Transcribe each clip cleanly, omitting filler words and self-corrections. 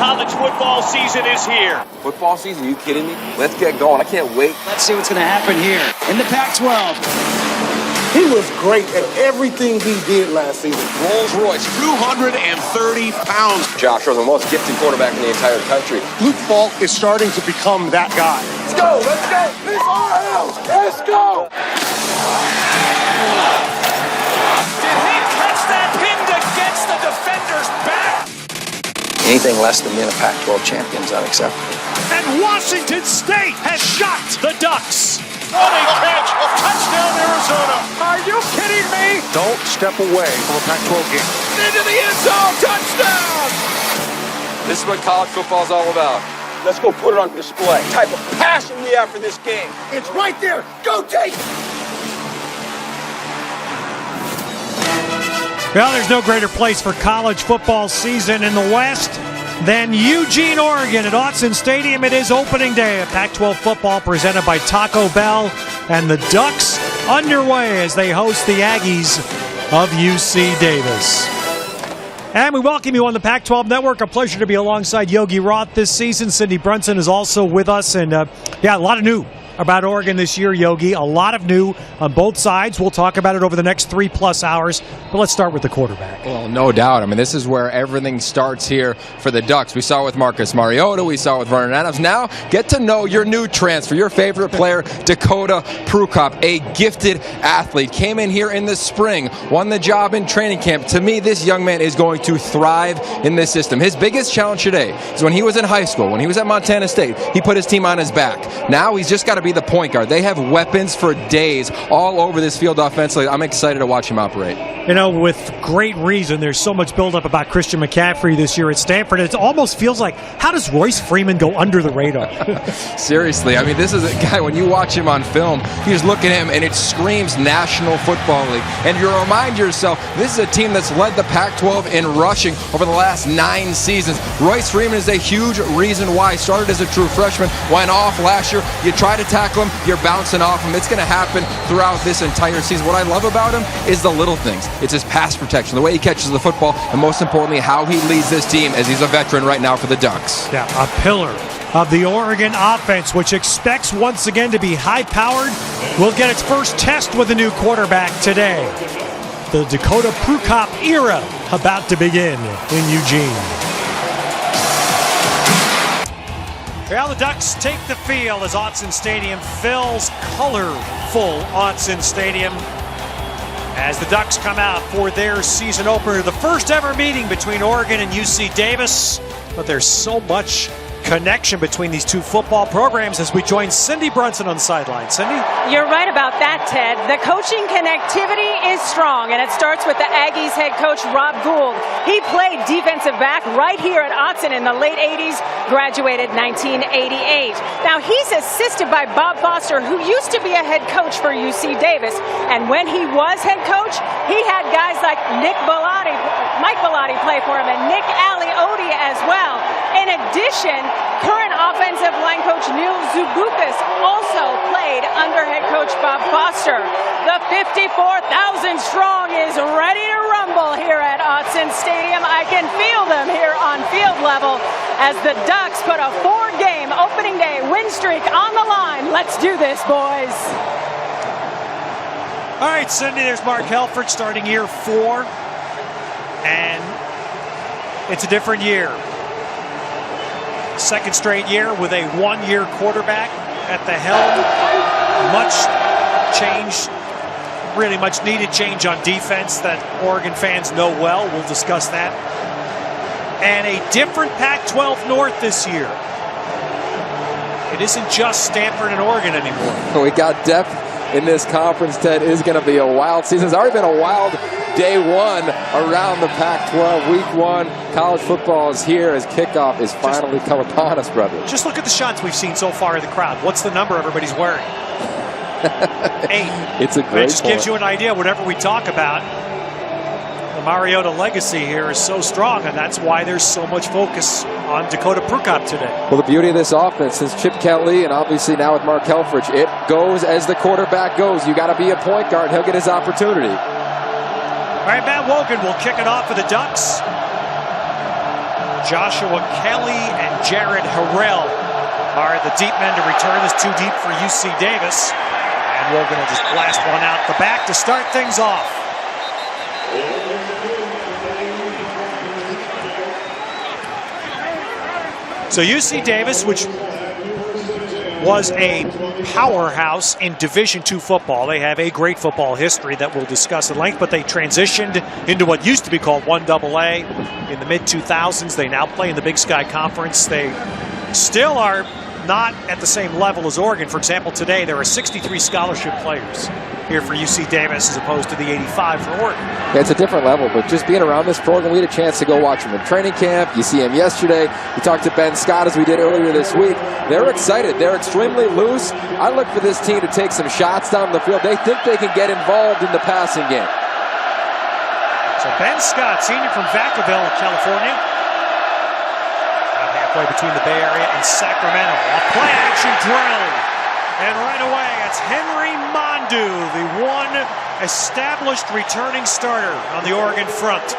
College football season is here. Football season? Are you kidding me? Let's get going. I can't wait. Let's see what's going to happen here in the Pac-12. He was great at everything he did last season. Rolls Royce, 230 pounds. Josh Rosen, the most gifted quarterback in the entire country. Luke Falk is starting to become that guy. Let's go, let's go. This is our house. Let's go. Did he catch that pin that gets the defenders back? Anything less than being a Pac-12 champion is unacceptable. And Washington State has shot the Ducks. What a catch! Touchdown, Arizona! Are you kidding me? Don't step away from a Pac-12 game. Into the end zone! Touchdown! This is what college football is all about. Let's go put it on display. The type of passion we have for this game. It's right there. Go take it! Well, there's no greater place for college football season in the West than Eugene, Oregon at Autzen Stadium. It is opening day of Pac-12 football presented by Taco Bell, and the Ducks underway as they host the Aggies of UC Davis. And we welcome you on the Pac-12 Network. A pleasure to be alongside Yogi Roth this season. Cindy Brunson is also with us, and a lot of new about Oregon this year, Yogi. A lot of new on both sides. We'll talk about it over the next 3+ hours. But let's start with the quarterback. Well, no doubt. I mean, this is where everything starts here for the Ducks. We saw it with Marcus Mariota. We saw it with Vernon Adams. Now, get to know your new transfer, your favorite player, Dakota Prukop, a gifted athlete. Came in here in the spring, won the job in training camp. To me, this young man is going to thrive in this system. His biggest challenge today is when he was in high school, when he was at Montana State, he put his team on his back. Now he's just got to be the point guard. They have weapons for days all over this field offensively. I'm excited to watch him operate. You know, with great reason. There's so much buildup about Christian McCaffrey this year at Stanford. It almost feels like, how does Royce Freeman go under the radar? Seriously, I mean, this is a guy, when you watch him on film, you just look at him and it screams National Football League. And you remind yourself, this is a team that's led the Pac-12 in rushing over the last 9 seasons. Royce Freeman is a huge reason why. Started as a true freshman, went off last year. You try to tackle him, you're bouncing off him. It's going to happen throughout this entire season. What I love about him is the little things. It's his pass protection, the way he catches the football, and most importantly, how he leads this team as he's a veteran right now for the Ducks. Yeah, a pillar of the Oregon offense, which expects once again to be high-powered, will get its first test with a new quarterback today. The Dakota Prukop era about to begin in Eugene. Well, the Ducks take the field as Autzen Stadium fills. Colorful Autzen Stadium as the Ducks come out for their season opener. The first ever meeting between Oregon and UC Davis. But there's so much connection between these two football programs as we join Cindy Brunson on the sideline. Cindy? You're right about that, Ted. The coaching connectivity is strong, and it starts with the Aggies head coach, Rob Gould. He played defensive back right here at Autzen in the late 80s, graduated 1988. Now, he's assisted by Bob Foster, who used to be a head coach for UC Davis, and when he was head coach, he had guys like Mike Bellotti play for him, and Nick Aliotti as well. In addition, current offensive line coach Neil Zubukas also played under head coach Bob Foster. The 54,000 strong is ready to rumble here at Autzen Stadium. I can feel them here on field level as the Ducks put a 4-game opening day win streak on the line. Let's do this, boys. All right, Cindy, there's Mark Helfrich starting year 4. And it's a different year. Second straight year with a 1-year quarterback at the helm. Much change, really much needed change on defense that Oregon fans know well. We'll discuss that. And a different Pac-12 North this year. It isn't just Stanford and Oregon anymore. We got depth in this conference, Ted. It is going to be a wild season. It's already been a wild day one around the Pac-12. Week 1, college football is here as kickoff is finally come upon us, brother. Just look at the shots we've seen so far of the crowd. What's the number everybody's wearing? 8. It's a great It just gives you an idea. Whatever we talk about, the Mariota legacy here is so strong, and that's why there's so much focus on Dakota Prukop today. Well, the beauty of this offense, since Chip Kelly and obviously now with Mark Helfrich, it goes as the quarterback goes. You got to be a point guard. He'll get his opportunity. All right, Matt Wogan will kick it off for the Ducks. Joshua Kelly and Jared Harrell are the deep men to return. This too deep for UC Davis. And Wogan will just blast one out the back to start things off. So UC Davis, which was a powerhouse in Division II football. They have a great football history that we'll discuss at length, but they transitioned into what used to be called 1AA in the mid-2000s. They now play in the Big Sky Conference. They still are not at the same level as Oregon. For example, today there are 63 scholarship players here for UC Davis as opposed to the 85 for Oregon. Yeah, it's a different level, but just being around this program, we had a chance to go watch him in training camp. You see him yesterday. We talked to Ben Scott as we did earlier this week. They're excited. They're extremely loose. I look for this team to take some shots down the field. They think they can get involved in the passing game. So Ben Scott, senior from Vacaville, California. About halfway between the Bay Area and Sacramento. A play-action drill. And right away, it's Henry Mondu, the one established returning starter on the Oregon front.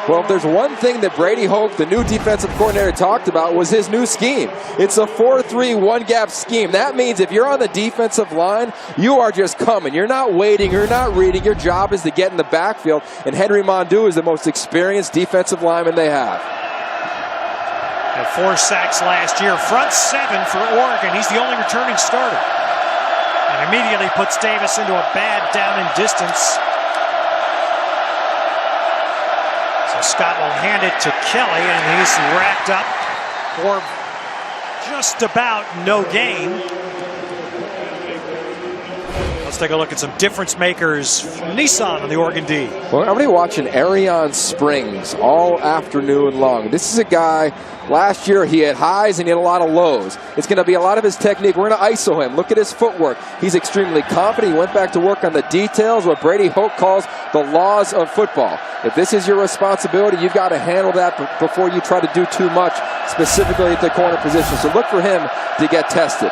Well, if there's one thing that Brady Hoke, the new defensive coordinator, talked about was his new scheme. It's a 4-3 one-gap scheme. That means if you're on the defensive line, you are just coming. You're not waiting. You're not reading. Your job is to get in the backfield, and Henry Mondu is the most experienced defensive lineman they have. Had 4 sacks last year. Front 7 for Oregon. He's the only returning starter. And immediately puts Davis into a bad down and distance. So Scott will hand it to Kelly, and he's racked up for just about no gain. Let's take a look at some difference makers from Nissan on the Oregon D. Well, I'm going to be watching Arion Springs all afternoon long. This is a guy, last year he had highs and he had a lot of lows. It's going to be a lot of his technique. We're going to ISO him. Look at his footwork. He's extremely confident. He went back to work on the details, what Brady Hoke calls the laws of football. If this is your responsibility, you've got to handle that before you try to do too much, specifically at the corner position. So look for him to get tested.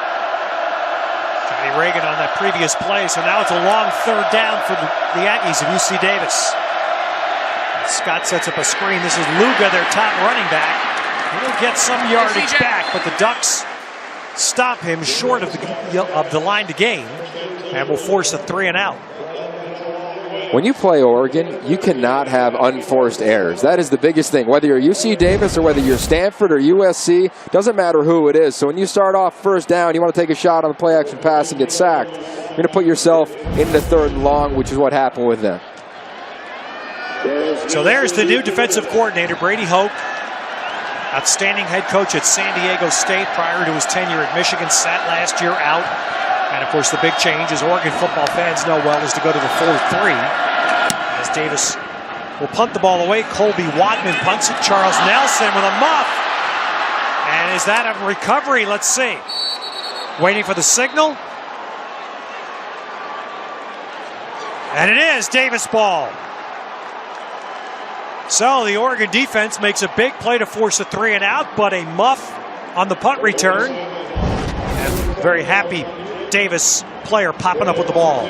Johnny Reagan on that previous play, so now it's a long third down for the Aggies of UC Davis. And Scott sets up a screen. This is Luga, their top running back. He'll get some yardage back, but the Ducks stop him short of the line to gain and will force a 3-and-out. When you play Oregon, you cannot have unforced errors. That is the biggest thing. Whether you're UC Davis or whether you're Stanford or USC, doesn't matter who it is. So when you start off first down, you want to take a shot on the play-action pass and get sacked, you're going to put yourself into 3rd and long, which is what happened with them. So there's the new defensive coordinator, Brady Hoke. Outstanding head coach at San Diego State prior to his tenure at Michigan. Sat last year out. And, of course, the big change, as Oregon football fans know well, is to go to the 4-3. As Davis will punt the ball away. Colby Wadman punts it. Charles Nelson with a muff. And is that a recovery? Let's see. Waiting for the signal. And it is Davis ball. So the Oregon defense makes a big play to force a 3-and-out, but a muff on the punt return. And very happy Davis player popping up with the ball.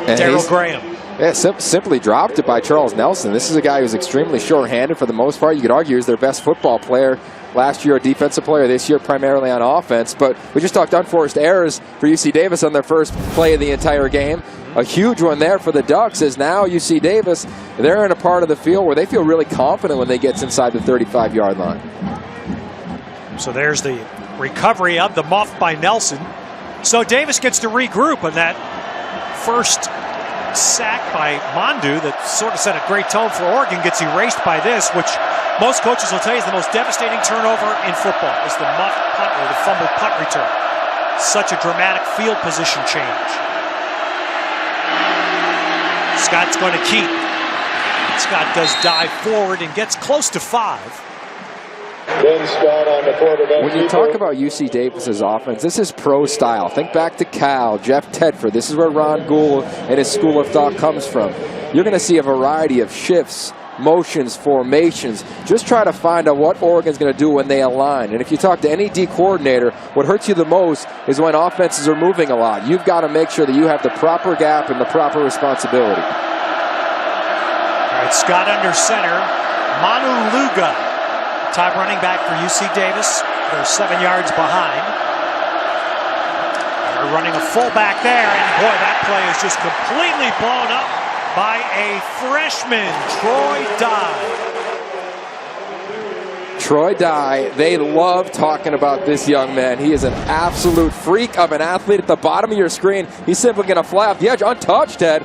Darryl Graham. Yeah, simply dropped it by Charles Nelson. This is a guy who's extremely short-handed for the most part. You could argue he's their best football player. Last year a defensive player, this year primarily on offense. But we just talked unforced errors for UC Davis on their first play of the entire game. A huge one there for the Ducks, as now UC Davis, they're in a part of the field where they feel really confident when they get inside the 35-yard line. So there's the recovery of the muff by Nelson. So Davis gets to regroup on that first sack by Mondu that sort of set a great tone for Oregon, gets erased by this, which most coaches will tell you is the most devastating turnover in football, is the muff punt or the fumbled punt return. Such a dramatic field position change. Scott's going to keep. Scott does dive forward and gets close to 5. When you talk about UC Davis's offense, this is pro style. Think back to Cal, Jeff Tedford. This is where Ron Gould and his school of thought comes from. You're going to see a variety of shifts, motions, formations. Just try to find out what Oregon's going to do when they align. And if you talk to any D coordinator, what hurts you the most is when offenses are moving a lot. You've got to make sure that you have the proper gap and the proper responsibility. All right, Scott under center. Manu Luga Top running back for UC Davis. They're 7 yards behind. They're running a fullback there, and boy, that play is just completely blown up by a freshman, Troy Dye. Troy Dye, they love talking about this young man. He is an absolute freak of an athlete. At the bottom of your screen, he's simply going to fly off the edge, untouched, Ted,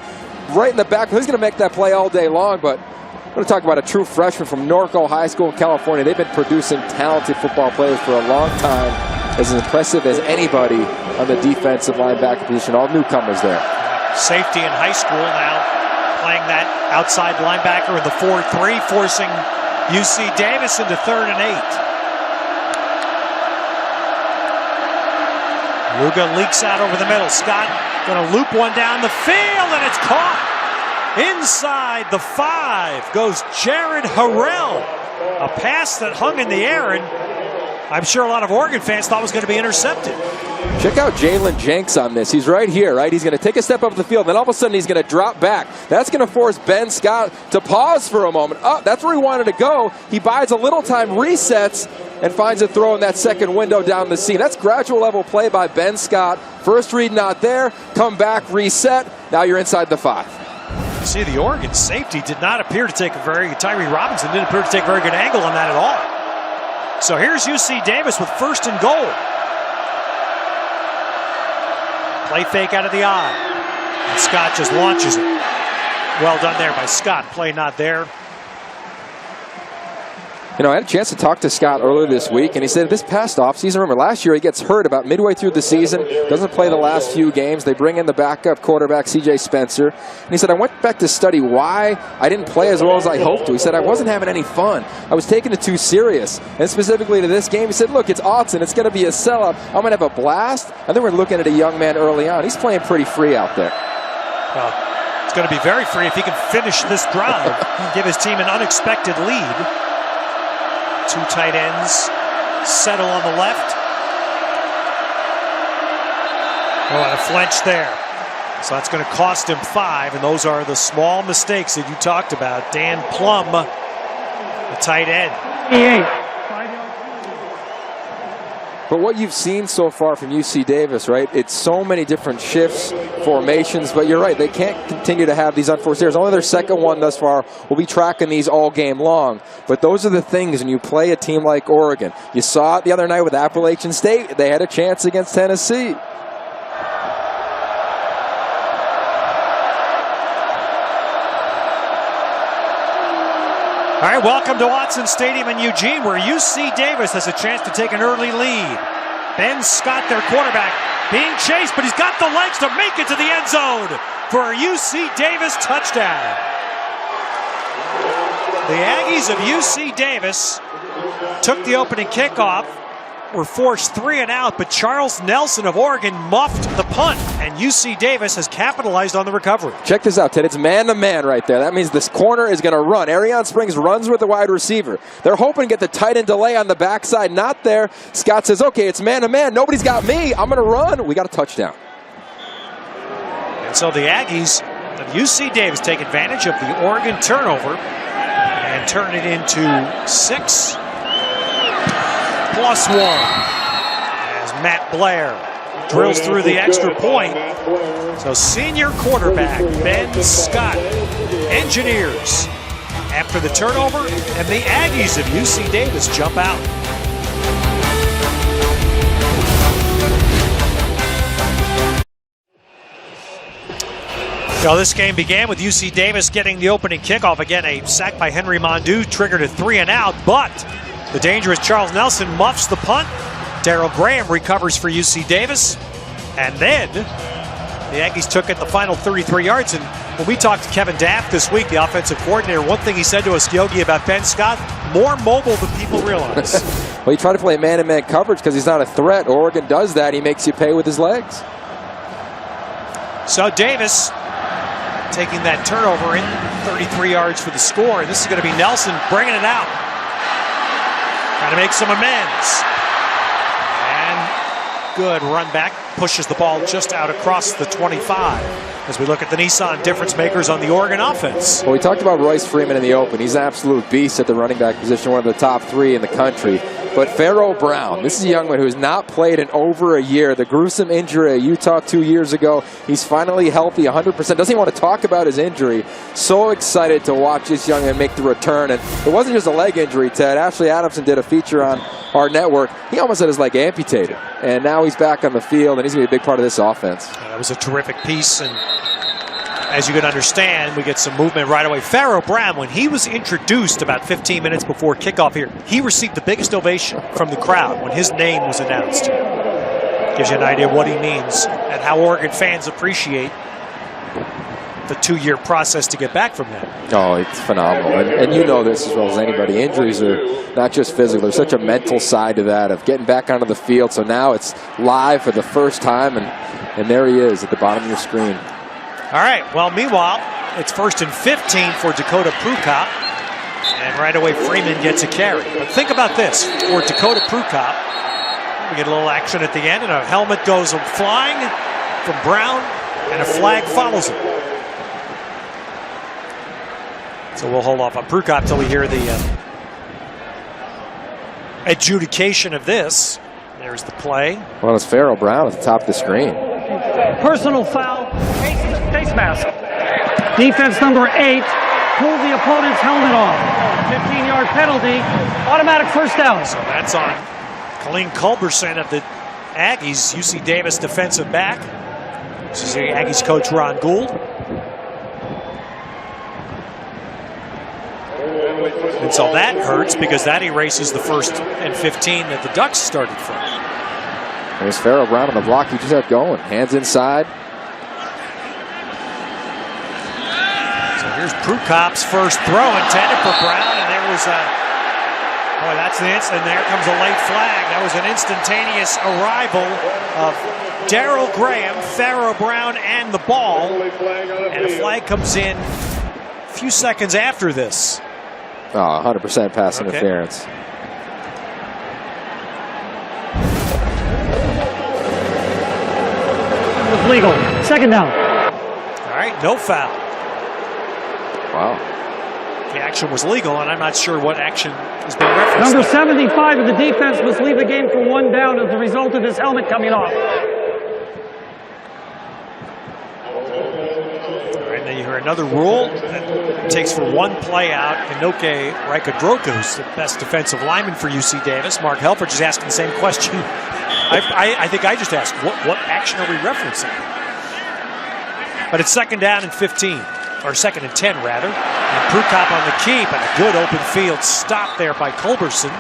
right in the back. He's going to make that play all day long, but I'm going to talk about a true freshman from Norco High School in California. They've been producing talented football players for a long time. As impressive as anybody on the defensive linebacker position. All newcomers there. Safety in high school now playing that outside linebacker in the 4-3, forcing UC Davis into 3rd and 8. Luga leaks out over the middle. Scott going to loop one down the field, and it's caught. Inside the 5 goes Jared Harrell. A pass that hung in the air, and I'm sure a lot of Oregon fans thought it was going to be intercepted. Check out Jalen Jenks on this. He's right here, right? He's going to take a step up the field, then all of a sudden he's going to drop back. That's going to force Ben Scott to pause for a moment. Oh, that's where he wanted to go. He buys a little time, resets, and finds a throw in that second window down the seam. That's gradual level play by Ben Scott. First read not there, come back, reset. Now you're inside the 5. See, the Oregon safety did not appear to take Tyree Robinson didn't appear to take a very good angle on that at all. So here's UC Davis with 1st and goal. Play fake out of the eye. And Scott just launches it. Well done there by Scott. Play not there. You know, I had a chance to talk to Scott earlier this week, and he said this past offseason, remember, last year he gets hurt about midway through the season, doesn't play the last few games. They bring in the backup quarterback, C.J. Spencer. And he said, I went back to study why I didn't play as well as I hoped to. He said, I wasn't having any fun. I was taking it too serious. And specifically to this game, he said, look, it's Autzen. It's going to be a sellout. I'm going to have a blast. And then we're looking at a young man early on. He's playing pretty free out there. Well, it's going to be very free if he can finish this drive and give his team an unexpected lead. 2 tight ends settle on the left. Oh, and a flinch there. So that's going to cost him 5, and those are the small mistakes that you talked about. Dan Plum, the tight end. But what you've seen so far from UC Davis, right, it's so many different shifts, formations, but you're right, they can't continue to have these unforced errors. Only their second one thus far. We'll be tracking these all game long. But those are the things when you play a team like Oregon. You saw it the other night with Appalachian State. They had a chance against Tennessee. All right, welcome to Autzen Stadium in Eugene, where UC Davis has a chance to take an early lead. Ben Scott, their quarterback, being chased, but he's got the legs to make it to the end zone for a UC Davis touchdown. The Aggies of UC Davis took the opening kickoff, were forced 3 and out, but Charles Nelson of Oregon muffed the punt, and UC Davis has capitalized on the recovery. Check this out, Ted. It's man-to-man right there. That means this corner is going to run. Arion Springs runs with the wide receiver. They're hoping to get the tight end delay on the backside. Not there. Scott says, okay, it's man-to-man. Nobody's got me. I'm going to run. We got a touchdown. And so the Aggies of UC Davis take advantage of the Oregon turnover and turn it into 6+1 as Matt Blair drills through the extra point. So senior quarterback Ben Scott engineers after the turnover, and the Aggies of UC Davis jump out. So this game began with UC Davis getting the opening kickoff. Again, a sack by Henry Mondu triggered a 3 and out, but the dangerous Charles Nelson muffs the punt. Darrell Graham recovers for UC Davis. And then the Aggies took it the final 33 yards. And when we talked to Kevin Daft this week, the offensive coordinator, one thing he said to us, Yogi, about Ben Scott, more mobile than people realize. Well, you try to play man-to-man coverage because he's not a threat. Oregon does that. He makes you pay with his legs. So Davis taking that turnover in 33 yards for the score. And this is going to be Nelson bringing it out. Trying to make some amends. And Good run back, pushes the ball just out across the 25. As we look at the Nissan difference makers on the Oregon offense. Well, we talked about Royce Freeman in the open. He's an absolute beast at the running back position, one of the top 3 in the country. But Pharaoh Brown, this is a young man who has not played in over a year. The gruesome injury at Utah 2 years ago. He's finally healthy, 100%. Doesn't even want to talk about his injury. So excited to watch this young man make the return. And it wasn't just a leg injury, Ted. Ashley Adamson did a feature on our network. He almost had his leg amputated. And now he's back on the field, and he's going to be a big part of this offense. That was a terrific piece. And as you can understand, we get some movement right away. Pharaoh Brown, when he was introduced about 15 minutes before kickoff here, he received the biggest ovation from the crowd when his name was announced. Gives you an idea of what he means and how Oregon fans appreciate the 2-year process to get back from that. Oh, it's phenomenal. And you know this as well as anybody. Injuries are not just physical. There's such a mental side to that of getting back onto the field. So now it's live for the first time, and there he is at the bottom of your screen. All right, well, meanwhile, it's 1st and 15 for Dakota Prukop. And right away, Freeman gets a carry. But think about this. For Dakota Prukop, we get a little action at the end, and a helmet goes flying from Brown, and a flag follows him. So we'll hold off on Prukop till we hear the adjudication of this. There's the play. Well, it's Pharaoh Brown at the top of the screen. Personal foul, face mask. Defense number 8, pull the opponent's helmet off. 15-yard penalty, automatic first down. So that's on Colleen Culberson of the Aggies, UC Davis defensive back. This is the Aggies coach Ron Gould. And so that hurts because that erases the 1st and 15 that the Ducks started from. There's Pharaoh Brown on the block. He just had going. Hands inside. So here's Prukop's first throw intended for Brown, and there was a... Boy, that's the instant. There comes a late flag. That was an instantaneous arrival of Darrell Graham, Pharaoh Brown, and the ball. And a flag comes in a few seconds after this. Oh, 100% pass interference. Was legal. Second down. All right, no foul. Wow. The action was legal, and I'm not sure what action is being referenced. Number 75 of the defense must leave the game for 1 down as a result of his helmet coming off. All right, now you hear another rule that takes for 1 play out. Inoke Raikadroka, who's the best defensive lineman for UC Davis. Mark Helfrich is asking the same question. I think I just asked, what action are we referencing? But it's 2nd down and 15, or 2nd and 10 rather. And Prukop on the keep, and a good open field stop there by Culberson.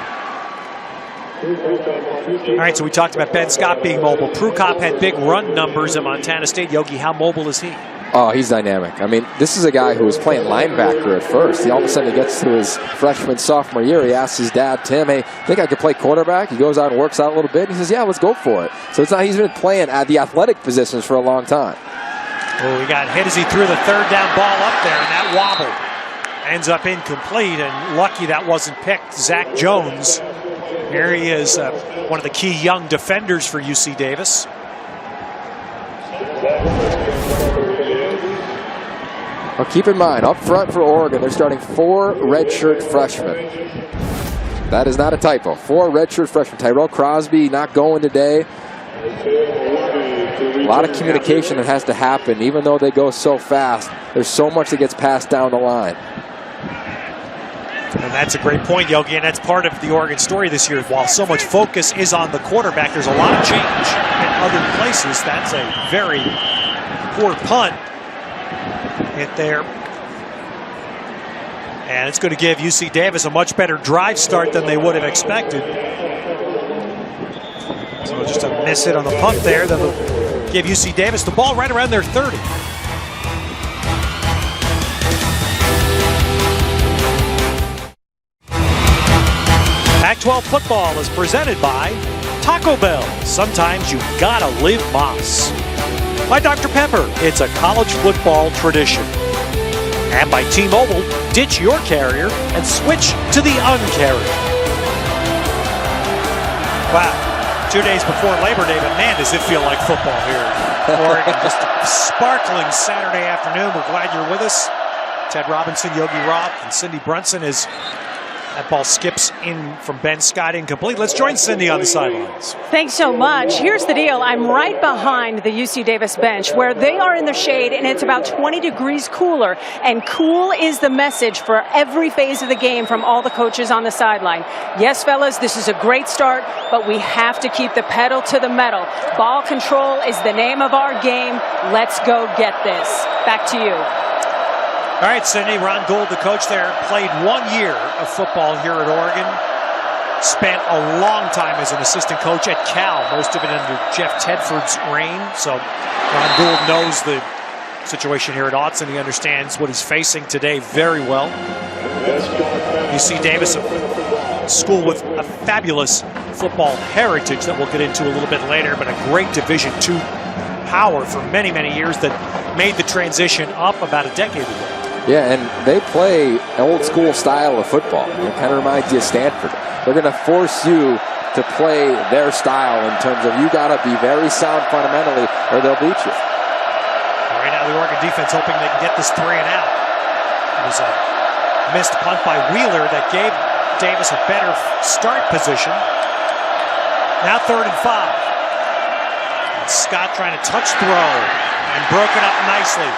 All right, so we talked about Ben Scott being mobile. Prukop had big run numbers at Montana State. Yogi, how mobile is he? Oh, he's dynamic. I mean, this is a guy who was playing linebacker at first. All of a sudden he gets to his freshman, sophomore year. He asks his dad, Tim, hey, think I could play quarterback? He goes out and works out a little bit. And he says, yeah, let's go for it. So it's not, he's been playing at the athletic positions for a long time. Oh, he got hit as he threw the 3rd down ball up there, and that wobbled. Ends up incomplete, and lucky that wasn't picked. Zach Jones. Here he is, one of the key young defenders for UC Davis. Well, keep in mind, up front for Oregon, they're starting 4 redshirt freshmen. That is not a typo. 4 redshirt freshmen. Tyrell Crosby not going today. A lot of communication that has to happen. Even though they go so fast, there's so much that gets passed down the line. And that's a great point, Yogi, and that's part of the Oregon story this year. While so much focus is on the quarterback, there's a lot of change in other places. That's a very poor punt hit there. And it's going to give UC Davis a much better drive start than they would have expected. So just a miss hit on the punt there. That'll give UC Davis the ball right around their 30. Pac-12 football is presented by Taco Bell. Sometimes you gotta live Moss. By Dr. Pepper, it's a college football tradition. And by T-Mobile, ditch your carrier and switch to the uncarrier. Wow. 2 days before Labor Day, but man, does it feel like football here in Oregon. Just a sparkling Saturday afternoon. We're glad you're with us. Ted Robinson, Yogi Roth, and Cindy Brunson as that ball skips in from Ben Scott incomplete. Let's join Cindy on the sidelines. Thanks so much. Here's the deal. I'm right behind the UC Davis bench where they are in the shade, and it's about 20 degrees cooler. And cool is the message for every phase of the game from all the coaches on the sideline. Yes, fellas, this is a great start, but we have to keep the pedal to the metal. Ball control is the name of our game. Let's go get this. Back to you. All right, Cindy, Ron Gould, the coach there, played 1 year of football here at Oregon. Spent a long time as an assistant coach at Cal, most of it under Jeff Tedford's reign. So Ron Gould knows the situation here at Autzen. He understands what he's facing today very well. UC Davis, a school with a fabulous football heritage that we'll get into a little bit later, but a great Division II power for many, many years that made the transition up about a decade ago. Yeah, and they play an old school style of football. It kind of reminds you of Stanford. They're going to force you to play their style in terms of you got to be very sound fundamentally or they'll beat you. Right now the Oregon defense hoping they can get this 3 and out. It was a missed punt by Wheeler that gave Davis a better start position. Now 3rd and 5. And Scott trying to touch throw and broken up nicely.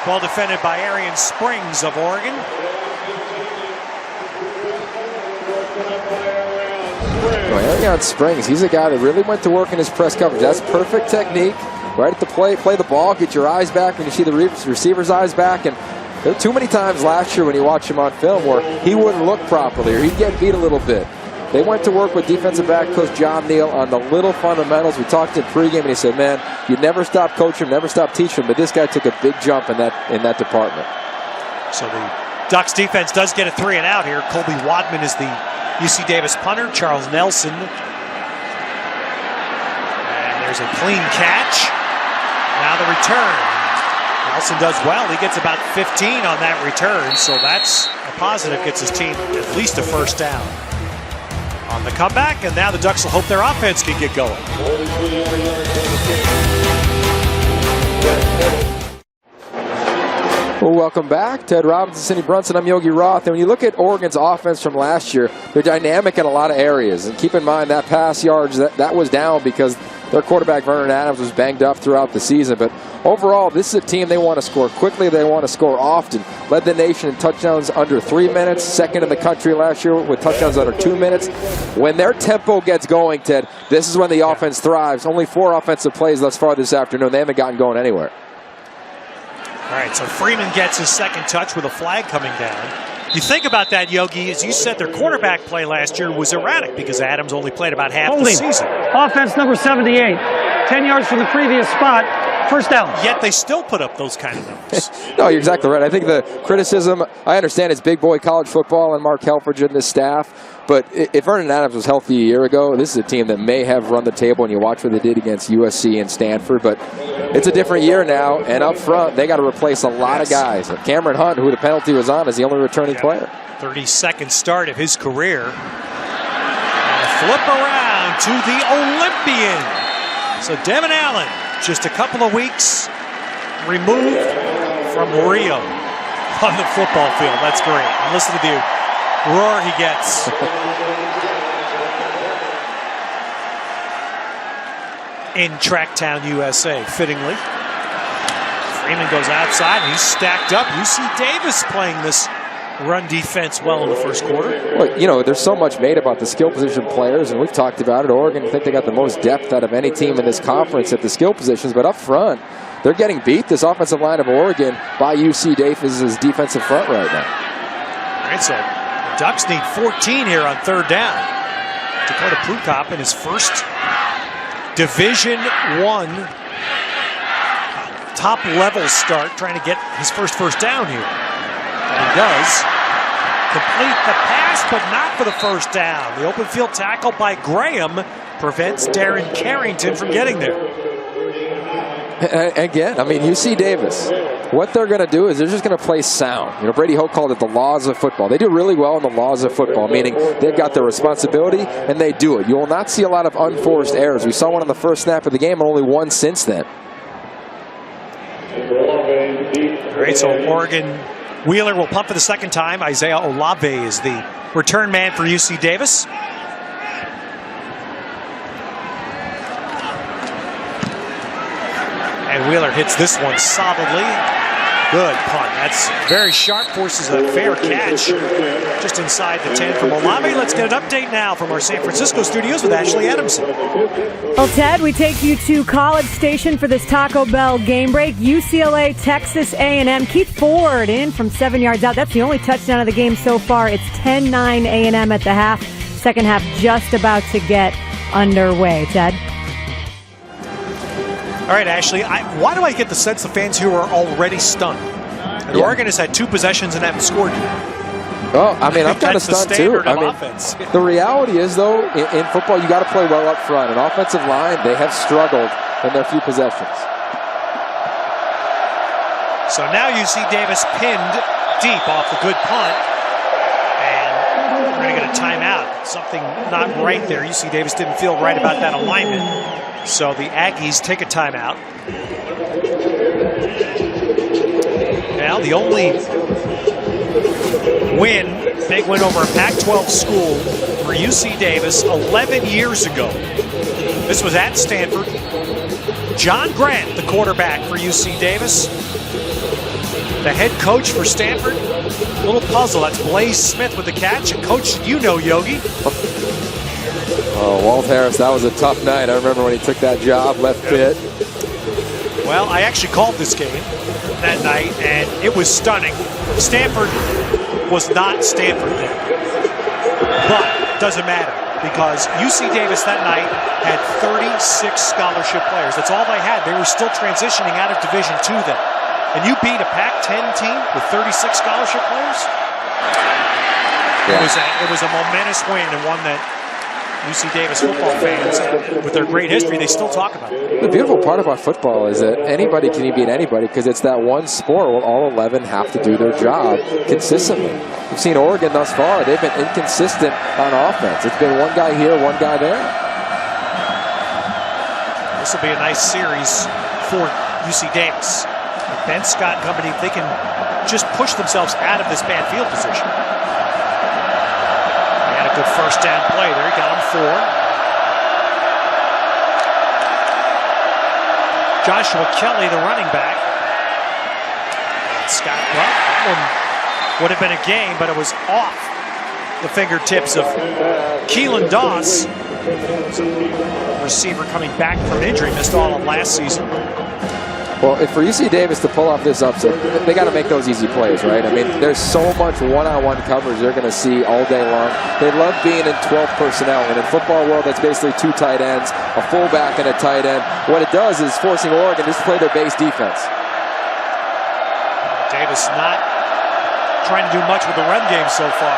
Well defended by Arian Springs of Oregon. Well, Arian Springs, he's a guy that really went to work in his press coverage. That's perfect technique. Right at the play the ball, get your eyes back when you see the receiver's eyes back. And there were too many times last year when you watch him on film where he wouldn't look properly or he'd get beat a little bit. They went to work with defensive back coach John Neal on the little fundamentals. We talked in pregame, and he said, man, you never stop coaching, never stop teaching, but this guy took a big jump in that department. So the Ducks defense does get a 3 and out here. Colby Wadman is the UC Davis punter. Charles Nelson. And there's a clean catch. Now the return. Nelson does well. He gets about 15 on that return, so that's a positive. Gets his team at least a first down. On the comeback, and now the Ducks will hope their offense can get going. Well, welcome back. Ted Robinson, Cindy Brunson, I'm Yogi Roth. And when you look at Oregon's offense from last year, they're dynamic in a lot of areas. And keep in mind that pass yards, that was down because their quarterback, Vernon Adams, was banged up throughout the season. But overall, this is a team they want to score quickly. They want to score often. Led the nation in touchdowns under 3 minutes. Second in the country last year with touchdowns under 2 minutes. When their tempo gets going, Ted, this is when the offense thrives. Only 4 offensive plays thus far this afternoon. They haven't gotten going anywhere. All right, so Freeman gets his second touch with a flag coming down. You think about that, Yogi, as you said, their quarterback play last year was erratic because Adams only played about half the season. Offense number 78. 10 yards from the previous spot. First down. Yet they still put up those kind of numbers. No, you're exactly right. I think the criticism, I understand it's big boy college football and Mark Helfrich and this staff, but if Vernon Adams was healthy a year ago, this is a team that may have run the table, and you watch what they did against USC and Stanford, but it's a different year now, and up front, they got to replace a lot of guys. Cameron Hunt, who the penalty was on, is the only returning player. 32nd start of his career. And a flip around to the Olympian. So Devin Allen, just a couple of weeks removed from Rio on the football field. That's great. And listen to the roar he gets. In Tracktown, USA, fittingly. Freeman goes outside, and he's stacked up. UC Davis playing this run defense well in the first quarter. Well, you know, there's so much made about the skill position players, and we've talked about it. Oregon, I think they got the most depth out of any team in this conference at the skill positions, but up front, they're getting beat, this offensive line of Oregon, by UC Davis's defensive front right now. All right, so the Ducks need 14 here on 3rd down. Dakota Prukop in his first Division I top-level start, trying to get his first down here. And he does complete the pass, but not for the first down. The open field tackle by Graham prevents Darren Carrington from getting there. Again, I mean, UC Davis, what they're going to do is they're just going to play sound. You know, Brady Hoke called it the laws of football. They do really well in the laws of football, meaning they've got their responsibility and they do it. You will not see a lot of unforced errors. We saw one on the first snap of the game and only one since then. All right, so Oregon Wheeler will pump for the second time. Isaiah Olave is the return man for UC Davis. And Wheeler hits this one solidly. Good punt. That's very sharp, forces a fair catch just inside the 10 from Olave. Let's get an update now from our San Francisco studios with Ashley Adamson. Well, Ted, we take you to College Station for this Taco Bell game break. UCLA, Texas A&M. Keith Ford in from 7 yards out. That's the only touchdown of the game so far. It's 10-9 A&M at the half. Second half just about to get underway. Ted? All right, Ashley, why do I get the sense the fans here are already stunned? And Oregon has had 2 possessions and haven't scored yet. Well, I mean, I'm kind of stunned too. I mean, offense. The reality is, though, in football, you got to play well up front. An offensive line, they have struggled in their few possessions. So now you see Davis pinned deep off the good punt. And we're going to get a timeout. Something not right there. UC Davis didn't feel right about that alignment. So the Aggies take a timeout. Now the only big win over a Pac-12 school for UC Davis 11 years ago. This was at Stanford. John Grant, the quarterback for UC Davis. The head coach for Stanford, a little puzzle. That's Blaze Smith with the catch. And coach, you know Yogi. Oh, Walt Harris, that was a tough night. I remember when he took that job, left pit. Well, I actually called this game that night, and it was stunning. Stanford was not Stanford then. But it doesn't matter, because UC Davis that night had 36 scholarship players. That's all they had. They were still transitioning out of Division II then. And you beat a Pac-10 team with 36 scholarship players? Yeah. It was a momentous win, and one that UC Davis football fans, with their great history, they still talk about it. The beautiful part about football is that anybody can beat anybody, because it's that one sport where all 11 have to do their job consistently. We've seen Oregon thus far. They've been inconsistent on offense. It's been one guy here, one guy there. This will be a nice series for UC Davis. Ben Scott and company, they can just push themselves out of this bad field position. Good first down play there. He got him 4. Joshua Kelly, the running back. Scott, well, that one would have been a gain, but it was off the fingertips of Keelan Doss. Receiver coming back from injury, missed all of last season. Well, for UC Davis to pull off this upset, they got to make those easy plays, right? I mean, there's so much one-on-one coverage they're going to see all day long. They love being in 12 personnel, and in football world, that's basically 2 tight ends, a fullback and a tight end. What it does is forcing Oregon just to play their base defense. Davis not trying to do much with the run game so far.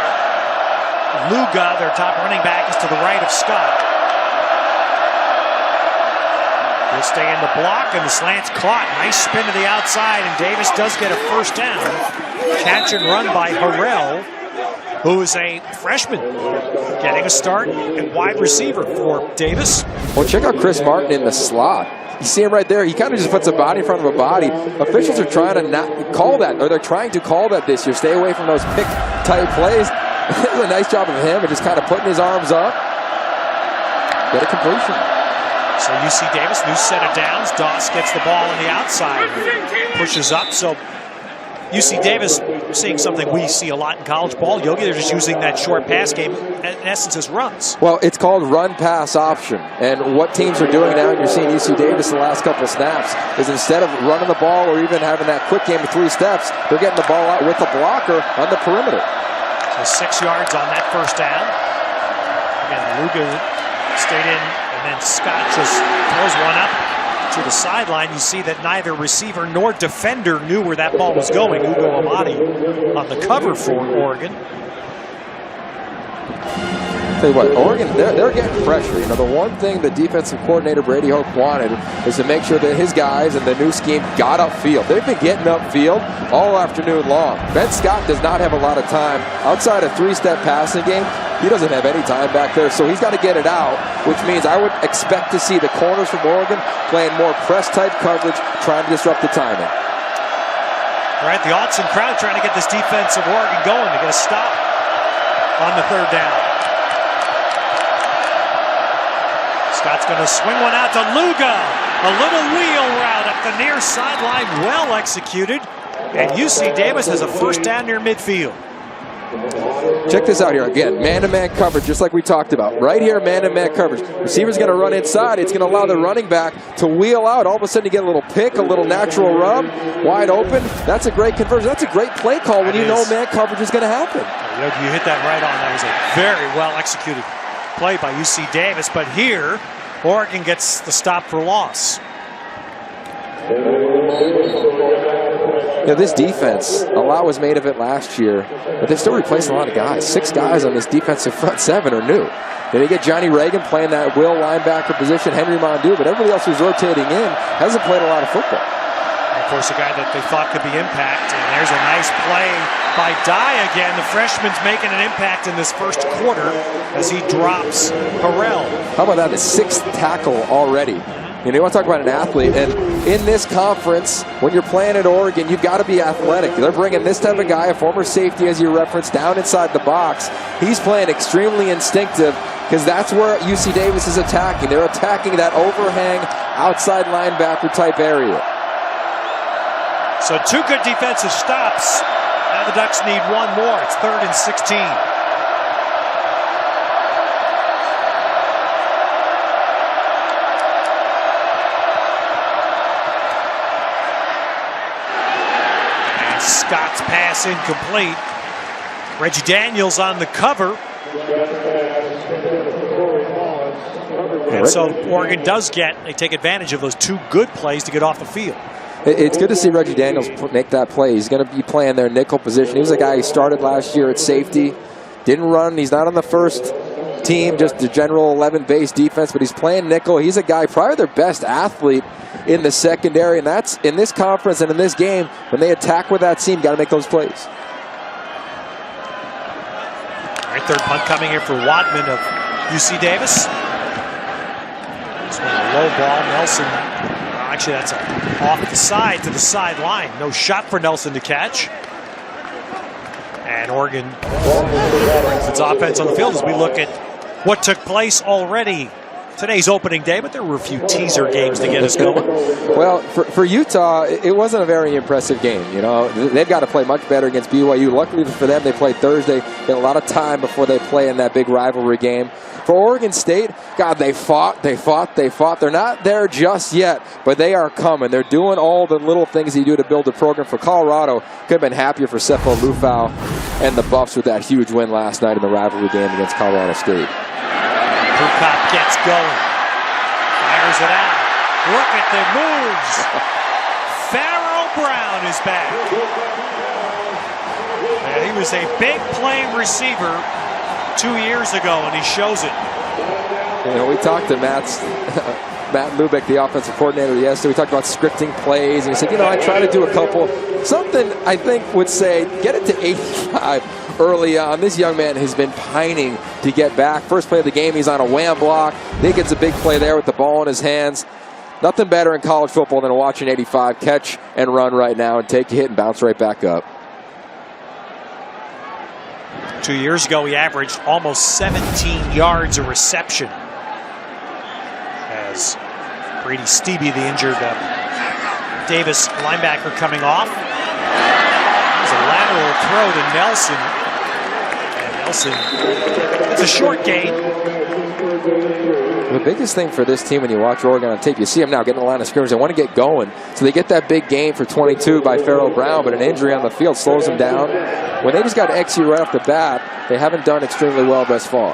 Luga, their top running back, is to the right of Scott. He'll stay in the block, and the slant's caught. Nice spin to the outside, and Davis does get a first down. Catch and run by Harrell, who is a freshman, getting a start at wide receiver for Davis. Well, check out Chris Martin in the slot. You see him right there. He kind of just puts a body in front of a body. Officials are trying to not call that, or they're trying to call that this year. Stay away from those pick-type plays. It was a nice job of him, and just kind of putting his arms up. Get a completion. So UC Davis, new set of downs. Doss gets the ball on the outside, pushes up. So UC Davis seeing something we see a lot in college ball. Yogi, they're just using that short pass game, in essence, as runs. Well, it's called run-pass option. And what teams are doing now, and you're seeing UC Davis the last couple snaps, is instead of running the ball or even having that quick game of 3 steps, they're getting the ball out with the blocker on the perimeter. So 6 yards on that first down. Again, Luga stayed in. And then Scott just throws one up to the sideline. You see that neither receiver nor defender knew where that ball was going. Ugo Amadi on the cover for Oregon. Tell you what, Oregon, they're getting pressure. You know, the one thing the defensive coordinator Brady Hoke wanted is to make sure that his guys and the new scheme got upfield. They've been getting upfield all afternoon long. Ben Scott does not have a lot of time outside a three-step passing game. He doesn't have any time back there, so he's got to get it out, which means I would expect to see the corners from Oregon playing more press-type coverage, trying to disrupt the timing. All right, the Autzen crowd trying to get this defense of Oregon going to get a stop on the third down. Scott's going to swing one out to Luga. A little wheel route up the near sideline, well executed. And UC Davis has a first down near midfield. Check this out here again. Man-to-man coverage, just like we talked about. Right here, man-to-man coverage. Receiver's going to run inside. It's going to allow the running back to wheel out. All of a sudden, you get a little pick, a little natural rub, wide open. That's a great conversion. That's a great play call when you know man coverage is going to happen. You hit that right on. That was a very well-executed play by UC Davis. But here, Oregon gets the stop for loss. You know, this defense, a lot was made of it last year, but they're still replacing a lot of guys. 6 guys on this defensive front 7 are new. They get Johnny Reagan playing that will linebacker position, Henry Mondu, but everybody else who's rotating in hasn't played a lot of football. And of course, a guy that they thought could be impact, and there's a nice play by Dye again. The freshman's making an impact in this first quarter as he drops Harrell. How about that? The 6th tackle already. You know, you want to talk about an athlete, and in this conference, when you're playing at Oregon, you've got to be athletic. They're bringing this type of guy, a former safety, as you referenced, down inside the box. He's playing extremely instinctive because that's where UC Davis is attacking. They're attacking that overhang, outside linebacker type area. So 2 good defensive stops. Now the Ducks need 1 more. It's 3rd and 16. Scott's pass incomplete. Reggie Daniels on the cover. And so Oregon does they take advantage of those 2 good plays to get off the field. It's good to see Reggie Daniels make that play. He's going to be playing their nickel position. He was a guy who started last year at safety. Didn't run. He's not on the first team, just the general 11 base defense, but he's playing nickel. He's a guy, probably their best athlete in the secondary, and that's in this conference and in this game. When they attack with that seam, got to make those plays. All right, third punt coming here for Wadman of UC Davis. This one a low ball. Nelson, actually that's off the side to the sideline. No shot for Nelson to catch. And Oregon brings its offense on the field as we look at what took place already today's opening day, but there were a few teaser games to get us going. Well, for Utah, it wasn't a very impressive game. You know, they've got to play much better against BYU. Luckily for them, they played Thursday. Get a lot of time before they play in that big rivalry game. For Oregon State, God, they fought. They're not there just yet, but they are coming. They're doing all the little things you do to build a program. For Colorado, could have been happier for Sefo Lufau and the Buffs with that huge win last night in the rivalry game against Colorado State. Prukop gets going. Fires it out. Look at the moves. Pharaoh Brown is back. And he was a big play receiver 2 years ago, and he shows it. You know, we talked to Matt Lubeck, the offensive coordinator, yesterday. We talked about scripting plays, and he said, you know, I try to do a couple. Something I think would say, get it to 85 early on. This young man has been pining to get back. First play of the game, he's on a wham block. Then he gets a big play there with the ball in his hands. Nothing better in college football than watching 85 catch and run right now and take a hit and bounce right back up. 2 years ago, he averaged almost 17 yards a reception. As Brady Stevie, the injured Davis linebacker, coming off. There's a lateral throw to Nelson. And Nelson, it's a short gain. The biggest thing for this team when you watch Oregon on tape, you see them now getting the line of scrimmage. They want to get going. So they get that big gain for 22 by Pharaoh Brown, but an injury on the field slows them down. When they just got to execute right off the bat, they haven't done extremely well thus far.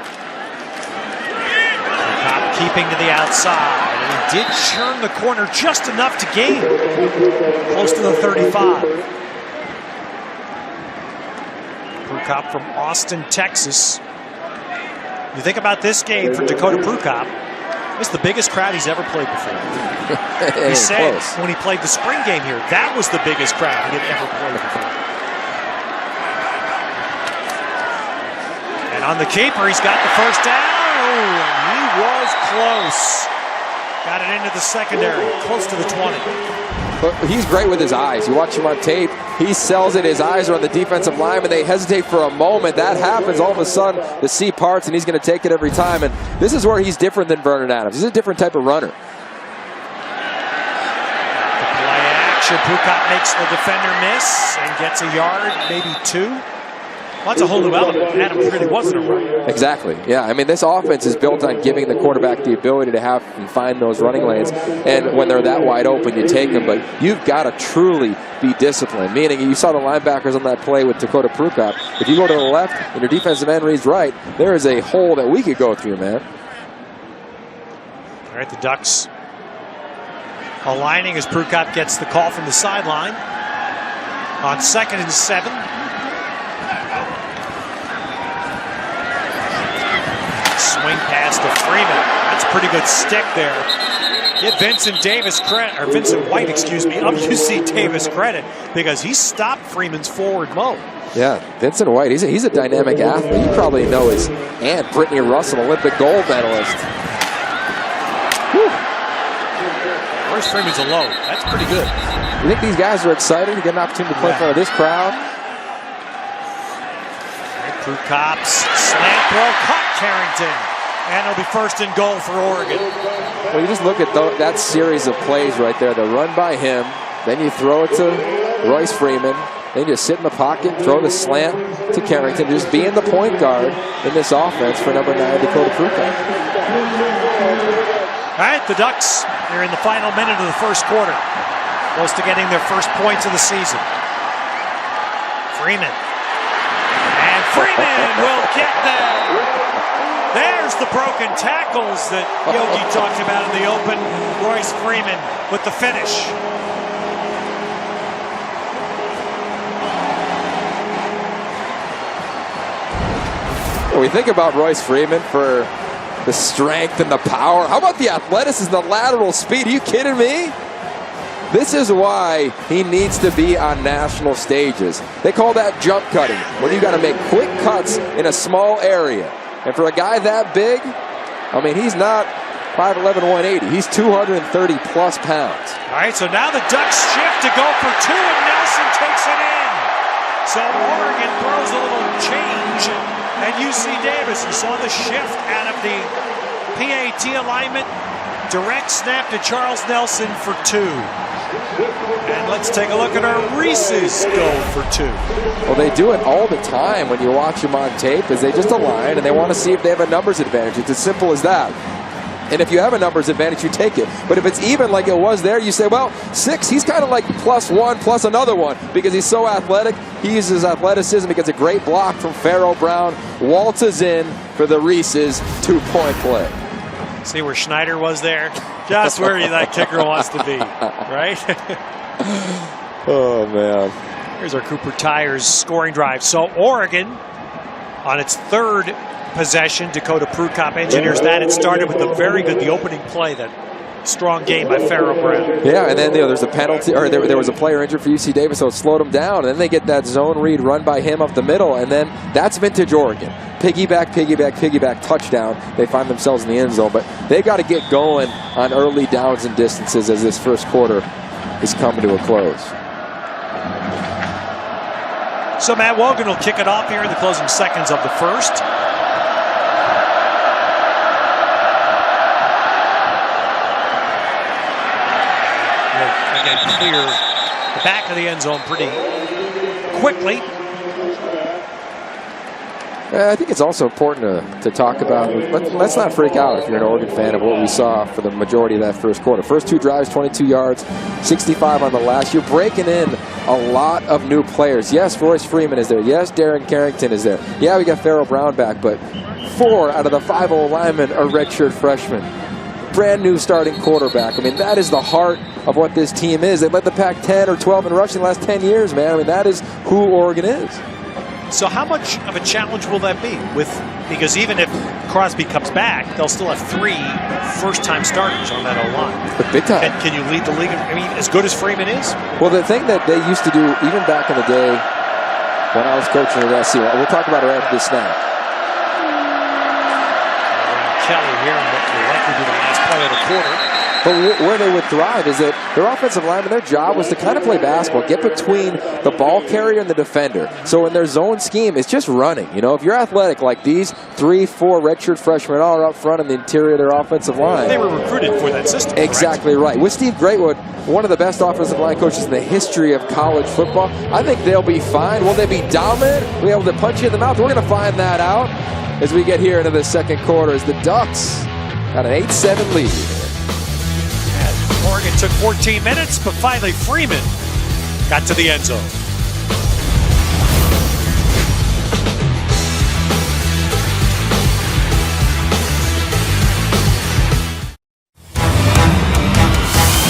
Prukop keeping to the outside. And he did churn the corner just enough to gain. Close to the 35. Prukop from Austin, Texas. You think about this game for Dakota Prukop. This is the biggest crowd he's ever played before. He said when he played the spring game here, that was the biggest crowd he had ever played before. And on the keeper, he's got the first down. Oh, and he was close. Got it into the secondary, close to the 20. But he's great with his eyes. You watch him on tape, he sells it. His eyes are on the defensive line, and they hesitate for a moment. That happens. All of a sudden, the sea parts, and he's going to take it every time. And this is where he's different than Vernon Adams. He's a different type of runner. The play action. Prukop makes the defender miss and gets a yard, maybe 2. Well, that's a whole new element. Adams really wasn't a runner. Exactly. Yeah. I mean, this offense is built on giving the quarterback the ability to have and find those running lanes. And when they're that wide open, you take them. But you've got to truly be disciplined. Meaning, you saw the linebackers on that play with Dakota Prukop. If you go to the left and your defensive end reads right, there is a hole that we could go through, man. All right, the Ducks aligning as Prukop gets the call from the sideline on 2nd and 7. Swing pass to Freeman. That's a pretty good stick there. Give Vincent White, excuse me, of UC Davis credit because he stopped Freeman's forward mode. Yeah, Vincent White, he's a dynamic athlete. You probably know his aunt, Brittany Russell, Olympic gold medalist. Royce Freeman's a low. That's pretty good. You think these guys are excited to get an opportunity to play in front of this crowd? Prukop's slant throw caught Carrington. And it'll be 1st and goal for Oregon. Well, you just look at that series of plays right there. The run by him, then you throw it to Royce Freeman, then you sit in the pocket, throw the slant to Carrington, just being the point guard in this offense for number 9, Dakota Prukop. All right, the Ducks are in the final minute of the first quarter. Close to getting their first points of the season. Freeman. And Freeman will get there. There's the broken tackles that Yogi talked about in the open. Royce Freeman with the finish. When we think about Royce Freeman for the strength and the power, how about the athleticism, the lateral speed? Are you kidding me? This is why he needs to be on national stages. They call that jump cutting, when you got to make quick cuts in a small area. And for a guy that big, I mean, he's not 5'11", 180. He's 230-plus pounds. All right, so now the Ducks shift to go for 2, and Nelson takes it in. So Oregon throws a little change, and UC Davis, you saw the shift out of the PAT alignment. Direct snap to Charles Nelson for 2. And let's take a look at our Reese's go for 2. Well, they do it all the time when you watch them on tape, is they just align and they want to see if they have a numbers advantage. It's as simple as that. And if you have a numbers advantage, you take it. But if it's even like it was there, you say, well, 6, he's kind of like +1 plus another 1 because he's so athletic. He uses athleticism. He gets a great block from Pharaoh Brown. Waltzes in for the Reese's 2-point play. See where Schneider was there? Just where that kicker wants to be, right? Oh, man. Here's our Cooper Tires scoring drive. So Oregon, on its 3rd possession, Dakota Prukop engineers that. It started with the opening play, that strong game by Pharaoh Brown. Yeah, and then there's a penalty, or there was a player injured for UC Davis, so it slowed him down. And then they get that zone read run by him up the middle, and then that's vintage Oregon. Piggyback, piggyback, piggyback, touchdown. They find themselves in the end zone, but they've got to get going on early downs and distances as this first quarter is coming to a close. So Matt Wogan will kick it off here in the closing seconds of the first. Again, clear the back of the end zone pretty quickly. I think it's also important to talk about. Let's not freak out if you're an Oregon fan of what we saw for the majority of that first quarter. First 2 drives, 22 yards, 65 on the last. You're breaking in a lot of new players. Yes, Royce Freeman is there. Yes, Darren Carrington is there. Yeah, we got Pharaoh Brown back, but 4 out of the 5 linemen are redshirt freshmen. Brand new starting quarterback. I mean, that is the heart of what this team is. They led the Pac-10 or 12 in rushing the last 10 years, man. I mean, that is who Oregon is. So how much of a challenge will that be? Because even if Crosby comes back, they'll still have 3 first-time starters on that O-line. Big time. And can you lead the league? I mean, as good as Freeman is? Well, the thing that they used to do, even back in the day when I was coaching at SC, we'll talk about it right after this snap. Kelly here, and what will likely be the last play of the quarter. But where they would thrive is that their offensive linemen, their job was to kind of play basketball, get between the ball carrier and the defender. So in their zone scheme, it's just running. You know, if you're athletic like these 3, 4 redshirt freshmen all are up front in the interior of their offensive line. They were recruited for that system. Exactly right. With Steve Greatwood, one of the best offensive line coaches in the history of college football, I think they'll be fine. Will they be dominant? Will they be able to punch you in the mouth? We're going to find that out as we get here into the second quarter as the Ducks got an 8-7 lead. Oregon took 14 minutes, but finally Freeman got to the end zone.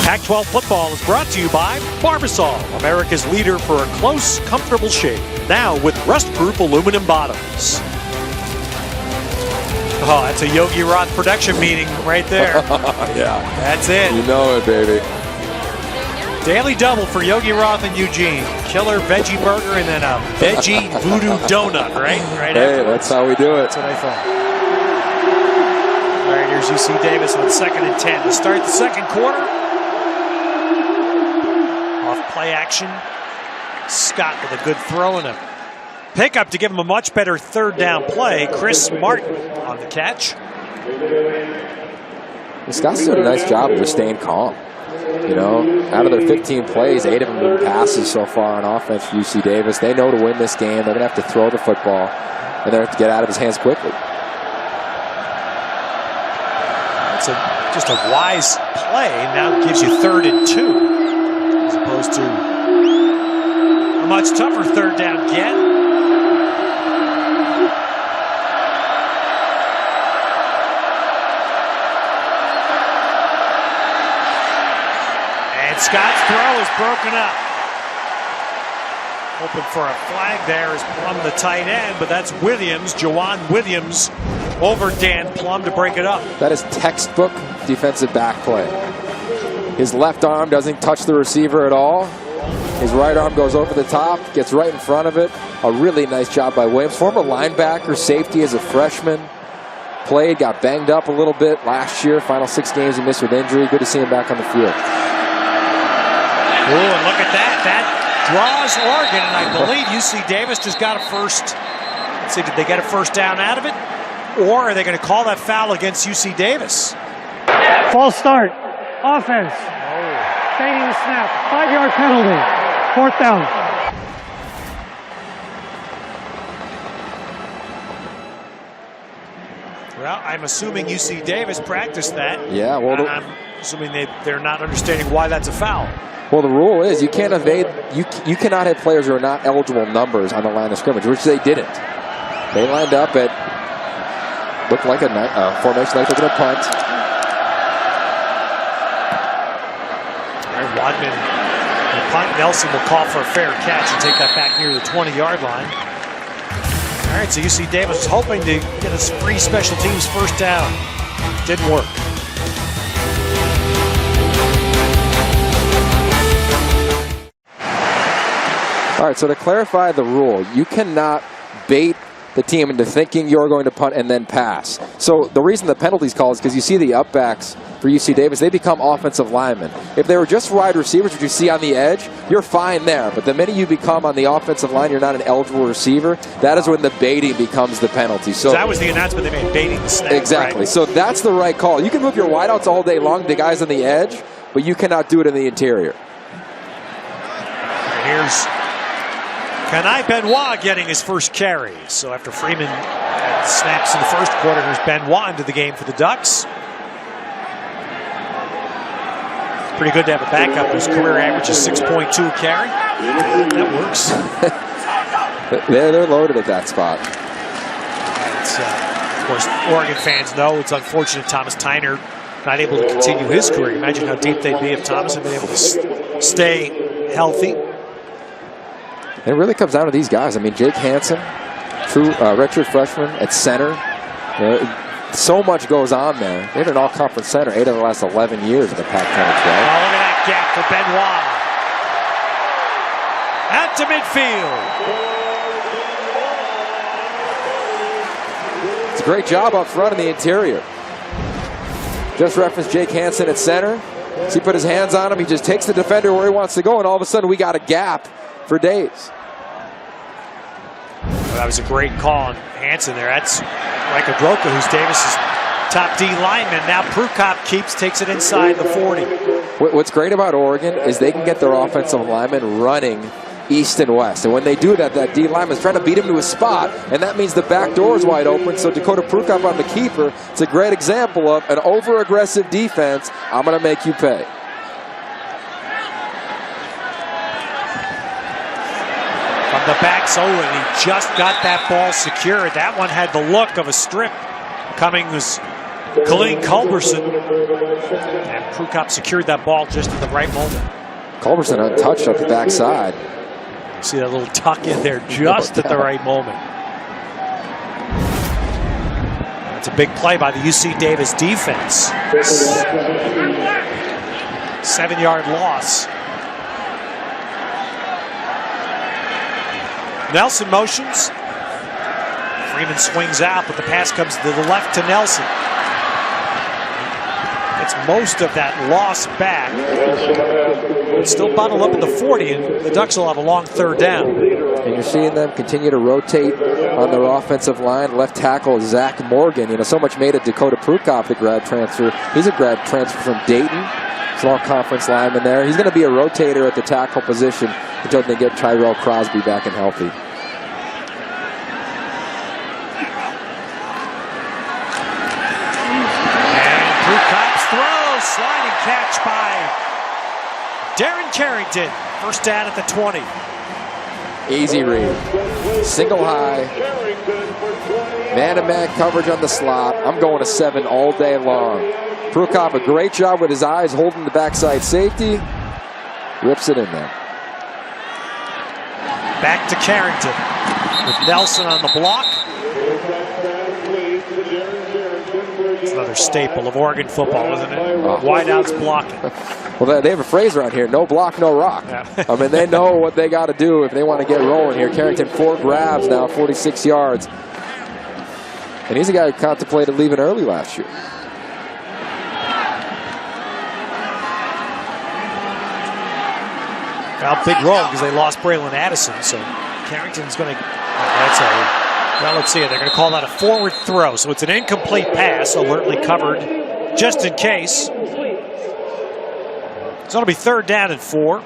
Pac-12 football is brought to you by Barbasol, America's leader for a close, comfortable shave. Now with rust-proof aluminum bottoms. Oh, that's a Yogi Roth production meeting right there. Yeah. That's it. You know it, baby. Daily double for Yogi Roth and Eugene. Killer veggie burger and then a veggie voodoo donut, right? Right. Hey, that's how we do it. That's what I thought. All right, here's UC Davis on 2nd and 10 to start the second quarter. Off play action. Scott with a good throw and a pickup to give him a much better third down play. Chris Martin on the catch. Scott's doing a nice job of just staying calm. You know, out of their 15 plays, 8 of them have been passes so far on offense for UC Davis. They know to win this game, they're going to have to throw the football, and they're going to have to get out of his hands quickly. It's just a wise play. Now it gives you 3rd and 2, as opposed to a much tougher third down get. Scott's throw is broken up. Hoping for a flag there is Plum, the tight end, but that's Williams, Jawan Williams, over Dan Plum to break it up. That is textbook defensive back play. His left arm doesn't touch the receiver at all. His right arm goes over the top, gets right in front of it. A really nice job by Williams. Former linebacker, safety as a freshman. Played, got banged up a little bit last year. Final 6 games he missed with injury. Good to see him back on the field. Ooh, and look at that. That draws Oregon, and I believe UC Davis just got a first. Let's see, did they get a first down out of it? Or are they going to call that foul against UC Davis? False start. Offense. Fading the snap. 5-yard penalty. 4th down. Well, I'm assuming UC Davis practiced that. Yeah, well, and I'm assuming they're not understanding why that's a foul. Well, the rule is you can't evade. You cannot have players who are not eligible numbers on the line of scrimmage, which they didn't. They lined up at looked like a formation like they're going to punt. All right, Wadman, the punt. Nelson will call for a fair catch and take that back near the 20-yard line. All right, so UC Davis was hoping to get a free special teams first down. Didn't work. All right, so to clarify the rule, you cannot bait the team into thinking you're going to punt and then pass. So the reason the penalty's called is because you see the upbacks for UC Davis, they become offensive linemen. If they were just wide receivers, which you see on the edge, you're fine there. But the minute you become on the offensive line, you're not an eligible receiver, that is when the baiting becomes the penalty. So that was the announcement they made, baiting the snap. Exactly. Right? So that's the right call. You can move your wideouts all day long, the guys on the edge, but you cannot do it in the interior. And here's Kenai Benoit getting his first carry. So after Freeman had snaps in the first quarter, here's Benoit into the game for the Ducks. Pretty good to have a backup whose career average is 6.2 carry. That works. They're loaded at that spot. Of course, Oregon fans know it's unfortunate Thomas Tyner not able to continue his career. Imagine how deep they'd be if Thomas had been able to stay healthy. It really comes down to these guys. I mean, Jake Hansen, true redshirt freshman at center. So much goes on there. They had an all-conference center 8 of the last 11 years in the Pac-10 Oh, look at that gap for Benoit. Out to midfield. It's a great job up front in the interior. Just referenced Jake Hansen at center. So he put his hands on him. He just takes the defender where he wants to go, and all of a sudden we got a gap for days. Well, that was a great call on Hansen there. That's Mike Adroka, who's Davis's top D lineman. Now Prukop takes it inside the 40. What's great about Oregon is they can get their offensive linemen running east and west. And when they do that, that D lineman's trying to beat him to a spot, and that means the back door is wide open. So Dakota Prukop on the keeper, it's a great example of an over-aggressive defense. I'm going to make you pay. From the back, and he just got that ball secured. That one had the look of a strip. Coming was Colleen Culberson, and Prukop secured that ball just at the right moment. Culberson untouched up the backside. See that little tuck in there just at the right moment. That's a big play by the UC Davis defense. 7-yard loss. Nelson motions. Freeman swings out, but the pass comes to the left to Nelson. It's most of that loss back. It's still bottled up at the 40, and the Ducks will have a long third down. And you're seeing them continue to rotate on their offensive line. Left tackle Zach Morgan. You know, so much made of Dakota Prukop, the grad transfer. He's a grad transfer from Dayton. Small conference lineman there. He's going to be a rotator at the tackle position until they get Tyrell Crosby back and healthy. And Prukop's throw, sliding catch by Darren Carrington. First down at the 20. Easy read. Single high. Man-to-man coverage on the slot. I'm going to 7 all day long. Prukop, a great job with his eyes holding the backside safety. Rips it in there. Back to Carrington with Nelson on the block. It's another staple of Oregon football, isn't it? Wideouts blocking. Well, they have a phrase around here, no block, no rock. Yeah. I mean, they know what they got to do if they want to get rolling here. Carrington, 4 grabs now, 46 yards. And he's a guy who contemplated leaving early last year. Well, big roll because they lost Braylon Addison, so Carrington's going to. Well, let's see it. They're going to call that a forward throw, so it's an incomplete pass, alertly covered, just in case. So it'll be 3rd down and 4.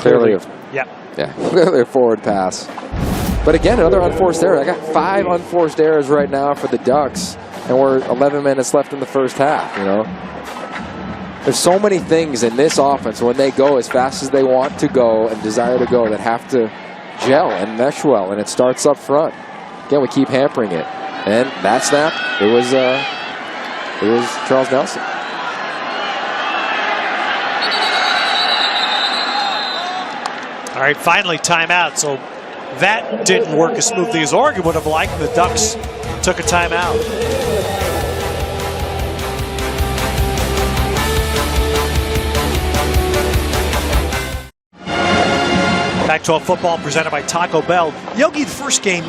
Clearly, yeah, clearly a forward pass. But again, another unforced error. I got 5 unforced errors right now for the Ducks, and we're 11 minutes left in the first half. You know. There's so many things in this offense when they go as fast as they want to go and desire to go that have to gel and mesh well, and it starts up front. Again, we keep hampering it. And that snap, it was Charles Nelson. All right, finally timeout. So that didn't work as smoothly as Oregon would have liked. The Ducks took a timeout. Pac-12 football presented by Taco Bell. Yogi, the first game,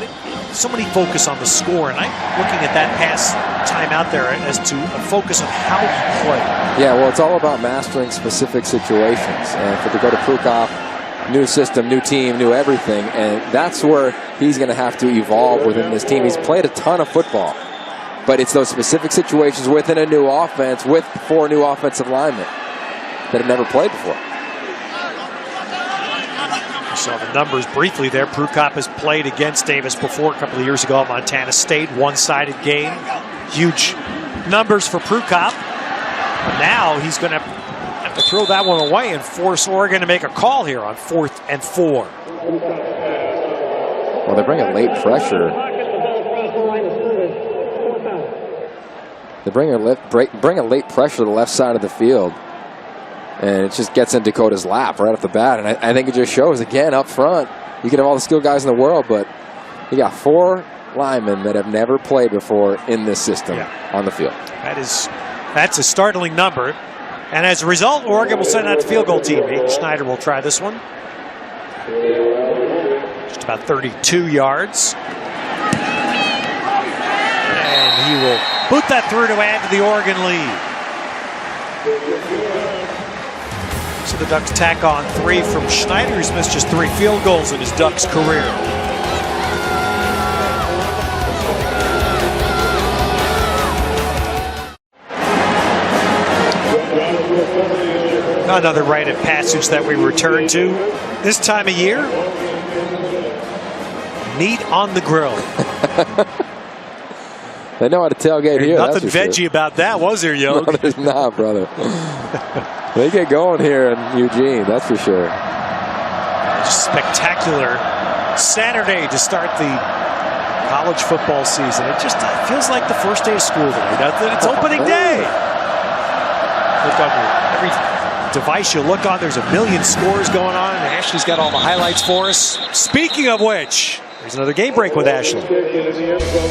so many focus on the score, and I'm looking at that pass timeout there as to a focus on how he played. Yeah, well, it's all about mastering specific situations. And for Dakota Prukop, new system, new team, new everything, and that's where he's going to have to evolve within this team. He's played a ton of football, but it's those specific situations within a new offense with 4 new offensive linemen that have never played before. So the numbers briefly there. Prukop has played against Davis before a couple of years ago at Montana State. One-sided game. Huge numbers for Prukop. But now he's going to have to throw that one away and force Oregon to make a call here on 4th and 4. Well, they bring a late pressure. They bring a late pressure to the left side of the field. And it just gets in Dakota's lap right off the bat. And I think it just shows, again, up front, you can have all the skilled guys in the world, but You got 4 linemen that have never played before in this system on the field. That's a startling number. And as a result, Oregon will send out the field goal team. Aiden Schneider will try this one. Just about 32 yards. And he will boot that through to add to the Oregon lead. So the Ducks tack on 3 from Schneider, who's missed just 3 field goals in his Ducks career. Another rite of passage that we return to this time of year. Meat on the grill. They know how to tailgate here. Nothing veggie about that, was there, Yogi? No, there's not, brother. They get going here in Eugene, that's for sure. Just spectacular Saturday to start the college football season. It just feels like the first day of school today. It's opening day. Look on every device you look on, there's a million scores going on, and Ashley's got all the highlights for us. Speaking of which, there's another game break with Ashley.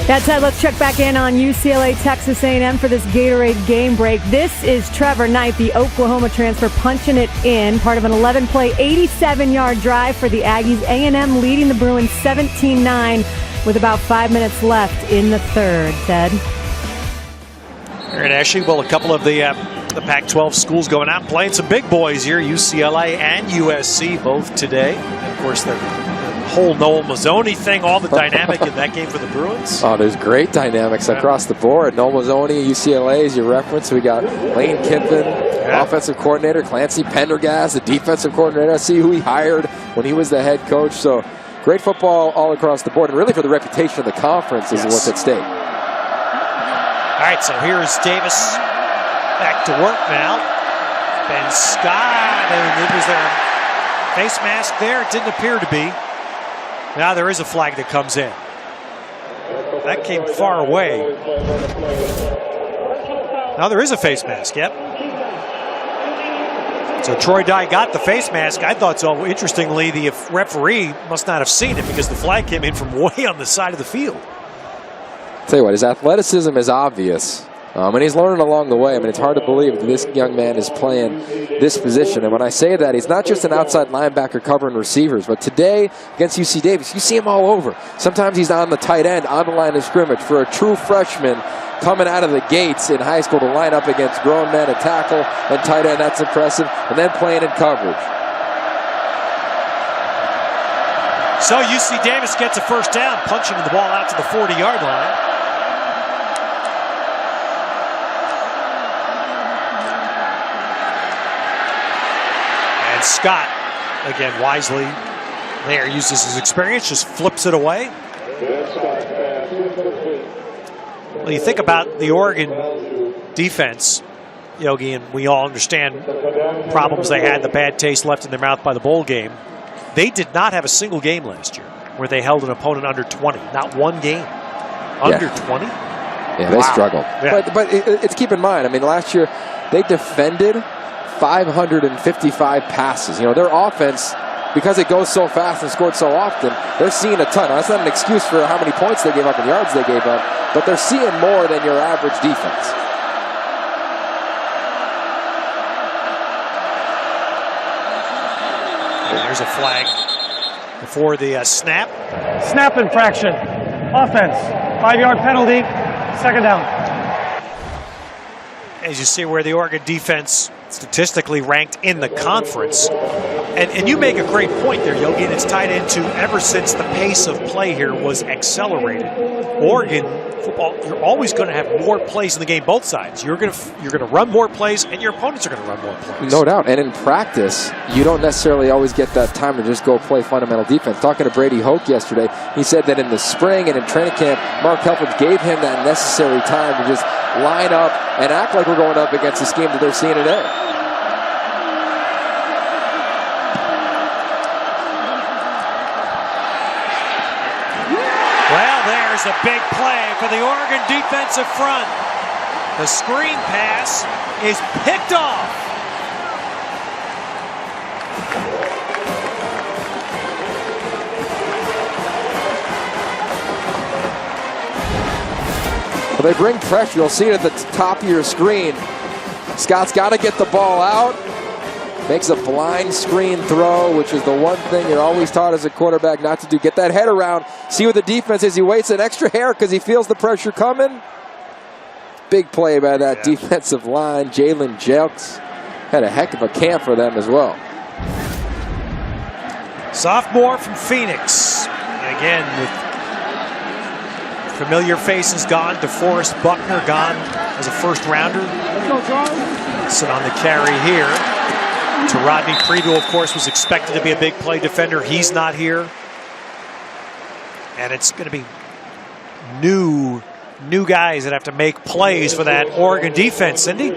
That said, let's check back in on UCLA Texas A&M for this Gatorade game break. This is Trevor Knight, the Oklahoma transfer, punching it in. Part of an 11-play, 87-yard drive for the Aggies. A&M leading the Bruins 17-9 with about 5 minutes left in the third. Ted? All right, Ashley. Well, a couple of the Pac-12 schools going out playing some big boys here. UCLA and USC both today. Of course, the whole Noel Mazzoni thing, all the dynamic in that game for the Bruins. Oh, there's great dynamics across the board. Noel Mazzoni, UCLA is your reference. We got Lane Kiffin, offensive coordinator, Clancy Pendergast, the defensive coordinator. I see who he hired when he was the head coach. So great football all across the board, and really for the reputation of the conference is what's at stake. All right, so here's Davis back to work now. Ben Scott, and was there a face mask there? It didn't appear to be. Now there is a flag that comes in. That came far away. Now there is a face mask, yep. So Troy Dye got the face mask. I thought so. Interestingly, the referee must not have seen it because the flag came in from way on the side of the field. Tell you what, his athleticism is obvious. And he's learning along the way. I mean, it's hard to believe that this young man is playing this position. And when I say that, he's not just an outside linebacker covering receivers. But today, against UC Davis, you see him all over. Sometimes he's on the tight end, on the line of scrimmage. For a true freshman coming out of the gates in high school to line up against grown men at tackle and tight end, that's impressive. And then playing in coverage. So UC Davis gets a first down, punching the ball out to the 40-yard line. And Scott, again, wisely there, uses his experience, just flips it away. Well, you think about the Oregon defense, Yogi, and we all understand problems they had, the bad taste left in their mouth by the bowl game. They did not have a single game last year where they held an opponent under 20. Not one game. Under 20? Yeah, they struggled. Yeah. But it's keep in mind, I mean, last year they defended 555 passes. You know, their offense, because it goes so fast and scored so often, they're seeing a ton. Now, that's not an excuse for how many points they gave up and yards they gave up, but they're seeing more than your average defense. And there's a flag before the snap. Snap infraction. Offense. 5-yard penalty. Second down. As you see where the Oregon defense statistically ranked in the conference. And you make a great point there, Yogi, and it's tied into ever since the pace of play here was accelerated. Oregon football, you're always going to have more plays in the game, both sides. You're going to run more plays, and your opponents are going to run more plays. No doubt. And in practice, you don't necessarily always get that time to just go play fundamental defense. Talking to Brady Hoke yesterday, he said that in the spring and in training camp, Mark Helfrich gave him that necessary time to just line up and act like we're going up against the scheme that they're seeing today. Well, there's a big play for the Oregon defensive front. The screen pass is picked off. Well, they bring pressure. You'll see it at the top of your screen. Scott's got to get the ball out. Makes a blind screen throw, which is the one thing you're always taught as a quarterback not to do. Get that head around. See what the defense is. He waits an extra hair because he feels the pressure coming. Big play by that defensive line. Jalen Jelks had a heck of a camp for them as well. Sophomore from Phoenix. And again, with familiar faces gone. DeForest Buckner gone as a first rounder. Sit on the carry here. To Rodney Creedle, of course, was expected to be a big play defender. He's not here. And it's going to be new guys that have to make plays for that Oregon defense, Cindy.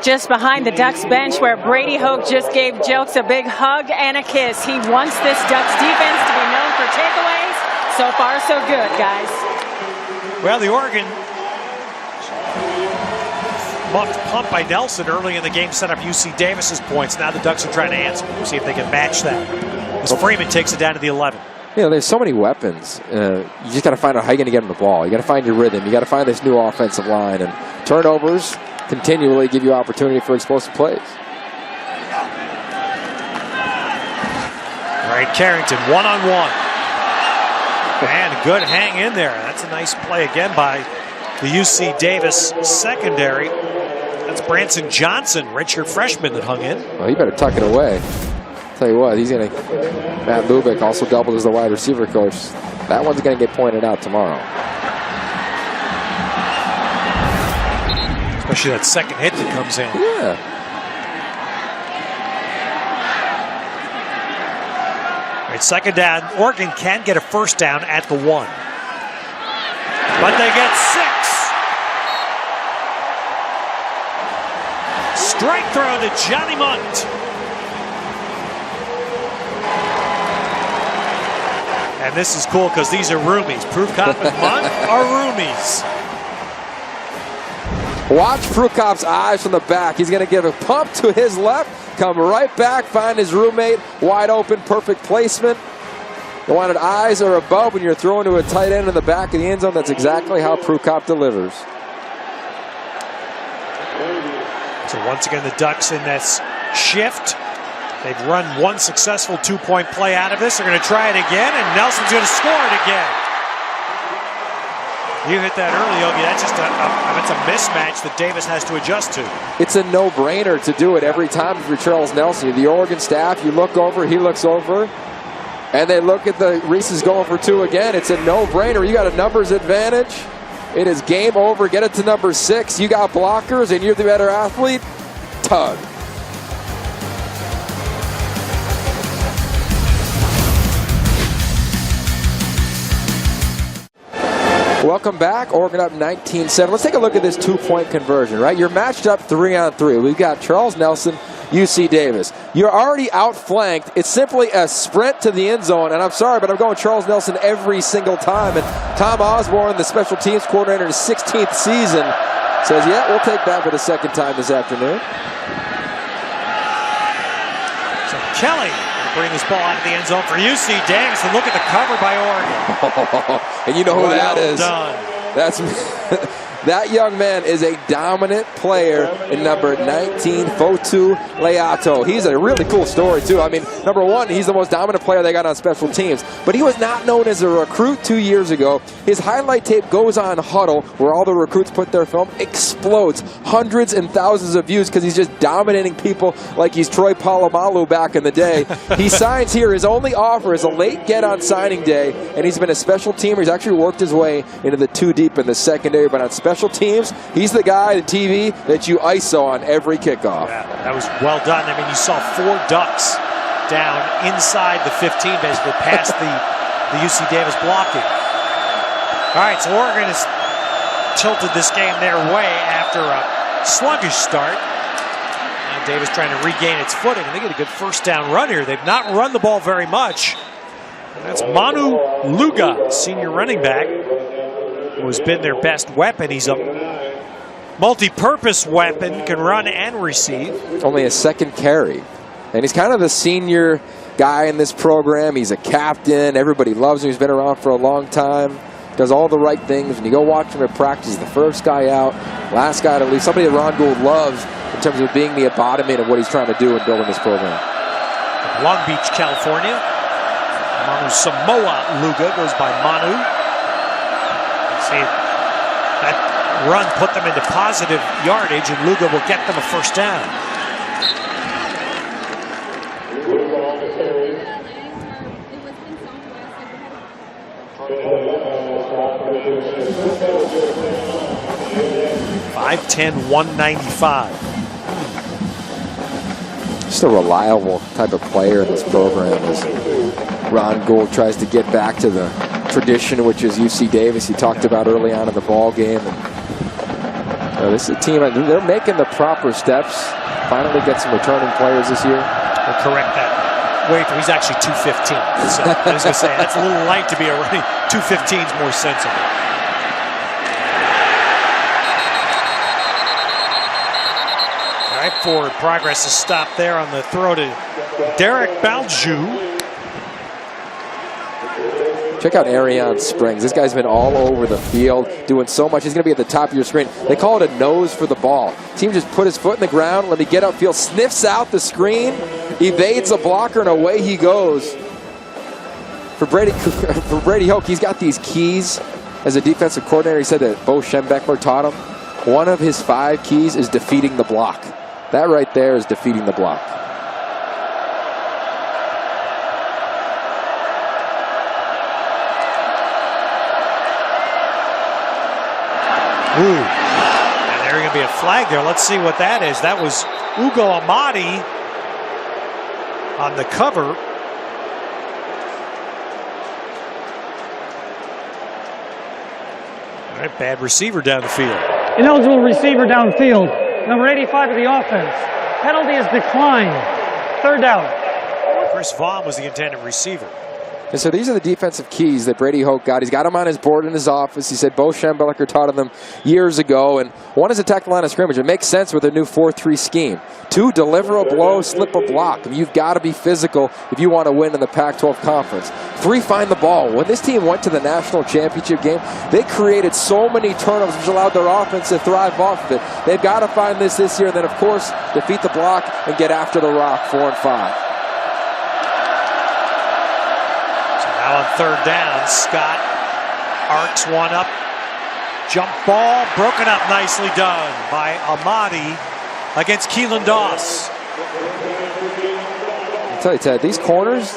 Just behind the Ducks bench where Brady Hoke just gave Jelks a big hug and a kiss. He wants this Ducks defense to be known for takeaways. So far, so good, guys. Well, the Oregon muffed punt by Nelson early in the game set up UC Davis's points. Now the Ducks are trying to answer. See if they can match that. As Freeman takes it down to the 11. You know, there's so many weapons. You just got to find out how you're going to get them the ball. You got to find your rhythm. You got to find this new offensive line. And turnovers continually give you opportunity for explosive plays. All right, Carrington, one-on-one. And a good hang in there. That's a nice play again by the UC Davis secondary. That's Branson Johnson, redshirt freshman, that hung in. Well, you better tuck it away. Tell you what, he's going to. Matt Lubick also doubled as the wide receiver coach. That one's going to get pointed out tomorrow. Especially that second hit that comes in. Yeah. All right, second down. Oregon can get a first down at the 1. But they get 6. Strike throw to Johnny Munt. And this is cool because these are roomies. Prukop and Munt are roomies. Watch Prukop's eyes from the back. He's going to give a pump to his left, come right back, find his roommate, wide open, perfect placement. You wanted eyes or above when you're throwing to a tight end in the back of the end zone. That's exactly how Prukop delivers. So once again, the Ducks in this shift. They've run one successful two-point play out of this. They're going to try it again, and Nelson's going to score it again. You hit that early, Yogi. That's just it's a mismatch that Davis has to adjust to. It's a no-brainer to do it every time if you're Charles Nelson. The Oregon staff, you look over, he looks over, and they look at the Reese's going for 2 again. It's a no-brainer. You got a numbers advantage. It is game over. Get it to number 6. You got blockers, and you're the better athlete. Tug. Welcome back. Oregon up 19-7. Let's take a look at this 2-point conversion, right? You're matched up 3-on-3. We've got Charles Nelson, UC Davis. You're already outflanked. It's simply a sprint to the end zone. And I'm sorry, but I'm going Charles Nelson every single time. And Tom Osborne, the special teams coordinator in his 16th season, says, yeah, we'll take that for the second time this afternoon. So Kelly bring this ball out of the end zone for UC Davis, and look at the cover by Oregon. And you know who that is. Done. That's that young man is a dominant player in number 19, Fotu Leato. He's a really cool story, too. I mean, number 1, he's the most dominant player they got on special teams. But he was not known as a recruit 2 years ago. His highlight tape goes on Huddle, where all the recruits put their film, explodes. Hundreds and thousands of views because he's just dominating people like he's Troy Polamalu back in the day. He signs here. His only offer is a late get on signing day, and he's been a special teamer. He's actually worked his way into the 2 deep in the secondary, but on special teams, he's the guy, the TV, that you ISO on every kickoff. Yeah, that was well done. I mean, you saw 4 Ducks down inside the 15, basically past the UC Davis blocking. All right, so Oregon has tilted this game their way after a sluggish start. Now Davis trying to regain its footing, and they get a good first down run here. They've not run the ball very much. And that's Manu Luga, senior running back, who has been their best weapon. He's a multi-purpose weapon, can run and receive. Only a second carry. And he's kind of the senior guy in this program. He's a captain. Everybody loves him. He's been around for a long time. does all the right things. When you go watch him at practice, he's the first guy out, last guy to leave. Somebody that Ron Gould loves in terms of being the embodiment of what he's trying to do in building this program. Long Beach, California. Manu Samoa Luga goes by Manu. See, that run put them into positive yardage, and Luga will get them a first down. .510, 195. Just a reliable type of player in this program as Ron Gould tries to get back to the tradition, which is UC Davis. He talked about early on in the ball game. And, this is a team, they're making the proper steps. Finally get some returning players this year. We'll correct that. Wait, he's actually 215. So I was going to say, that's a little light to be a running. 215 is more sensible. All right, forward progress is stopped there on the throw to Derek Balju. Check out Arion Springs. This guy's been all over the field, doing so much. He's going to be at the top of your screen. They call it a nose for the ball. Team just put his foot in the ground, let me get upfield, sniffs out the screen, evades a blocker, and away he goes. For Brady Hoke, he's got these keys. As a defensive coordinator, he said that Bo Schembechler taught him. One of his 5 keys is defeating the block. That right there is defeating the block. Ooh. And there's going to be a flag there. Let's see what that is. That was Ugo Amadi on the cover. All right, bad receiver down the field. Ineligible receiver downfield. Number 85 of the offense. Penalty is declined. 3rd down. Chris Vaughn was the intended receiver. And so these are the defensive keys that Brady Hoke got. He's got them on his board in his office. He said Bo Schembechler taught them years ago. And one is attack the line of scrimmage. It makes sense with a new 4-3 scheme. 2, deliver a blow, slip a block. I mean, you've got to be physical if you want to win in the Pac-12 conference. 3, find the ball. When this team went to the national championship game, they created so many turnovers which allowed their offense to thrive off of it. They've got to find this year. And then, of course, defeat the block and get after the rock. 4 and 5. Now on 3rd down, Scott arcs one up. Jump ball, broken up, nicely done by Amadi against Keelan Doss. I'll tell you, Ted, these corners,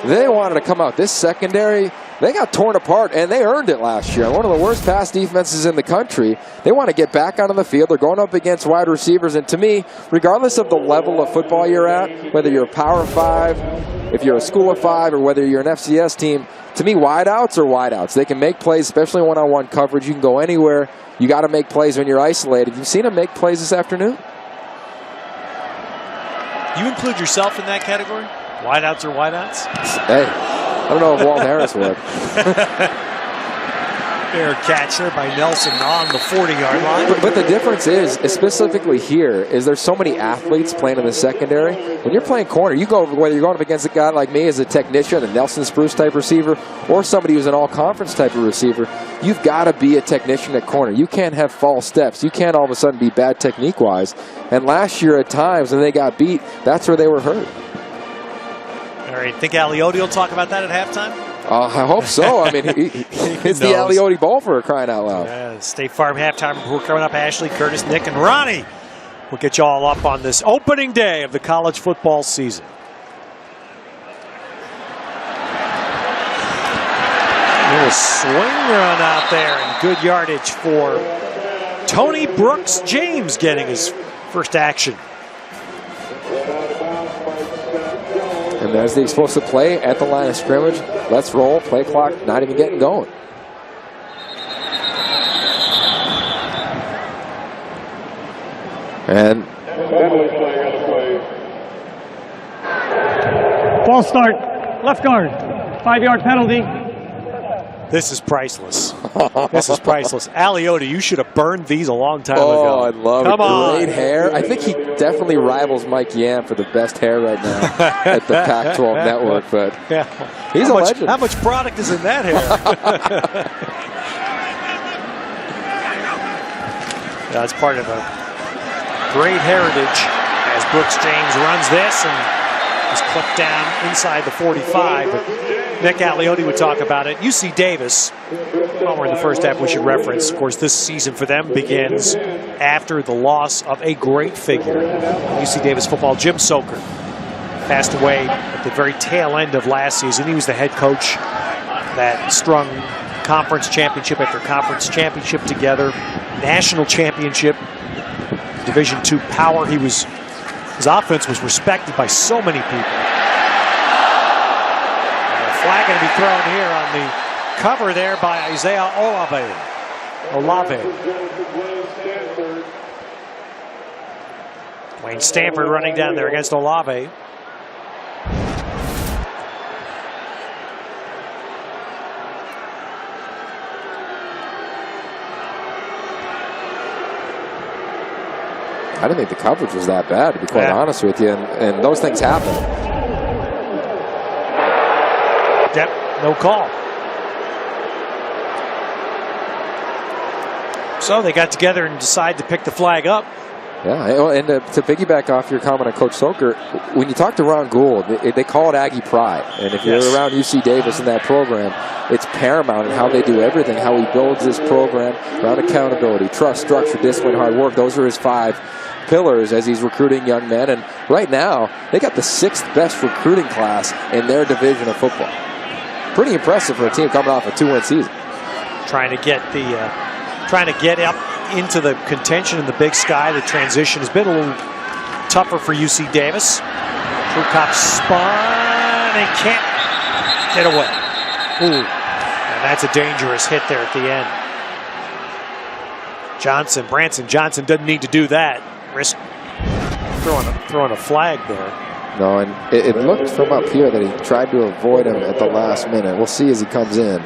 they wanted to come out. This secondary, they got torn apart, and they earned it last year. One of the worst pass defenses in the country. They want to get back out on the field. They're going up against wide receivers, and to me, regardless of the level of football you're at, whether you're a Power 5, if you're a School of 5, or whether you're an FCS team, to me, wideouts are wideouts. They can make plays, especially one-on-one coverage. You can go anywhere. You got to make plays when you're isolated. You've seen them make plays this afternoon. You include yourself in that category? Wideouts or wideouts? Hey, I don't know if Walt Harris would. Fair catch there by Nelson on the 40-yard line. But the difference is, specifically here, is there's so many athletes playing in the secondary. When you're playing corner, you go whether you're going up against a guy like me as a technician, a Nelson Spruce type receiver, or somebody who's an all-conference type of receiver, you've got to be a technician at corner. You can't have false steps. You can't all of a sudden be bad technique-wise. And last year at times when they got beat, that's where they were hurt. All right, think Aliotti will talk about that at halftime? I hope so. I mean, it's the Aliotti Bowl for crying out loud. Yeah, State Farm halftime report coming up. Ashley, Curtis, Nick, and Ronnie will get you all up on this opening day of the college football season. A little swing run out there and good yardage for Tony Brooks James getting his first action. And there's the explosive play at the line of scrimmage. Let's roll. Play clock not even getting going. And false start. Left guard. 5-yard penalty. This is priceless. This is priceless. Aliotti, you should have burned these a long time ago. Oh, I love it. Come on. Great hair. I think he definitely rivals Mike Yam for the best hair right now at the Pac-12 network. But yeah. he's a legend. How much product is in that hair? That's part of a great heritage as Brooks James runs this and is clipped down inside the 45. But Nick Aliotti would talk about it. UC Davis, while we're in the first half, we should reference, of course, this season for them begins after the loss of a great figure. UC Davis football, Jim Soker, passed away at the very tail end of last season. He was the head coach that strung conference championship after conference championship together, national championship, Division II power. His offense was respected by so many people. And a flag going to be thrown here on the cover there by Isaiah Olave. Wayne Stanford running down there against Olave. I didn't think the coverage was that bad, to be quite honest with you, and those things happen. Yep, no call. So they got together and decided to pick the flag up. Yeah, and to piggyback off your comment on Coach Soker, when you talk to Ron Gould, they call it Aggie pride. And if you're around UC Davis in that program, it's paramount in how they do everything, how he builds this program around accountability, trust, structure, discipline, hard work. Those are his 5 pillars as he's recruiting young men. And right now, they got the 6th best recruiting class in their division of football. Pretty impressive for a team coming off a 2-win season. Trying to get up into the contention in the Big Sky. The transition has been a little tougher for UC Davis. Prukop spun and can't get away. Ooh, and that's a dangerous hit there at the end. Branson Johnson doesn't need to do that. Risk throwing a flag there. No, and it looked from up here that he tried to avoid him at the last minute. We'll see as he comes in.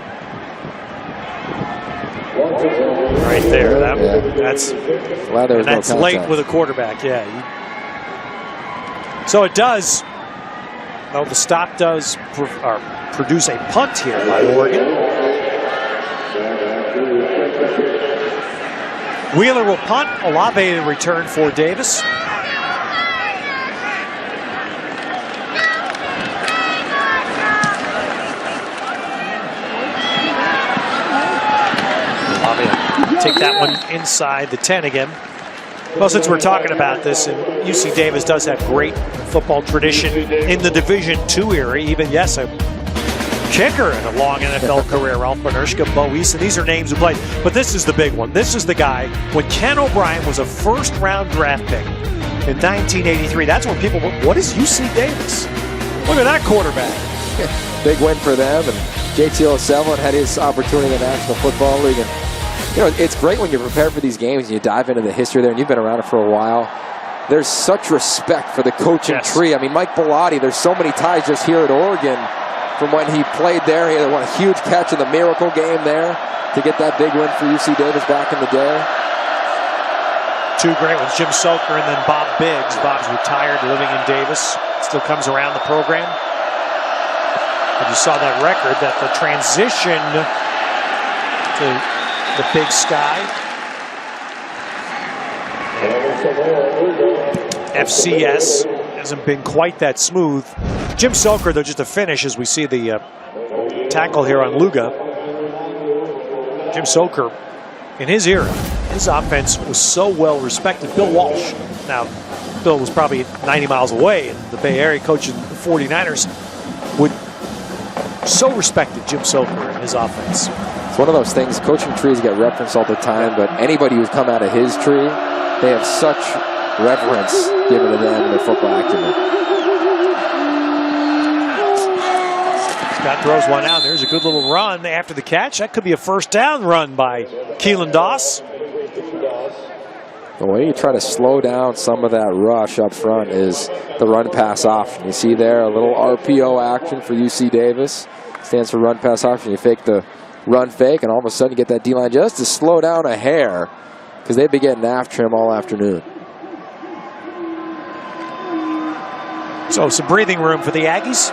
Right there. That's late with a quarterback. Yeah. So it does. Well, the stop does produce a punt here by Oregon. Wheeler will punt. Olave in return for Davis. Take that one inside the 10 again. Well, since we're talking about this, and UC Davis does have great football tradition in the Division II era, even, yes, a kicker in a long NFL career, Ralph Benershka, Bo Eason. These are names who played, but this is the big one. This is the guy, when Ken O'Brien was a first-round draft pick in 1983, that's when people went, what is UC Davis? Look at that quarterback. Big win for them, and JT O'Sullivan had his opportunity in the National Football League. And you know, it's great when you're prepared for these games and you dive into the history there, and you've been around it for a while. There's such respect for the coaching tree. I mean, Mike Bellotti, there's so many ties just here at Oregon from when he played there. He had a huge catch in the Miracle game there to get that big win for UC Davis back in the day. 2 great ones, Jim Soker and then Bob Biggs. Bob's retired, living in Davis, still comes around the program. And you saw that record, that the transition to the Big Sky. FCS hasn't been quite that smooth. Jim Soker, though, just to finish, as we see the tackle here on Luga. Jim Soker, in his era, his offense was so well respected. Bill Walsh, now Bill was probably 90 miles away in the Bay Area coaching the 49ers, would so respected Jim Soker and his offense. It's one of those things, coaching trees get referenced all the time, but anybody who's come out of his tree, they have such reverence given to them and their football acumen. Scott throws one out. There's a good little run after the catch. That could be a first down run by Keelan Doss. The way you try to slow down some of that rush up front is the run-pass option. You see there a little RPO action for UC Davis. Stands for run-pass option. You fake the run fake, and all of a sudden you get that D-line just to slow down a hair because they've been getting after him all afternoon. So some breathing room for the Aggies.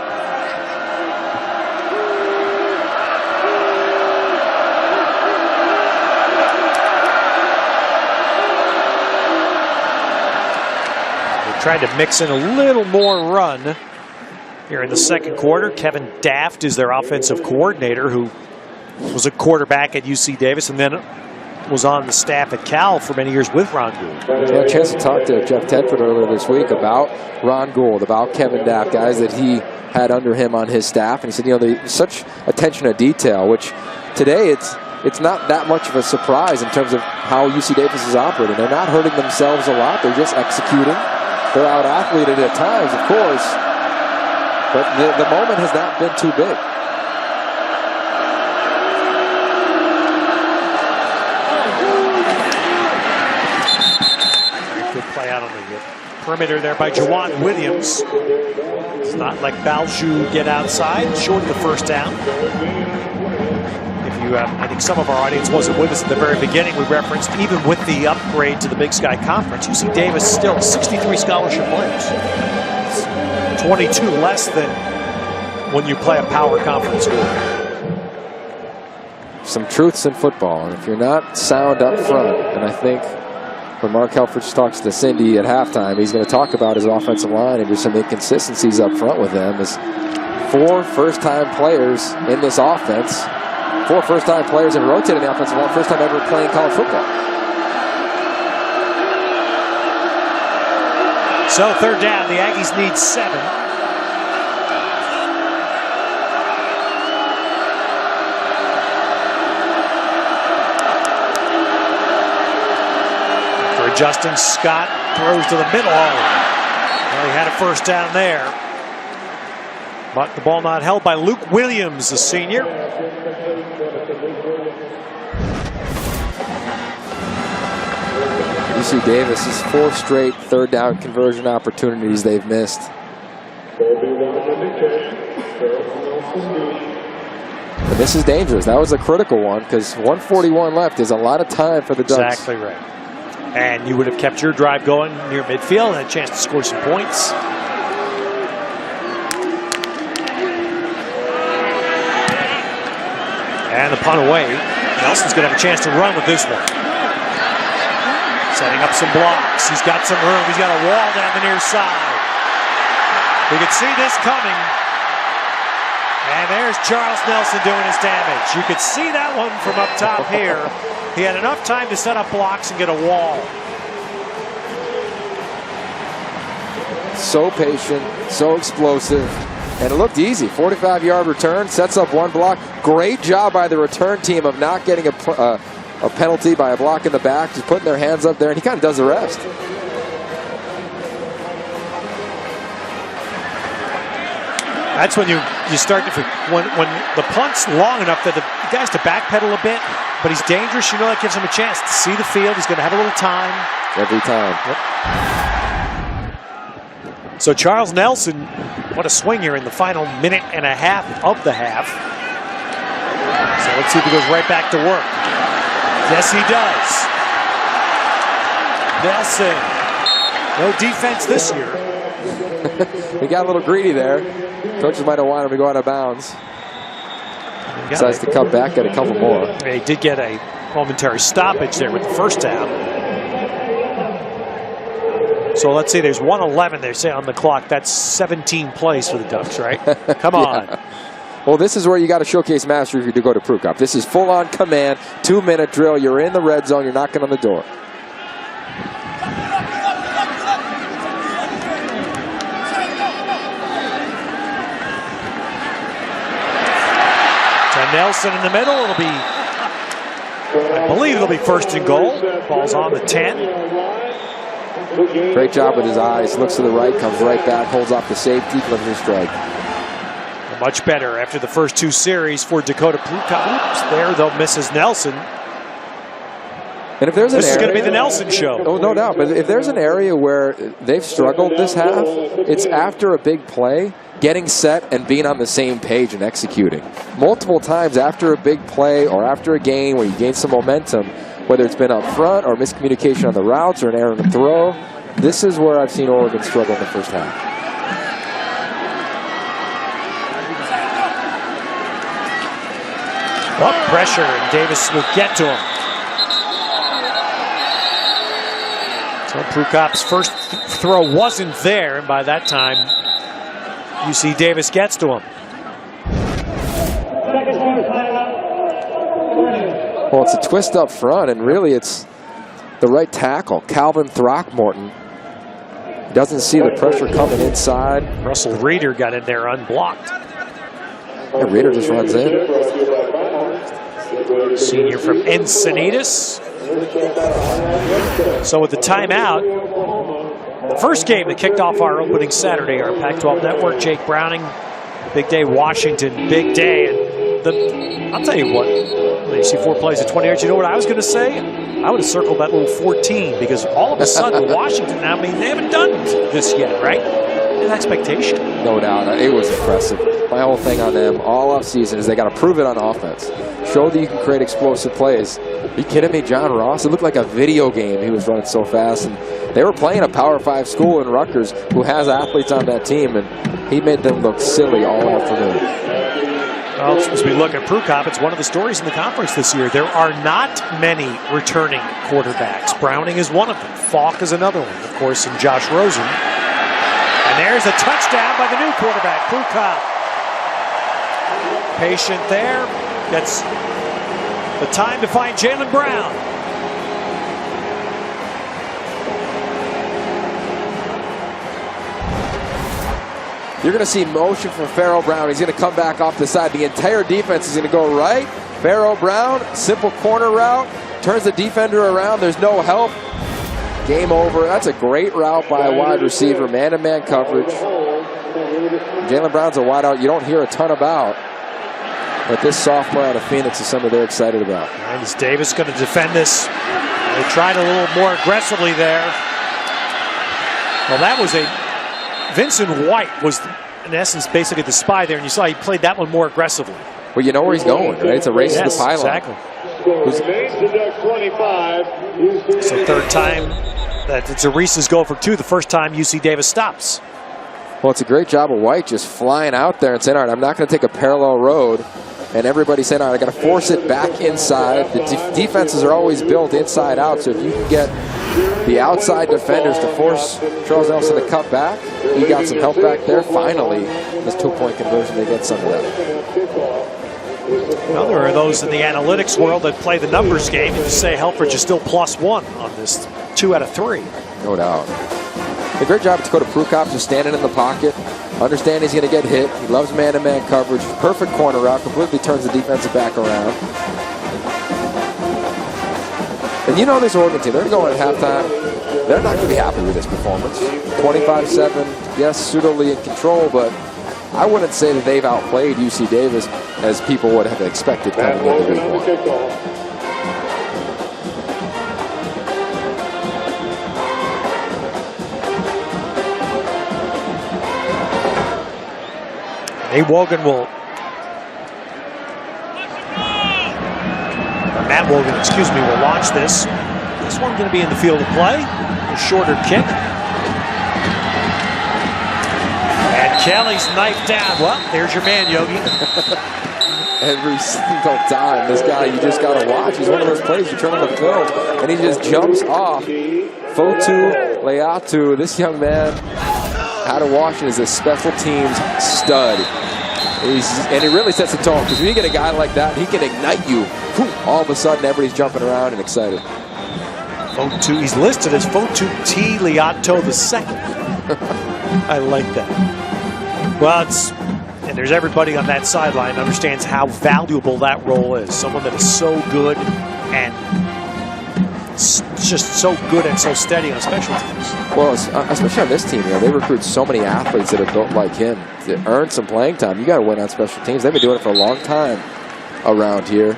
Tried to mix in a little more run here in the second quarter. Kevin Daft is their offensive coordinator, who was a quarterback at UC Davis and then was on the staff at Cal for many years with Ron Gould. I had a chance to talk to Jeff Tedford earlier this week about Ron Gould, about Kevin Daft, guys that he had under him on his staff. And he said, there's such attention to detail, which today it's not that much of a surprise in terms of how UC Davis is operating. They're not hurting themselves a lot. They're just executing. They're out-athleted at times, of course, but the moment has not been too big. Good play out on the perimeter there by Jawan Williams. It's not like Balju get outside, short of the first down. I think some of our audience wasn't with us at the very beginning. We referenced, even with the upgrade to the Big Sky Conference, UC Davis still 63 scholarship players. It's 22 less than when you play a power conference school. Some truths in football, and if you're not sound up front, and I think when Mark Helfrich talks to Cindy at halftime, he's going to talk about his offensive line and just some inconsistencies up front with them. As 4 first-time players in this offense, 4 first-time players have rotated the offensive line, first time ever playing college football. So third down, the Aggies need 7. For adjusting, Scott throws to the middle. Well, he had a first down there. But the ball not held by Luke Williams, the senior. UC Davis is 4 straight third down conversion opportunities they've missed. And this is dangerous. That was a critical one because 1:41 left is a lot of time for the Ducks. Exactly right. And you would have kept your drive going near midfield and a chance to score some points. And the punt away. Nelson's going to have a chance to run with this one. Setting up some blocks. He's got some room. He's got a wall down the near side. We could see this coming. And there's Charles Nelson doing his damage. You could see that one from up top here. He had enough time to set up blocks and get a wall. So patient, so explosive. And it looked easy. 45-yard return, sets up one block. Great job by the return team of not getting a penalty by a block in the back, just putting their hands up there, and he kind of does the rest. That's when you start to, when the punt's long enough that the guy has to backpedal a bit, but he's dangerous. You know that gives him a chance to see the field. He's going to have a little time. Every time. Yep. So Charles Nelson, what a swing here in the final minute and a half of the half. So let's see if he goes right back to work. Yes, he does. Nelson. No defense this year. He got a little greedy there. Coaches might have wanted him to go out of bounds. Decides to come back, get a couple more. He did get a momentary stoppage there with the first down. So let's see, there's 1:11 they say on the clock. That's 17 plays for the Ducks, right? Come on. Yeah. Well, this is where you got to showcase mastery if you Dakota Prukop. This is full-on command, 2-minute drill. You're in the red zone. You're knocking on the door. To Nelson in the middle. It'll be, I believe it'll be first and goal. Ball's on the 10. Great job with his eyes. Looks to the right, comes right back, holds off the safety, flips his strike. Much better after the first 2 series for Dakota Prukop. Oops, there they'll miss his Nelson. And if there's this is going to be the Nelson show. Oh, no doubt. But if there's an area where they've struggled this half, it's after a big play, getting set and being on the same page and executing. Multiple times after a big play or after a game where you gain some momentum, whether it's been up front or miscommunication on the routes or an error in the throw, this is where I've seen Oregon struggle in the first half. Up pressure, and Davis will get to him. So Prukop's first throw wasn't there, and by that time, UC Davis gets to him. Well, it's a twist up front, and really it's the right tackle, Calvin Throckmorton. Doesn't see the pressure coming inside. Russell Reeder got in there unblocked. And Reeder just runs in. Senior from Encinitas. So with the timeout, the first game that kicked off our opening Saturday, our Pac-12 Network, Jake Browning, big day, Washington, big day. And I'll tell you what, you see 4 plays at 20 yards. You know what I was going to say? I would have circled that little 14 because all of a sudden Washington, I mean, they haven't done this yet, right? An expectation. No doubt. It was impressive. My whole thing on them all offseason is they got to prove it on offense. Show that you can create explosive plays. Are you kidding me? John Ross, it looked like a video game. He was running so fast. And they were playing a Power 5 school in Rutgers who has athletes on that team, and he made them look silly all afternoon. Well, as we look at Prukop, it's one of the stories in the conference this year. There are not many returning quarterbacks. Browning is one of them. Falk is another one, of course, and Josh Rosen. And there's a touchdown by the new quarterback, Prukop. Patient there. Gets the time to find Jalen Brown. You're going to see motion from Pharaoh Brown. He's going to come back off the side. The entire defense is going to go right. Pharaoh Brown, simple corner route, turns the defender around. There's no help. Game over. That's a great route by a wide receiver. Man-to-man coverage. Jalen Brown's a wideout you don't hear a ton about. But this sophomore out of Phoenix is something they're excited about. And is Davis going to defend this? They tried a little more aggressively there. Well, that was Vincent White was, in essence, basically the spy there, and you saw he played that one more aggressively. Well, you know where he's going, right? It's a race to the pylon. Exactly. So third time that it's a Reese's goal for 2. The first time UC Davis stops. Well, it's a great job of White just flying out there and saying, all right, I'm not going to take a parallel road. And everybody saying, all right, I got to force it back inside. The defenses are always built inside out, so if you can get the outside defenders to force Charles Nelson to cut back, he got some help back there. Finally, this 2-point conversion, they get some of that. Well, there are those in the analytics world that play the numbers game and just say Helfrich is still +1 on this 2 out of 3. No doubt. A great job of Dakota Prukop just standing in the pocket. Understand he's going to get hit. He loves man-to-man coverage. Perfect corner route. Completely turns the defensive back around. And you know this Oregon team, they're going at halftime. They're not going to be happy with this performance. 25-7, yes, pseudo-lead in control, but I wouldn't say that they've outplayed UC Davis as people would have expected coming into week 1. Nate Wogan will, Matt Wogan, excuse me, will launch this. This one going to be in the field of play. A shorter kick. And Kelly's knifed down. Well, there's your man, Yogi. Every single time, this guy, you just got to watch. He's one of those plays you turn on the film, and he just jumps off. Fotu Leatu, this young man, out of Washington, is a special teams stud. And he really sets the tone, because when you get a guy like that, he can ignite you. All of a sudden, everybody's jumping around and excited. Fotu, he's listed as Fotu T. Leato II. I like that. Well, and there's everybody on that sideline understands how valuable that role is. Someone that is so good and just so good and so steady on special teams. Well, especially on this team, they recruit so many athletes that are built like him to earn some playing time. You got to win on special teams. They've been doing it for a long time around here.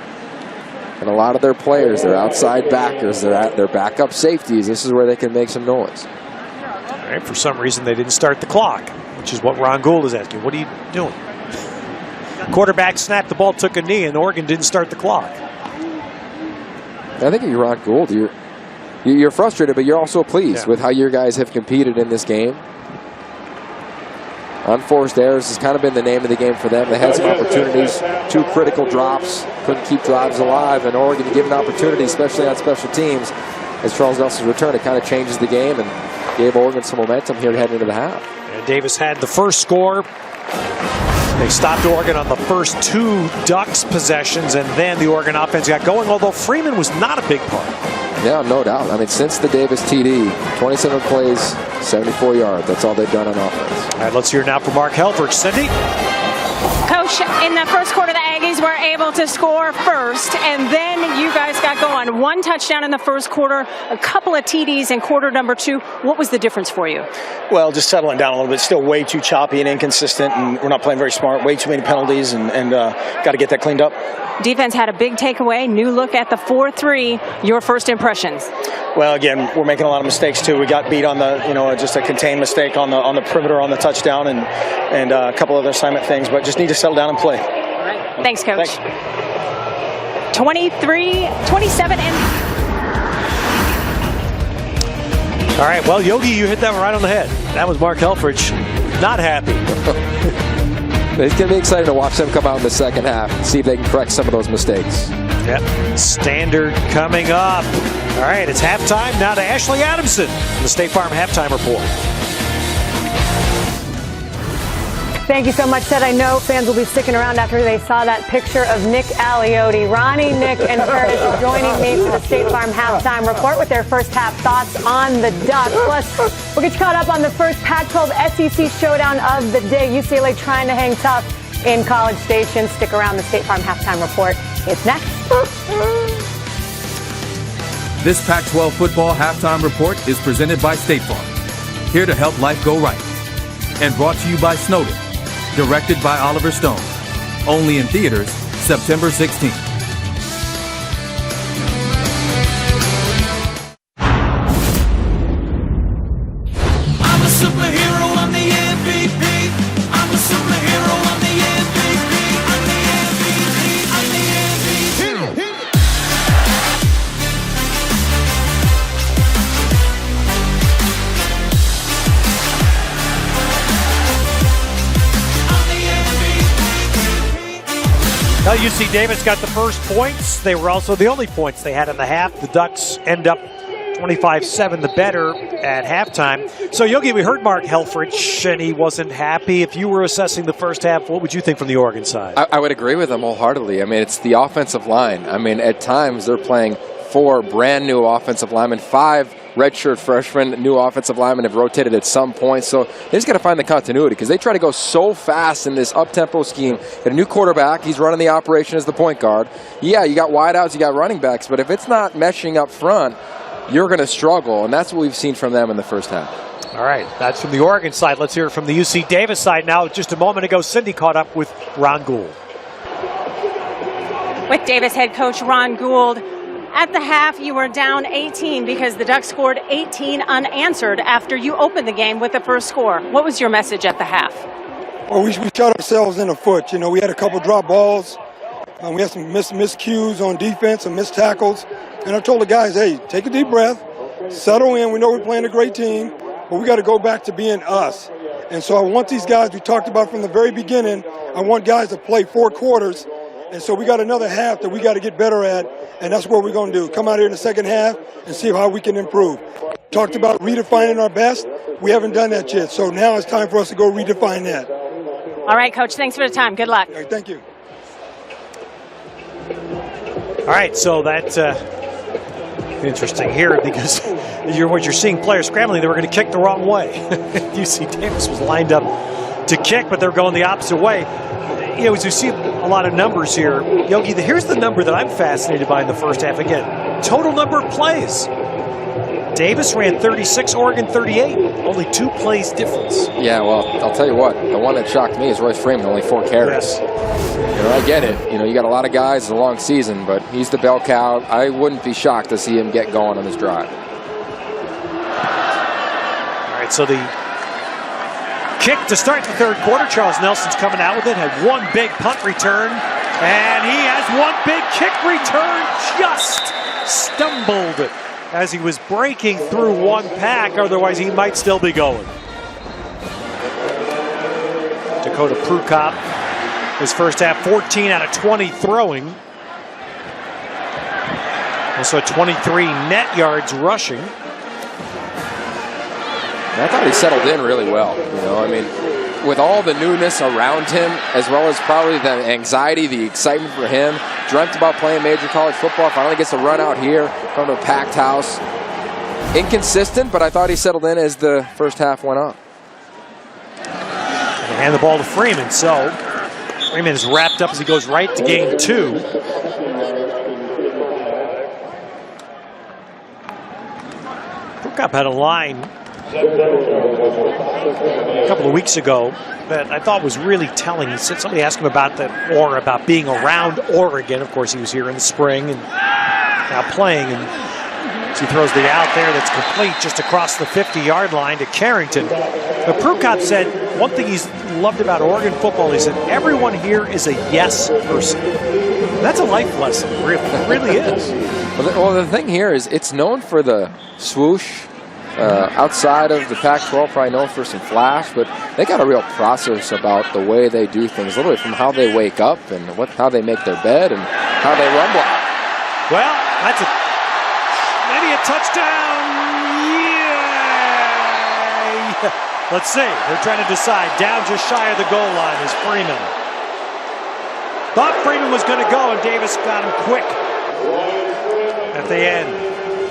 And a lot of their players, their outside backers, their backup safeties, this is where they can make some noise. All right, for some reason, they didn't start the clock, which is what Ron Gould is asking. What are you doing? Quarterback snapped the ball, took a knee, and Oregon didn't start the clock. I think if you're Ron Gould, you're frustrated, but you're also pleased with how your guys have competed in this game. Unforced errors has kind of been the name of the game for them. They had some opportunities, 2 critical drops, couldn't keep drives alive, and Oregon given opportunity, especially on special teams. as Charles Nelson's return, it kind of changes the game and gave Oregon some momentum here heading into the half. And Davis had the first score. They stopped Oregon on the first 2 Ducks possessions, and then the Oregon offense got going, although Freeman was not a big part. Yeah, no doubt. I mean, since the Davis TD, 27 plays, 74 yards. That's all they've done on offense. All right, let's hear now from Mark Helfrich. Cindy? Coach, in the first quarter, the Aggies were able to score first, and then you guys got going. 1 touchdown in the first quarter, a couple of TDs in quarter number 2. What was the difference for you? Well, just settling down a little bit. Still way too choppy and inconsistent, and we're not playing very smart. Way too many penalties, and got to get that cleaned up. Defense had a big takeaway. New look at the 4-3. Your first impressions? Well, again, we're making a lot of mistakes too. We got beat on the, just a contained mistake on the perimeter on the touchdown, and a couple other assignment things. But just need to settle down and play. All right. Thanks, Coach. Thanks. 27 and. All right. Well, Yogi, you hit that right on the head. That was Mark Helfrich. Not happy. It's going to be exciting to watch them come out in the second half and see if they can correct some of those mistakes. Yep. Standard coming up. All right, it's halftime. Now to Ashley Adamson, the State Farm Halftime Report. Thank you so much, Ted. I know fans will be sticking around after they saw that picture of Nick Aliotti. Ronnie, Nick, and Curtis joining me for the State Farm Halftime Report with their first half thoughts on the Ducks. Plus, we'll get you caught up on the first Pac-12 SEC showdown of the day. UCLA trying to hang tough in College Station. Stick around. The State Farm Halftime Report is next. This Pac-12 football halftime report is presented by State Farm, here to help life go right. And brought to you by Snowden, directed by Oliver Stone. Only in theaters September 16th. I'm a superhero, I'm the MVP. I'm a superhero, I'm the MVP. I'm the MVP, I'm the MVP. Now UC Davis got the first points. They were also the only points they had in the half. The Ducks end up 25-7 the better at halftime. So, Yogi, we heard Mark Helfrich, and he wasn't happy. If you were assessing the first half, what would you think from the Oregon side? I would agree with him wholeheartedly. I mean, it's the offensive line. I mean, at times they're playing 4 brand new offensive linemen, 5 redshirt freshmen, new offensive linemen have rotated at some point. So they just got to find the continuity because they try to go so fast in this up-tempo scheme. Got a new quarterback. He's running the operation as the point guard. Yeah, you got wideouts, you got running backs, but if it's not meshing up front, you're going to struggle, and that's what we've seen from them in the first half. All right, that's from the Oregon side. Let's hear it from the UC Davis side now. Just a moment ago, Cindy caught up with Ron Gould. With Davis head coach Ron Gould, at the half you were down 18 because the Ducks scored 18 unanswered after you opened the game with the first score. What was your message at the half? Well, we shot ourselves in the foot. You know, we had a couple drop balls. We had some miscues on defense and missed tackles. And I told the guys, hey, take a deep breath, settle in. We know we're playing a great team, but we got to go back to being us. And so I want these guys, we talked about from the very beginning, I want guys to play 4 quarters. And so we got another half that we got to get better at, and that's what we're going to do. Come out here in the second half and see how we can improve. Talked about redefining our best. We haven't done that yet, so now it's time for us to go redefine that. All right, Coach, thanks for the time. Good luck. All right, thank you. All right, so that's interesting here because what you're seeing players scrambling, they were going to kick the wrong way. UC Davis was lined up to kick, but they're going the opposite way. You know, as you see a lot of numbers here, Yogi, here's the number that I'm fascinated by in the first half again. Total number of plays. Davis ran 36, Oregon 38. Only 2 plays difference. Yeah, well, I'll tell you what. The one that shocked me is Royce Freeman, only 4 carries. Yes. You know, I get it. You know, you got a lot of guys, it's a long season, but he's the bell cow. I wouldn't be shocked to see him get going on this drive. All right, so the kick to start the third quarter. Charles Nelson's coming out with it. Had 1 big punt return. And he has 1 big kick return. Just stumbled as he was breaking through 1 pack. Otherwise, he might still be going. Dakota Prukop, his first half, 14 out of 20 throwing. Also 23 net yards rushing. I thought he settled in really well. You know, I mean, with all the newness around him, as well as probably the anxiety, the excitement for him, dreamt about playing major college football, finally gets a run out here, come to a packed house. Inconsistent, but I thought he settled in as the first half went on. They hand the ball to Freeman, so Freeman is wrapped up as he goes right to gain 2. Prukop had a line a couple of weeks ago that I thought was really telling. He said, somebody asked him about about being around Oregon. Of course, he was here in the spring and now playing, and he throws the out there that's complete just across the 50-yard line to Carrington. But Prukop said one thing he's loved about Oregon football, he said, everyone here is a yes person. And that's a life lesson, really. It really is. Well, the thing here is it's known for the swoosh. Outside of the Pac-12, probably known for some flash, but they got a real process about the way they do things, literally from how they wake up and how they make their bed and how they run block. Well, that's maybe a touchdown. Yay! Let's see. They're trying to decide. Down just shy of the goal line is Freeman. Thought Freeman was going to go, and Davis got him quick at the end.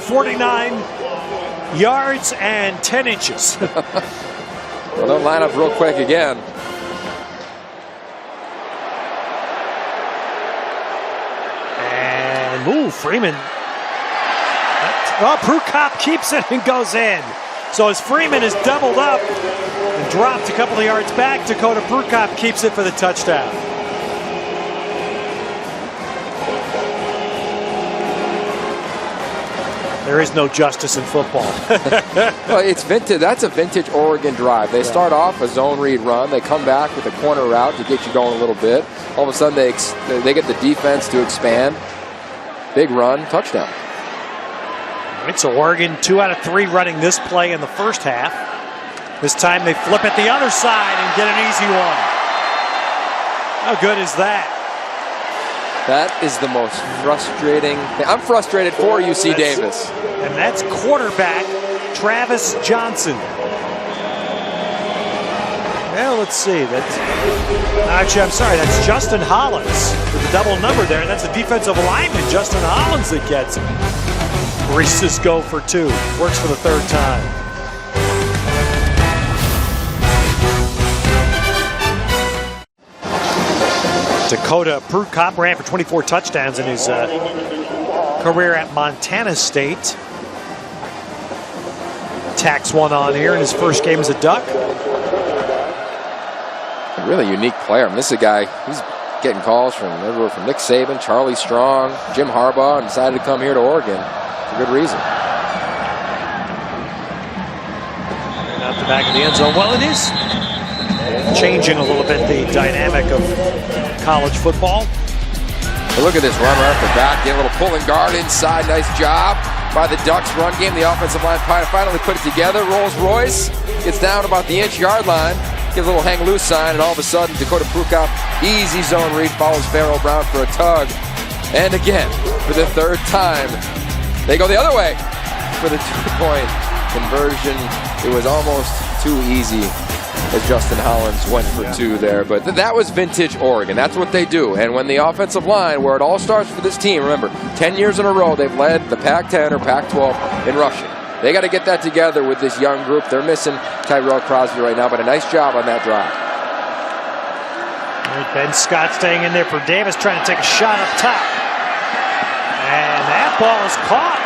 49 yards and 10 inches. Well, they'll line up real quick again. And, Freeman. Well, Prukop keeps it and goes in. So as Freeman is doubled up and dropped a couple of yards back, Dakota Prukop keeps it for the touchdown. There is no justice in football. Well, it's vintage. That's a vintage Oregon drive. They start off a zone read run. They come back with a corner route to get you going a little bit. All of a sudden, they get the defense to expand. Big run, touchdown. All right, so Oregon 2 out of 3 running this play in the first half. This time they flip it the other side and get an easy one. How good is that? That is the most frustrating thing. I'm frustrated for UC Davis. And that's quarterback Travis Johnson. Well, let's see. Actually, I'm sorry. That's Justin Hollins with the double number there. That's the defensive lineman, Justin Hollins, that gets it. Reese's go for 2. Works for the third time. Dakota Prukop ran for 24 touchdowns in his career at Montana State. Tacks one on here in his first game as a Duck. A really unique player. I mean, this is a guy who's getting calls from everywhere from Nick Saban, Charlie Strong, Jim Harbaugh, and decided to come here to Oregon for good reason. And out the back of the end zone. Well, it is changing a little bit the dynamic of college football. But look at this run right off the bat. Get a little pulling guard inside. Nice job by the Ducks run game. The offensive line finally put it together. Rolls Royce gets down about the inch-yard line. Gives a little hang loose sign, and all of a sudden Dakota Prukop, easy zone read, follows Farrell Brown for a tug. And again, for the third time, they go the other way for the 2-point conversion. It was almost too easy as Justin Hollins went for 2 there. But that was vintage Oregon. That's what they do. And when the offensive line, where it all starts for this team, remember, 10 years in a row, they've led the Pac-10 or Pac-12 in rushing. They got to get that together with this young group. They're missing Tyrell Crosby right now, but a nice job on that drive. Ben Scott staying in there for Davis, trying to take a shot up top. And that ball is caught.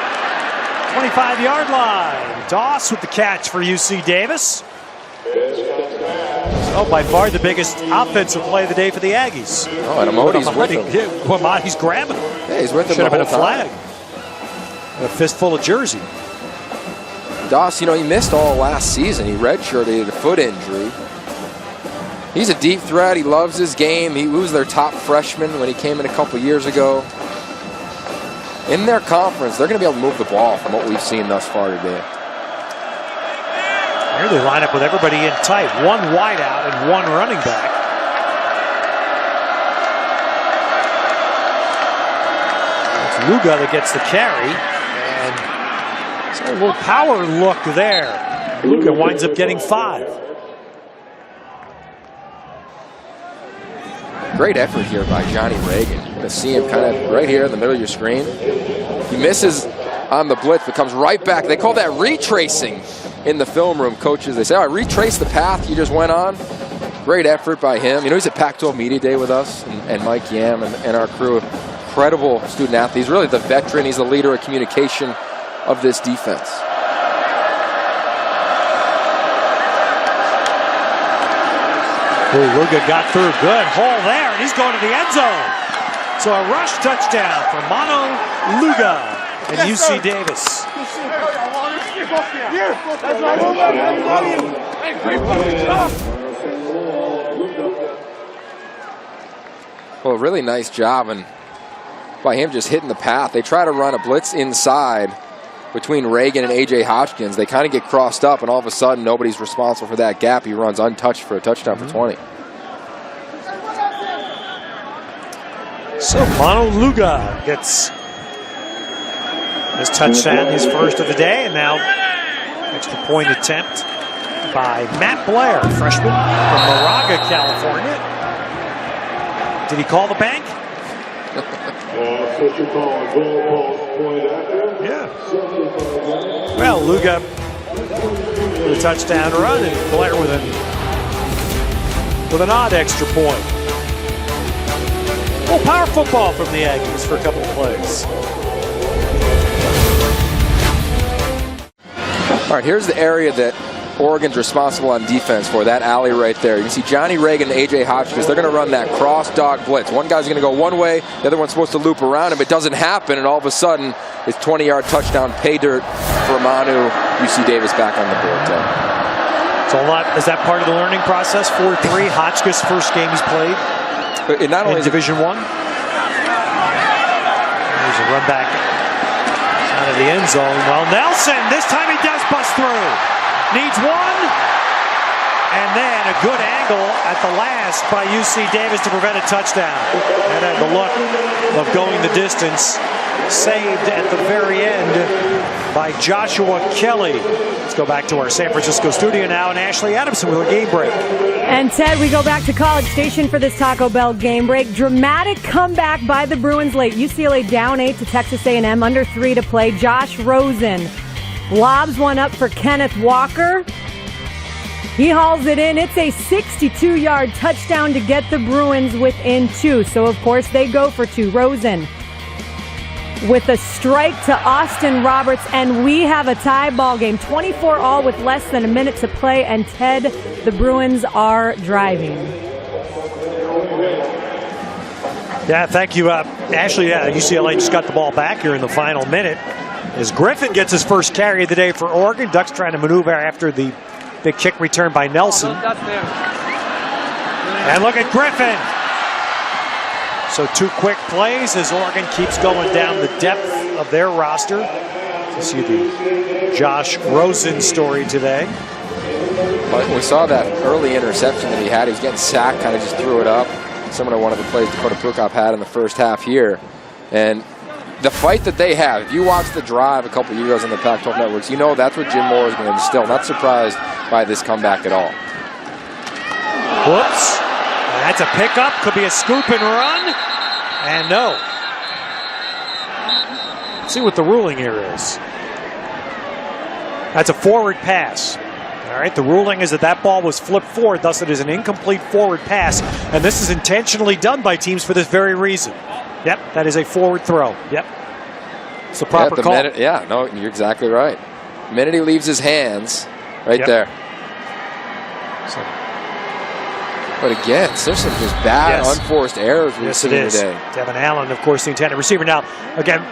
25-yard line. Doss with the catch for UC Davis. Oh, by far the biggest offensive play of the day for the Aggies. Oh, and Amodi's with him. Amodi's grabbing him. Yeah, he's with him. Should have been a time. flag. And a fistful of jersey. Doss, you know, he missed all last season. He redshirted a foot injury. He's a deep threat. He loves his game. He was their top freshman when he came in a couple years ago. In their conference, they're going to be able to move the ball from what we've seen thus far today. Here they line up with everybody in tight. One wide out and one running back. That's Luga that gets the carry. And so a little power look there. Luga winds up getting 5. Great effort here by Johnny Reagan. You're going to see him kind of right here in the middle of your screen. He misses on the blitz, but comes right back. They call that retracing in the film room, coaches. They say, I retraced the path you just went on. Great effort by him. You know, he's at Pac-12 Media Day with us, and Mike Yam and our crew. Incredible student athlete. He's really the veteran. He's the leader of communication of this defense. Luga got through. Good hole there, and he's going to the end zone. So a rush touchdown for Mano Luga and UC Davis. Well, a really nice job and by him just hitting the path. They try to run a blitz inside between Reagan and A.J. Hodgkins. They kind of get crossed up, and all of a sudden, nobody's responsible for that gap. He runs untouched for a touchdown for 20. So Mano Luga gets his touchdown, his first of the day, and now extra point attempt by Matt Blair, freshman from Moraga, California. Did he call the bank? Yeah. Well, Luga with a touchdown run, and Blair with an odd extra point. Well, power football from the Aggies for a couple of plays. All right, here's the area that Oregon's responsible on defense for, that alley right there. You can see Johnny Reagan and A.J. Hodgkins. They're going to run that cross dog blitz. One guy's going to go one way, the other one's supposed to loop around him. It doesn't happen, and all of a sudden, it's 20-yard touchdown pay dirt for Manu. UC Davis back on the board. So a lot, is that part of the learning process? 4-3, Hotchkiss first game he's played in not only Division I. There's a run back out of the end zone. Well, Nelson, this time he does bust through. Needs one, and then a good angle at the last by UC Davis to prevent a touchdown. And had the luck of going the distance, saved at the very end by Joshua Kelly. Let's go back to our San Francisco studio now, and Ashley Adamson with a game break. And Ted, we go back to College Station for this Taco Bell game break. Dramatic comeback by the Bruins late. UCLA down 8 to Texas A&M, under 3 to play. Josh Rosen lobs one up for Kenneth Walker. He hauls it in. It's a 62-yard touchdown to get the Bruins within 2. So, of course, they go for 2. Rosen with a strike to Austin Roberts, and we have a tie ball game. 24-all with less than a minute to play, and Ted, the Bruins are driving. Yeah, thank you, Ashley. Yeah, UCLA just got the ball back here in the final minute as Griffin gets his first carry of the day for Oregon. Ducks trying to maneuver after the big kick return by Nelson. And look at Griffin. So 2 quick plays as Oregon keeps going down the depth of their roster. You see the Josh Rosen story today. But we saw that early interception that he had. He was getting sacked, kind of just threw it up. Similar to one of the plays Dakota Prukop had in the first half here. And the fight that they have, if you watch the drive a couple years ago on the Pac-12 networks, you know that's what Jim Moore is going to instill. Not surprised by this comeback at all. Whoops. That's a pickup. Could be a scoop and run. And no. Let's see what the ruling here is. That's a forward pass. All right, the ruling is that that ball was flipped forward, thus it is an incomplete forward pass. And this is intentionally done by teams for this very reason. Yep, that is a forward throw. Yep. It's the proper call. Minute, yeah, no, you're exactly right. The minute he leaves his hands, right there. So. But again, there's some just bad, unforced errors we've seen today. Devin Allen, of course, the intended receiver. Now, again,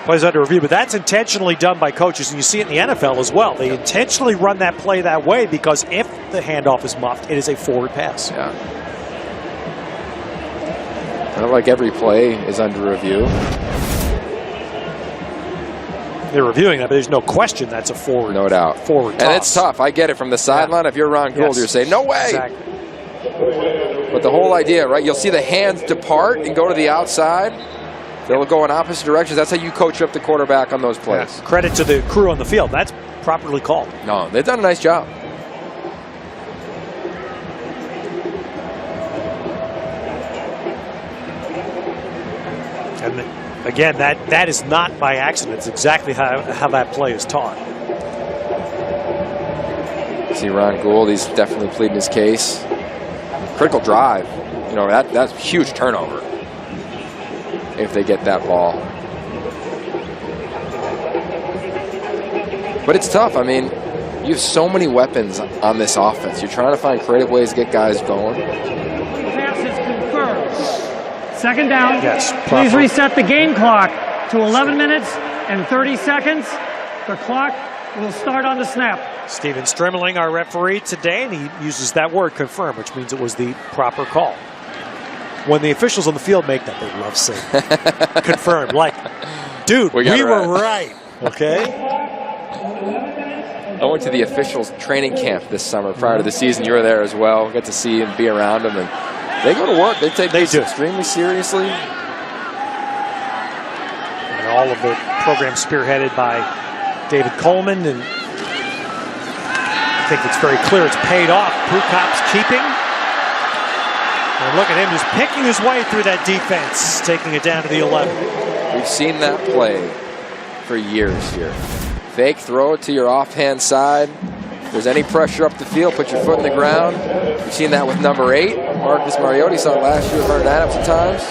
plays under review, but that's intentionally done by coaches, and you see it in the NFL as well. They intentionally run that play that way because if the handoff is muffed, it is a forward pass. Yeah. Kind of like every play is under review. They're reviewing that, but there's no question that's a forward. No doubt. Forward toss. And it's tough. I get it from the sideline. If you're Ron Gould, you're saying, no way. Exactly. But the whole idea, right, you'll see the hands depart and go to the outside. They'll go in opposite directions. That's how you coach up the quarterback on those plays. Yeah. Credit to the crew on the field. That's properly called. No, they've done a nice job. And again, that is not by accident. It's exactly how that play is taught. See Ron Gould, he's definitely pleading his case. Critical drive. You know, that's a huge turnover if they get that ball. But it's tough. I mean, you have so many weapons on this offense. You're trying to find creative ways to get guys going. Pass is confirmed. Second down. Yes. Please reset the game clock to 11 minutes and 30 seconds. The clock will start on the snap. Steven Strimling, our referee today, and he uses that word confirm, which means it was the proper call. When the officials on the field make that, they love saying confirmed. Like, dude, we were right. Okay? I went to the officials training camp this summer prior to the season. You were there as well. Got to see and be around them. And they go to work. They take this extremely seriously. And all of the program spearheaded by David Coleman. And I think it's very clear it's paid off. Prukop's keeping. And look at him just picking his way through that defense, taking it down to the 11. We've seen that play for years here. Fake, throw it to your offhand side. If there's any pressure up the field, put your foot in the ground. We've seen that with number 8, Marcus Mariota. Saw it last year with Vernon Adams at times.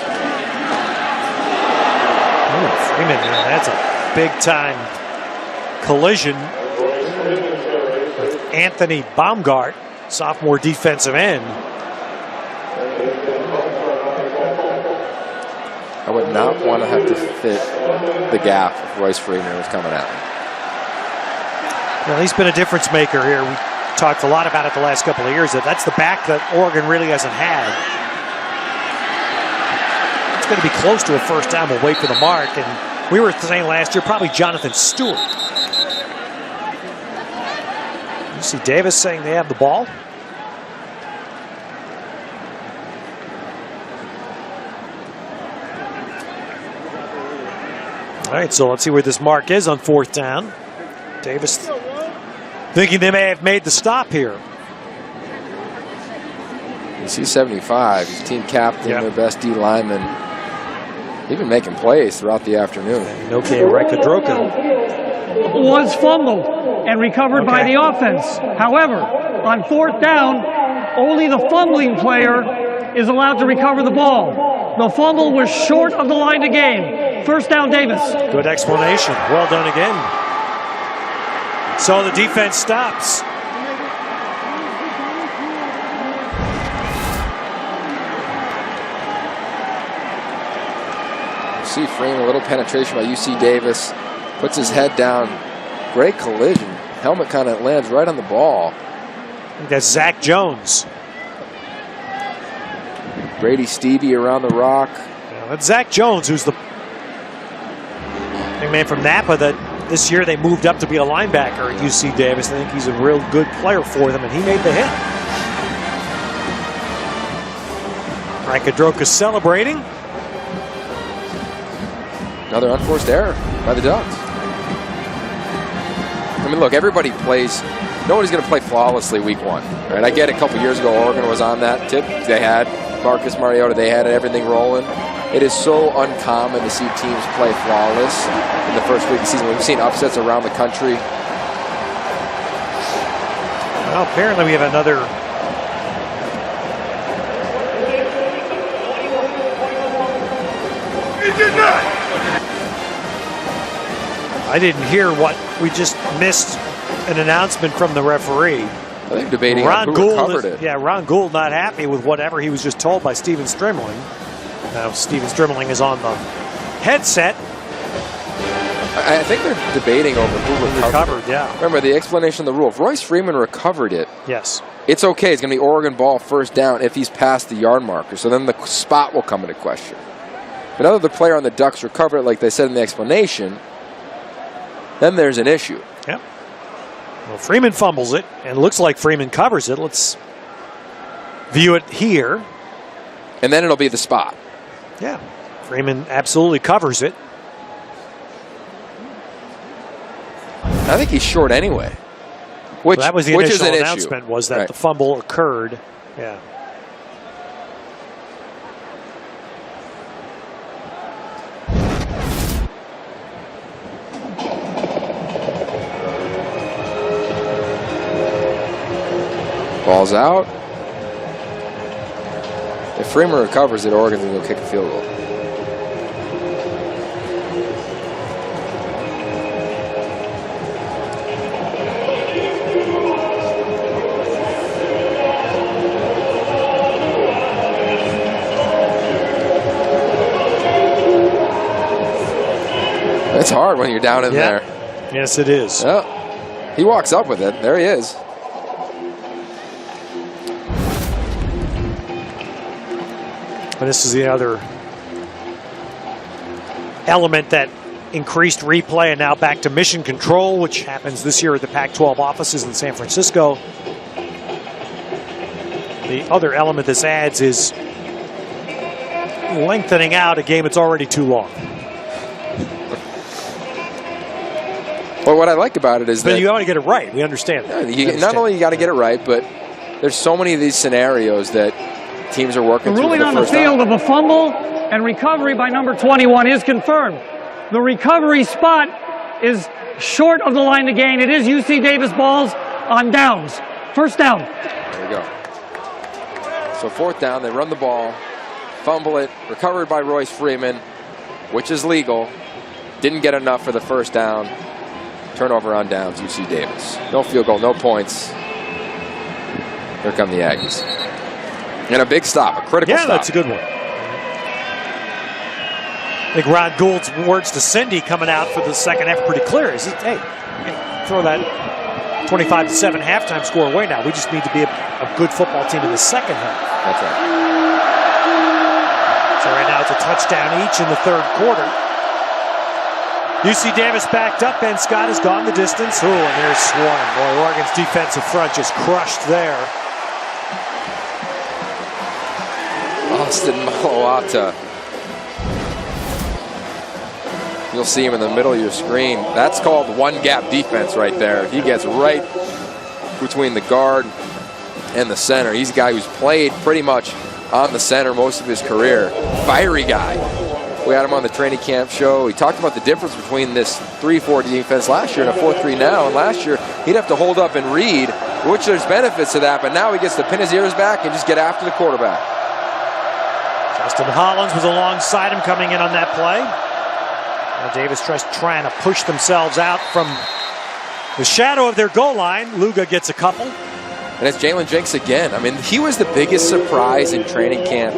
Oh, Freeman, that's a big-time collision with Anthony Baumgart, sophomore defensive end. I would not want to have to fit the gap if Royce Freeman was coming at me. Well, he's been a difference maker here. We talked a lot about it the last couple of years. That's the back that Oregon really hasn't had. It's going to be close to a first down. We'll wait for the mark. And we were saying last year, probably Jonathan Stewart. You see Davis saying they have the ball. All right, so let's see where this mark is on fourth down. Davis thinking they may have made the stop here. You see 75, he's team captain, their best D lineman. He's been making plays throughout the afternoon. Okay, Rakadroka was fumbled and recovered by the offense. However, on fourth down, only the fumbling player is allowed to recover the ball. The fumble was short of the line to gain. First down, Davis. Good explanation. Well done again. So the defense stops. See Freeman, a little penetration by UC Davis. Puts his head down. Great collision. Helmet kind of lands right on the ball. I think that's Zach Jones. Brady Stevie around the rock. Yeah, that's Zach Jones, who's the big man from Napa that this year they moved up to be a linebacker at UC Davis. I think he's a real good player for them, and he made the hit. Rakadroka celebrating. Another unforced error by the Ducks. I mean, look, everybody plays. Nobody's going to play flawlessly week one. Right? I get it, a couple years ago, Oregon was on that tip. They had Marcus Mariota. They had everything rolling. It is so uncommon to see teams play flawless in the first week of the season. We've seen upsets around the country. Well, apparently we have another. He did not. I didn't hear what we just missed. An announcement from the referee. I think debating on who recovered it. Yeah, Ron Gould not happy with whatever he was just told by Steven Strimling. Now Steven Strimling is on the headset. I think they're debating over who recovered. Yeah. Remember the explanation of the rule. If Royce Freeman recovered it, yes, it's okay. It's going to be Oregon ball first down if he's past the yard marker. So then the spot will come into question. But now that the player on the Ducks recovered it, like they said in the explanation, then there's an issue. Yep. Well, Freeman fumbles it, and it looks like Freeman covers it. Let's view it here. And then it'll be the spot. Yeah. Freeman absolutely covers it. I think he's short anyway. Which, well, that was the which initial is an announcement, issue. was that the fumble occurred. Yeah. Ball's out. If Freeman recovers it, Oregon's going to go kick a field goal. It's hard when you're down in there. Yes, it is. Oh, he walks up with it. There he is. But this is the other element that increased replay and now back to mission control, which happens this year at the Pac-12 offices in San Francisco. The other element this adds is lengthening out a game that's already too long. Well, what I like about it is that you got to get it right. We understand that. Not only you got to get it right, but there's so many of these scenarios that teams are working The ruling on the field of a fumble and recovery by number 21 is confirmed. The recovery spot is short of the line to gain. It is UC Davis balls on downs. First down. There we go. So fourth down, they run the ball, fumble it, recovered by Royce Freeman, which is legal. Didn't get enough for the first down. Turnover on downs, UC Davis. No field goal, no points. Here come the Aggies. And a big stop, a critical stop. Yeah, that's a good one. I think Ron Gould's words to Cindy coming out for the second half pretty clear. Is hey, throw that 25-7 halftime score away now. We just need to be a good football team in the second half. That's right. So right now it's a touchdown each in the third quarter. UC Davis backed up. Ben Scott has gone the distance. Ooh, and there's Swarm. Boy, Oregon's defensive front just crushed there. Austin Malawata. You'll see him in the middle of your screen. That's called one-gap defense right there. He gets right between the guard and the center. He's a guy who's played pretty much on the center most of his career. Fiery guy. We had him on the training camp show. He talked about the difference between this 3-4 defense last year and a 4-3 now. And last year, he'd have to hold up and read, which there's benefits to that. But now he gets to pin his ears back and just get after the quarterback. Justin Hollins was alongside him coming in on that play. Now Davis trying to push themselves out from the shadow of their goal line. Luga gets a couple. And it's Jalen Jenks again. I mean, he was the biggest surprise in training camp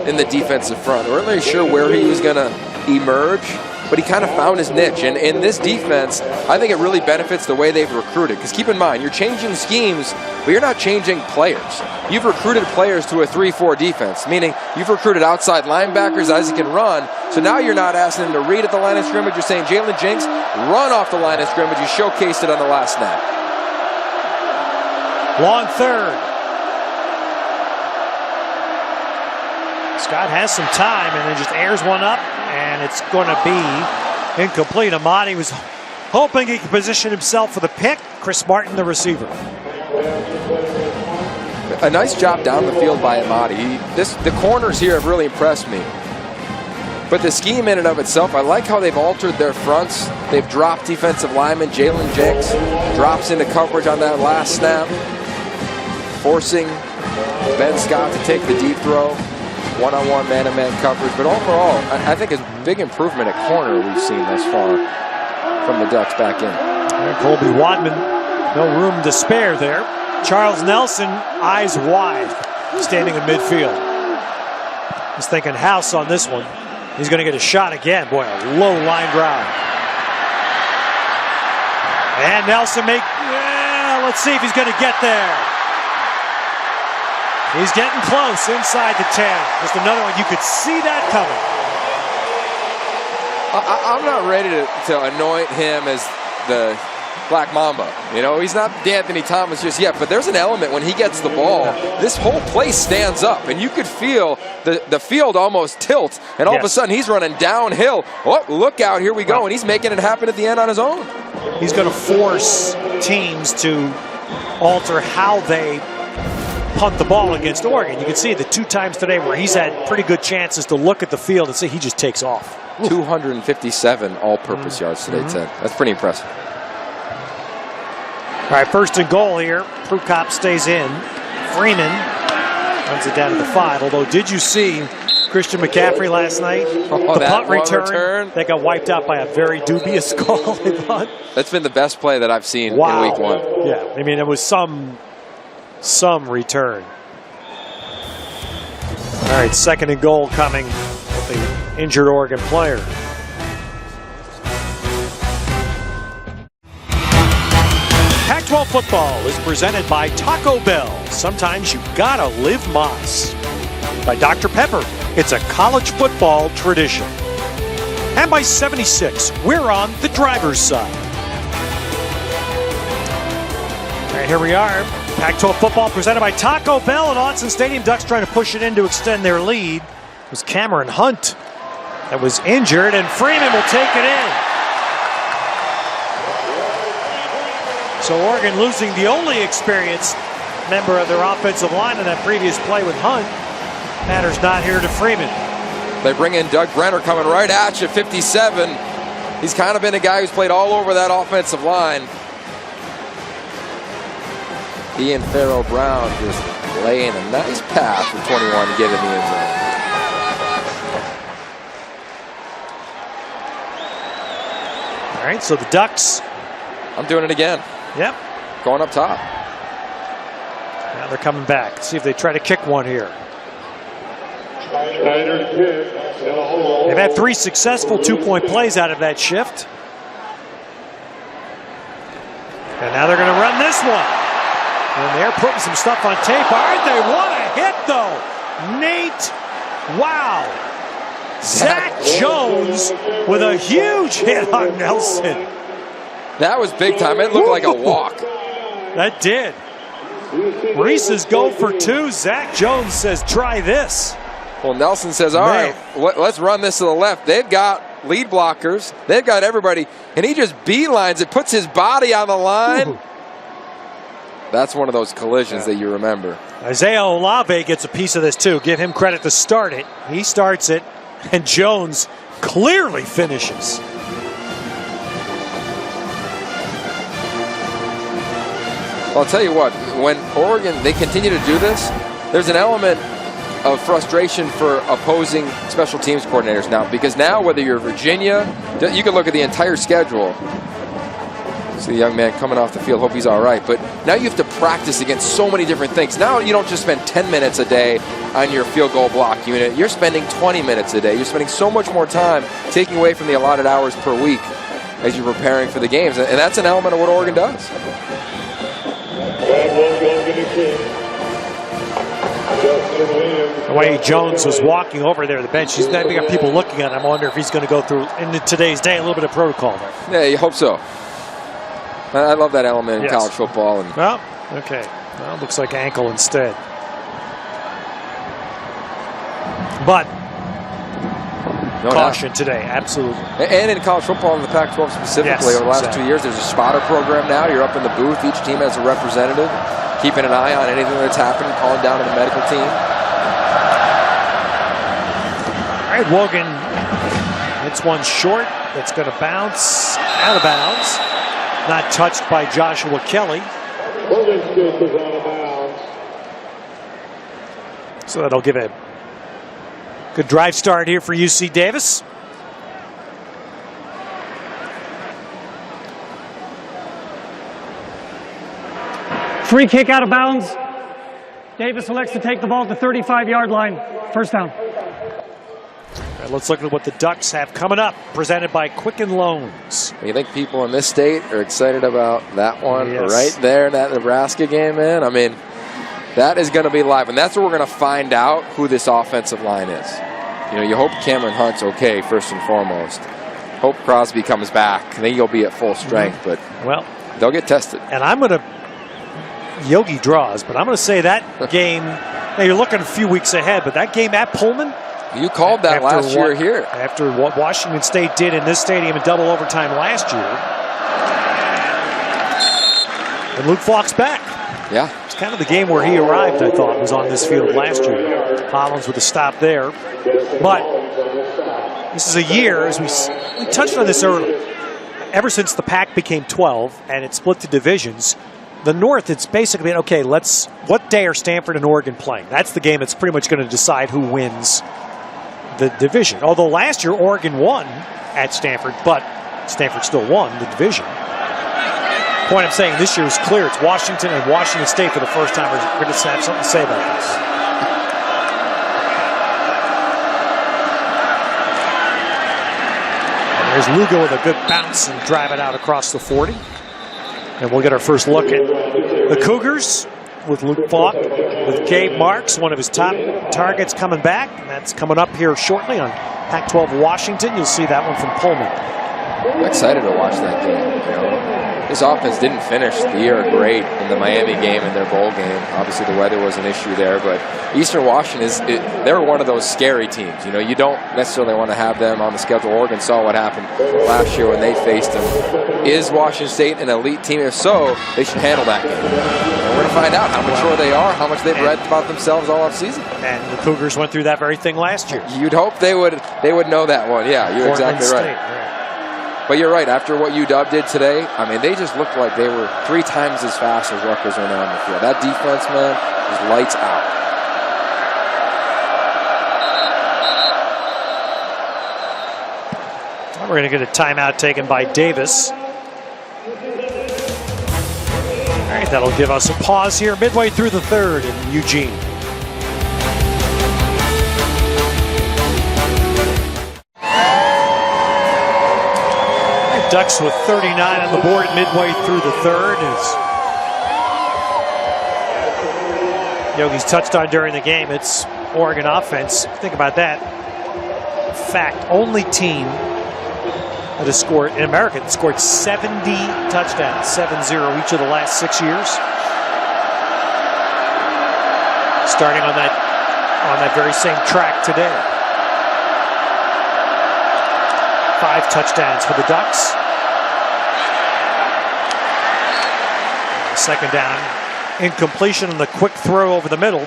in the defensive front. We weren't really sure where he was going to emerge, but he kind of found his niche. And in this defense, I think it really benefits the way they've recruited. Because keep in mind, you're changing schemes, but you're not changing players. You've recruited players to a 3-4 defense, meaning you've recruited outside linebackers as he can run. So now you're not asking him to read at the line of scrimmage. You're saying, Jalen Jenks, run off the line of scrimmage. You showcased it on the last snap. Long third. Scott has some time and then just airs one up, and it's going to be incomplete. Amadi was hoping he could position himself for the pick. Chris Martin, the receiver. A nice job down the field by Amadi. The corners here have really impressed me. But the scheme in and of itself, I like how they've altered their fronts. They've dropped defensive lineman. Jalen Jenks drops into coverage on that last snap, forcing Ben Scott to take the deep throw. One-on-one, man-to-man coverage. But overall, I think it's a big improvement at corner we've seen thus far from the Ducks back in. And Colby Wadman, no room to spare there. Charles Nelson, eyes wide, standing in midfield. He's thinking house on this one. He's going to get a shot again. Boy, a low line drive. And Nelson let's see if he's going to get there. He's getting close inside the 10. Just another one. You could see that coming. I'm not ready to anoint him as the Black Mamba. You know, he's not D'Anthony Thomas just yet, but there's an element when he gets the ball, this whole place stands up, and you could feel the field almost tilt, and all of a sudden he's running downhill. Oh, look out, here we go, and he's making it happen at the end on his own. He's going to force teams to alter how they punt the ball against Oregon. You can see the 2 times today where he's had pretty good chances to look at the field and see he just takes off. 257 all-purpose yards today, Ted. That's pretty impressive. All right, 1st and goal here. Prukop stays in. Freeman runs it down to the 5. Although, did you see Christian McCaffrey last night? The punt return that got wiped out by a very dubious call, I thought. That's been the best play that I've seen in week 1. Yeah, I mean, it was some return. All right, 2nd and goal coming with the injured Oregon player. Pac-12 football is presented by Taco Bell. Sometimes you gotta live Moss. By Dr. Pepper, it's a college football tradition. And by 76, we're on the driver's side. All right, here we are. Pac-12 football presented by Taco Bell at Autzen Stadium. Ducks trying to push it in to extend their lead. It was Cameron Hunt that was injured, and Freeman will take it in. So Oregon losing the only experienced member of their offensive line in that previous play with Hunt. Matters not here to Freeman. They bring in Doug Brenner coming right at you, 57. He's kind of been a guy who's played all over that offensive line. Ian Farrell-Brown just laying a nice pass for 21 to get in the end zone. All right, so the Ducks. I'm doing it again. Yep. Going up top. Now they're coming back. See if they try to kick one here. They've had 3 successful 2-point plays out of that shift. And now they're going to run this one. And they're putting some stuff on tape. All right, they want a hit, though. Nate, wow. Zach Jones with a huge hit on Nelson. That was big time. It looked like a walk. That did. Reese's go for 2. Zach Jones says, try this. Well, Nelson says, all right, let's run this to the left. They've got lead blockers. They've got everybody. And he just beelines it, puts his body on the line. Ooh. That's one of those collisions that you remember. Isaiah Olave gets a piece of this, too. Give him credit to start it. He starts it, and Jones clearly finishes. I'll tell you what, when Oregon, they continue to do this, there's an element of frustration for opposing special teams coordinators now, because now whether you're Virginia, you can look at the entire schedule. See the young man coming off the field, hope he's all right, but now you have to practice against so many different things. Now you don't just spend 10 minutes a day on your field goal block unit, you're spending 20 minutes a day. You're spending so much more time taking away from the allotted hours per week as you're preparing for the games, and that's an element of what Oregon does. The way Jones was walking over there to the bench, he's got people looking at him. I wonder if he's going to go through, in today's day, a little bit of protocol there. Yeah, you hope so. I love that element in college football. And well, okay. Well, looks like ankle instead. But caution today, absolutely. And in college football, in the Pac-12 specifically, over the last 2 years, there's a spotter program now. You're up in the booth. Each team has a representative, keeping an eye on anything that's happening, calling down to the medical team. All right, Wogan hits one short. That's going to bounce out of bounds. Not touched by Joshua Kelly. So that'll give a good drive start here for UC Davis. Free kick out of bounds. Davis elects to take the ball to the 35-yard line. First down. All right, let's look at what the Ducks have coming up, presented by Quicken Loans. You think people in this state are excited about that one right there, that Nebraska game, man? I mean, that is going to be live, and that's where we're going to find out who this offensive line is. You know, you hope Cameron Hunt's okay, first and foremost. Hope Crosby comes back. I think he'll be at full strength, but well, they'll get tested. And I'm going to, Yogi draws, but I'm going to say that game, now you're looking a few weeks ahead, but that game at Pullman. You called that last year here. After what Washington State did in this stadium in double overtime last year. And Luke Falk's back. Yeah. It's kind of the game where he arrived, I thought, was on this field last year. Hollins with a stop there. But this is a year, as we touched on this earlier, ever since the Pac became 12 and it split to divisions, the North, it's basically, okay, what day are Stanford and Oregon playing? That's the game that's pretty much going to decide who wins the division. Although last year, Oregon won at Stanford, but Stanford still won the division. The point I'm saying this year is clear. It's Washington and Washington State for the first time. We're going to have something to say about this. And there's Lugo with a good bounce and drive it out across the 40. And we'll get our first look at the Cougars with Luke Falk, with Gabe Marks, one of his top targets coming back. And that's coming up here shortly on Pac-12 Washington. You'll see that one from Pullman. I'm excited to watch that game. You know, this offense didn't finish the year great in the Miami game and their bowl game. Obviously, the weather was an issue there, but Eastern Washington they're one of those scary teams. You know, you don't necessarily want to have them on the schedule. Oregon saw what happened last year when they faced them. Is Washington State an elite team? If so, they should handle that game. And we're going to find out how mature they are, how much they've read about themselves all offseason. And the Cougars went through that very thing last year. You'd hope they would know that one. Yeah, you're Portland exactly right. State, right. But you're right, after what UW did today, I mean, they just looked like they were 3 times as fast as Rutgers are now on the field. That defense, man, is lights out. We're going to get a timeout taken by Davis. All right, that'll give us a pause here midway through the third in Eugene. Ducks with 39 on the board midway through the third. As Yogi's touched on during the game, it's Oregon offense. Think about that. In fact, only team that has scored in America that scored 70 touchdowns, 7-0 each of the last 6 years. Starting on that very same track today. 5 touchdowns for the Ducks. Second down, incompletion on the quick throw over the middle.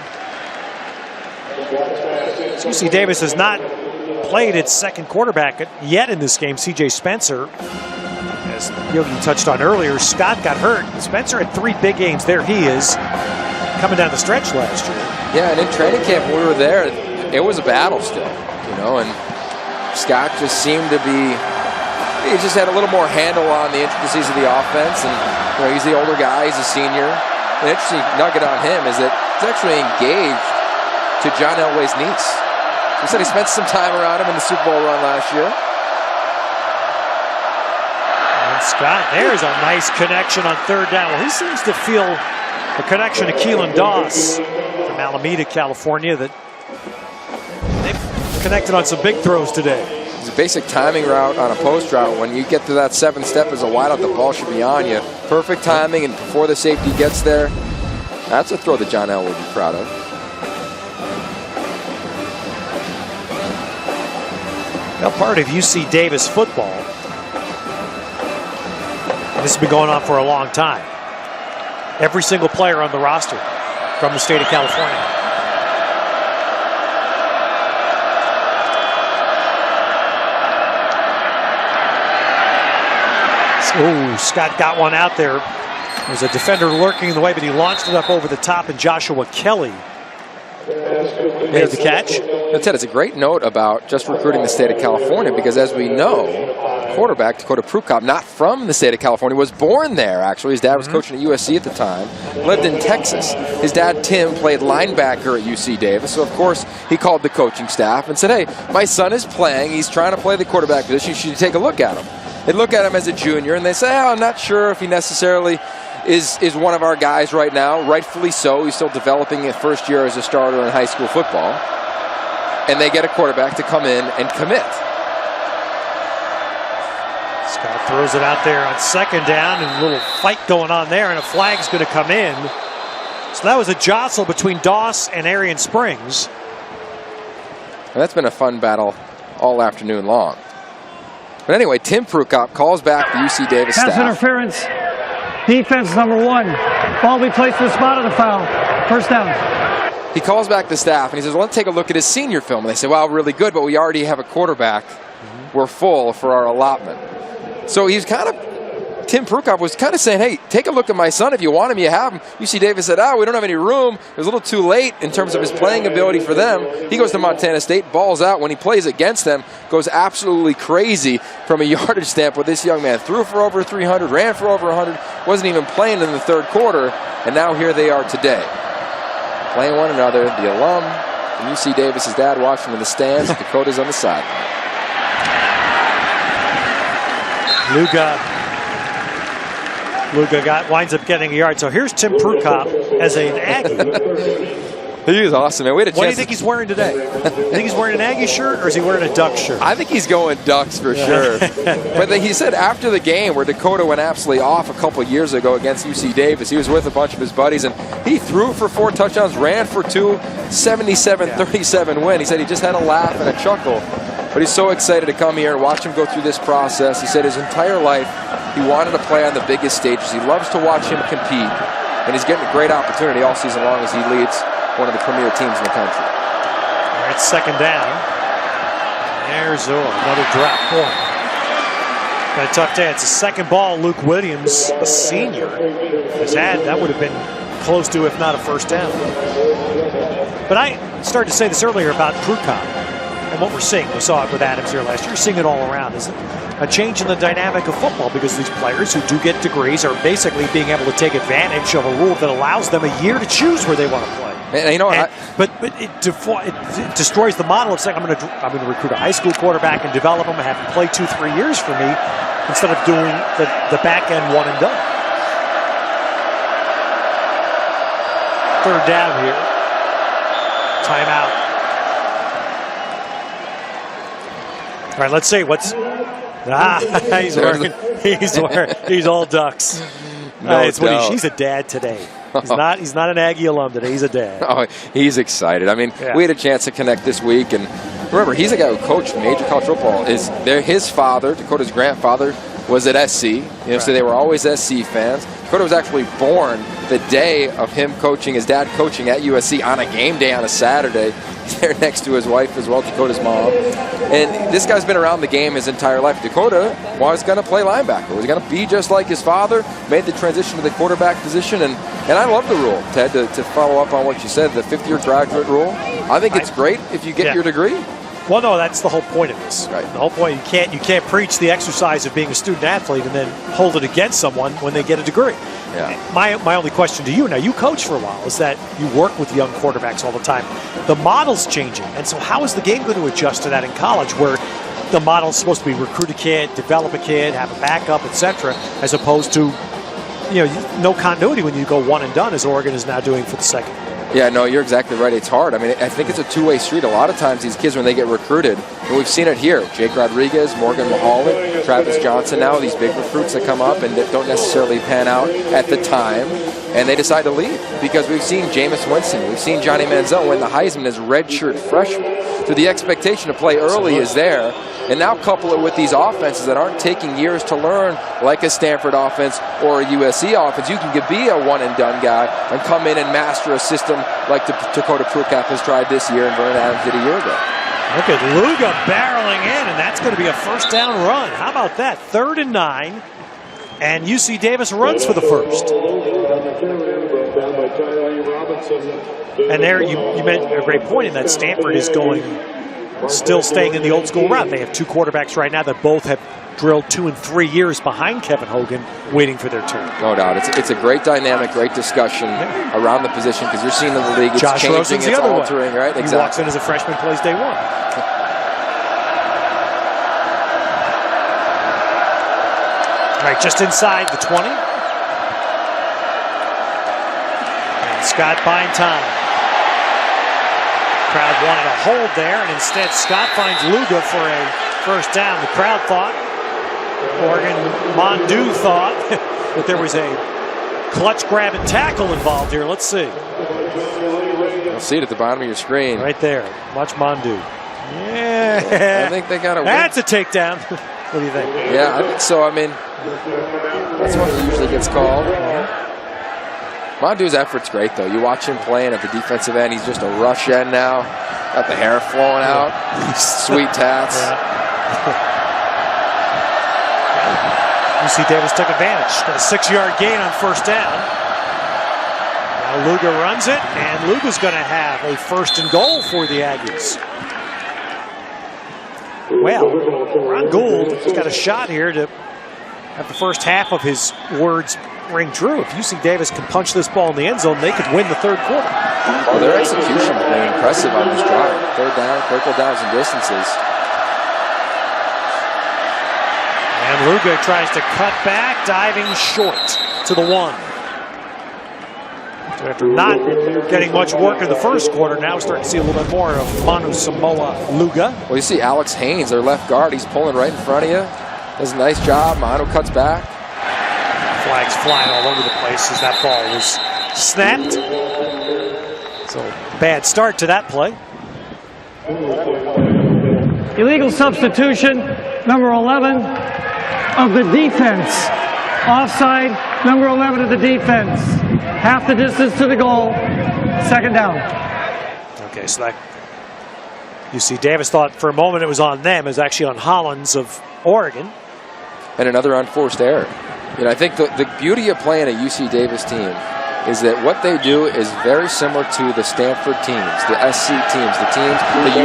UC Davis has not played its second quarterback yet in this game, C.J. Spencer. As Yogi touched on earlier, Scott got hurt. Spencer had 3 big games. There he is, coming down the stretch last year. Yeah, and in training camp when we were there, it was a battle still, you know, and Scott just seemed to be, he just had a little more handle on the intricacies of the offense, and you know, he's the older guy, he's a senior. An interesting nugget on him is that he's actually engaged to John Elway's niece. He said he spent some time around him in the Super Bowl run last year. And Scott, there's a nice connection on third down. Well, he seems to feel a connection to Keelan Doss from Alameda, California, that they've connected on some big throws today. It's a basic timing route on a post route. When you get to that 7-step as a wideout, the ball should be on you. Perfect timing, and before the safety gets there, that's a throw that John Elway would be proud of. Now, part of UC Davis football, and this has been going on for a long time. Every single player on the roster from the state of California. Oh, Scott got one out there. There's a defender lurking in the way, but he launched it up over the top, and Joshua Kelly made the catch. That's it. It's a great note about just recruiting the state of California, because as we know, quarterback Dakota Prukop, not from the state of California, was born there, actually. His dad was coaching at USC at the time, lived in Texas. His dad, Tim, played linebacker at UC Davis, so of course he called the coaching staff and said, hey, my son is playing. He's trying to play the quarterback position. You should take a look at him. They look at him as a junior, and they say, oh, I'm not sure if he necessarily is one of our guys right now. Rightfully so. He's still developing his first year as a starter in high school football. And they get a quarterback to come in and commit. Scott throws it out there on second down, and a little fight going on there, and a flag's going to come in. So that was a jostle between Doss and Arian Springs. And that's been a fun battle all afternoon long. But anyway, Tim Prukop calls back the UC Davis Pass staff. interference. Defense number 1. Ball be placed in the spot of the foul. First down. He calls back the staff and he says, well, let's take a look at his senior film. And they say, well, really good, but we already have a quarterback. We're full for our allotment. So he's Tim Prukop was kind of saying, hey, take a look at my son. If you want him, you have him. UC Davis said, we don't have any room. It was a little too late in terms of his playing ability for them. He goes to Montana State, balls out. When he plays against them, goes absolutely crazy from a yardage standpoint. This young man threw for over 300, ran for over 100, wasn't even playing in the third quarter, and now here they are today. Playing one another, the alum from UC Davis, his dad watching in the stands, Dakota's on the side. Luga winds up getting a yard. So here's Tim Prukop as an Aggie. He was awesome, man. We had a chance. What do you think he's wearing today? You think he's wearing an Aggie shirt, or is he wearing a Duck shirt? I think he's going Ducks for sure. But he said after the game where Dakota went absolutely off a couple years ago against UC Davis, he was with a bunch of his buddies, and he threw for 4 touchdowns, ran for 2, 77-37 win. He said he just had a laugh and a chuckle. But he's so excited to come here and watch him go through this process. He said his entire life he wanted to play on the biggest stages. He loves to watch him compete, and he's getting a great opportunity all season long as he leads one of the premier teams in the country. All right, second down. There's another drop point. Got a tough day. It's a second ball. Luke Williams, a senior, has had. That would have been close to, if not a first down. But I started to say this earlier about Prukop and what we're seeing. We saw it with Adams here last year. We're seeing it all around. Is a change in the dynamic of football because these players who do get degrees are basically being able to take advantage of a rule that allows them a year to choose where they want to play. And you know, but it destroys the model of saying I'm going to recruit a high school quarterback and develop him and have him play 2-3 years for me instead of doing the back end one and done. Third down here. Timeout. All right, let's see what's. He's all Ducks. He's a dad today. He's not an Aggie alum today. He's a dad. Oh, he's excited. I mean, we had a chance to connect this week, and remember, he's a guy who coached major college football. His father, Dakota's grandfather, was at SC. So they were always SC fans. Dakota was actually born the day of him coaching, his dad coaching at USC on a game day on a Saturday. He's there next to his wife as well, Dakota's mom. And this guy's been around the game his entire life. Dakota was going to play linebacker. He was going to be just like his father, made the transition to the quarterback position. And I love the rule, Ted, to follow up on what you said, the fifth-year graduate rule. I think it's great if you get your degree. Well, no, that's the whole point of this. Right. The whole point, you can't preach the exercise of being a student athlete and then hold it against someone when they get a degree. Yeah. My only question to you, now you coach for a while, is that you work with young quarterbacks all the time. The model's changing, and so how is the game going to adjust to that in college where the model's supposed to be recruit a kid, develop a kid, have a backup, etc., as opposed to no continuity when you go one and done as Oregon is now doing for the second. Yeah, no, you're exactly right. It's hard. I mean, I think it's a two-way street. A lot of times these kids, when they get recruited, and we've seen it here, Jake Rodriguez, Morgan Mahalik, Travis Johnson now, these big recruits that come up and that don't necessarily pan out at the time, and they decide to leave. Because we've seen Jameis Winston, we've seen Johnny Manziel win the Heisman as redshirt freshman. So the expectation to play early is there. And now couple it with these offenses that aren't taking years to learn, like a Stanford offense or a USC offense. You can be a one-and-done guy and come in and master a system like Dakota Prukop has tried this year and Vernon Adams did a year ago. Look at Luga barreling in, and that's going to be a first down run. How about that? 3rd and 9, and UC Davis runs for the first. And there you made a great point in that Stanford is still staying in the old school route. They have 2 quarterbacks right now that both have drilled 2 and 3 years behind Kevin Hogan, waiting for their turn. No doubt. It's a great dynamic, great discussion around the position because you're seeing in the league, it's Josh changing, Rosen's it's the other altering, way. right? He Exactly. walks in as a freshman, plays day 1. All right, just inside the 20. And Scott buying time. Crowd wanted a hold there, and instead Scott finds Luga for a first down. The crowd thought Oregon Mondu thought that there was a clutch grab and tackle involved here. Let's see. You'll see it at the bottom of your screen. Right there. Watch Mondu. Yeah. I think they got a win. That's a takedown. What do you think? Yeah, I think so. I mean, that's what usually gets called. Mondu's effort's great, though. You watch him playing at the defensive end. He's just a rush end now. Got the hair flowing out. Sweet tats. UC Davis took advantage. Got a 6-yard gain on first down. Now Luga runs it, and Luga's going to have a 1st and goal for the Aggies. Well, Ron Gould has got a shot here to have the first half of his words ring true. If UC Davis can punch this ball in the end zone, they could win the 3rd quarter. Oh, their execution has been impressive on this drive. 3rd down, critical downs and distances. And Luga tries to cut back, diving short to the 1. So after not getting much work in the 1st quarter, now we're starting to see a little bit more of Manu Samoa Luga. Well, you see Alex Haynes, their left guard, he's pulling right in front of you. Does a nice job. Manu cuts back. Flags flying all over the place as that ball was snapped. So bad start to that play. Illegal substitution, number 11 of the defense. Offside, number 11 of the defense. Half the distance to the goal. 2nd down. Okay, so that UC Davis thought for a moment it was on them. It was actually on Hollins of Oregon. And another unforced error. You know, I think the beauty of playing a UC Davis team is that what they do is very similar to the Stanford teams, the SC teams, the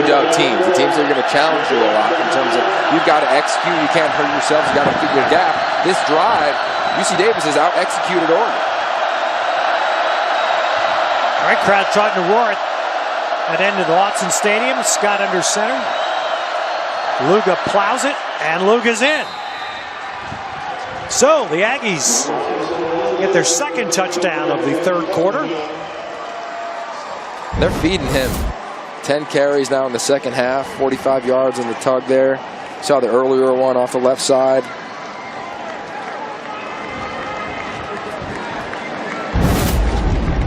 UW teams, the teams that are going to challenge you a lot in terms of you've got to execute, you can't hurt yourself, you got to fit your gap. This drive, UC Davis has out-executed Oregon. All right, crowd starting to roar at end of the Watson Stadium. Scott under center. Luga plows it, and Luga's in. So the Aggies get their 2nd touchdown of the 3rd quarter. They're feeding him. 10 carries now in the 2nd half, 45 yards in the tug there. Saw the earlier one off the left side.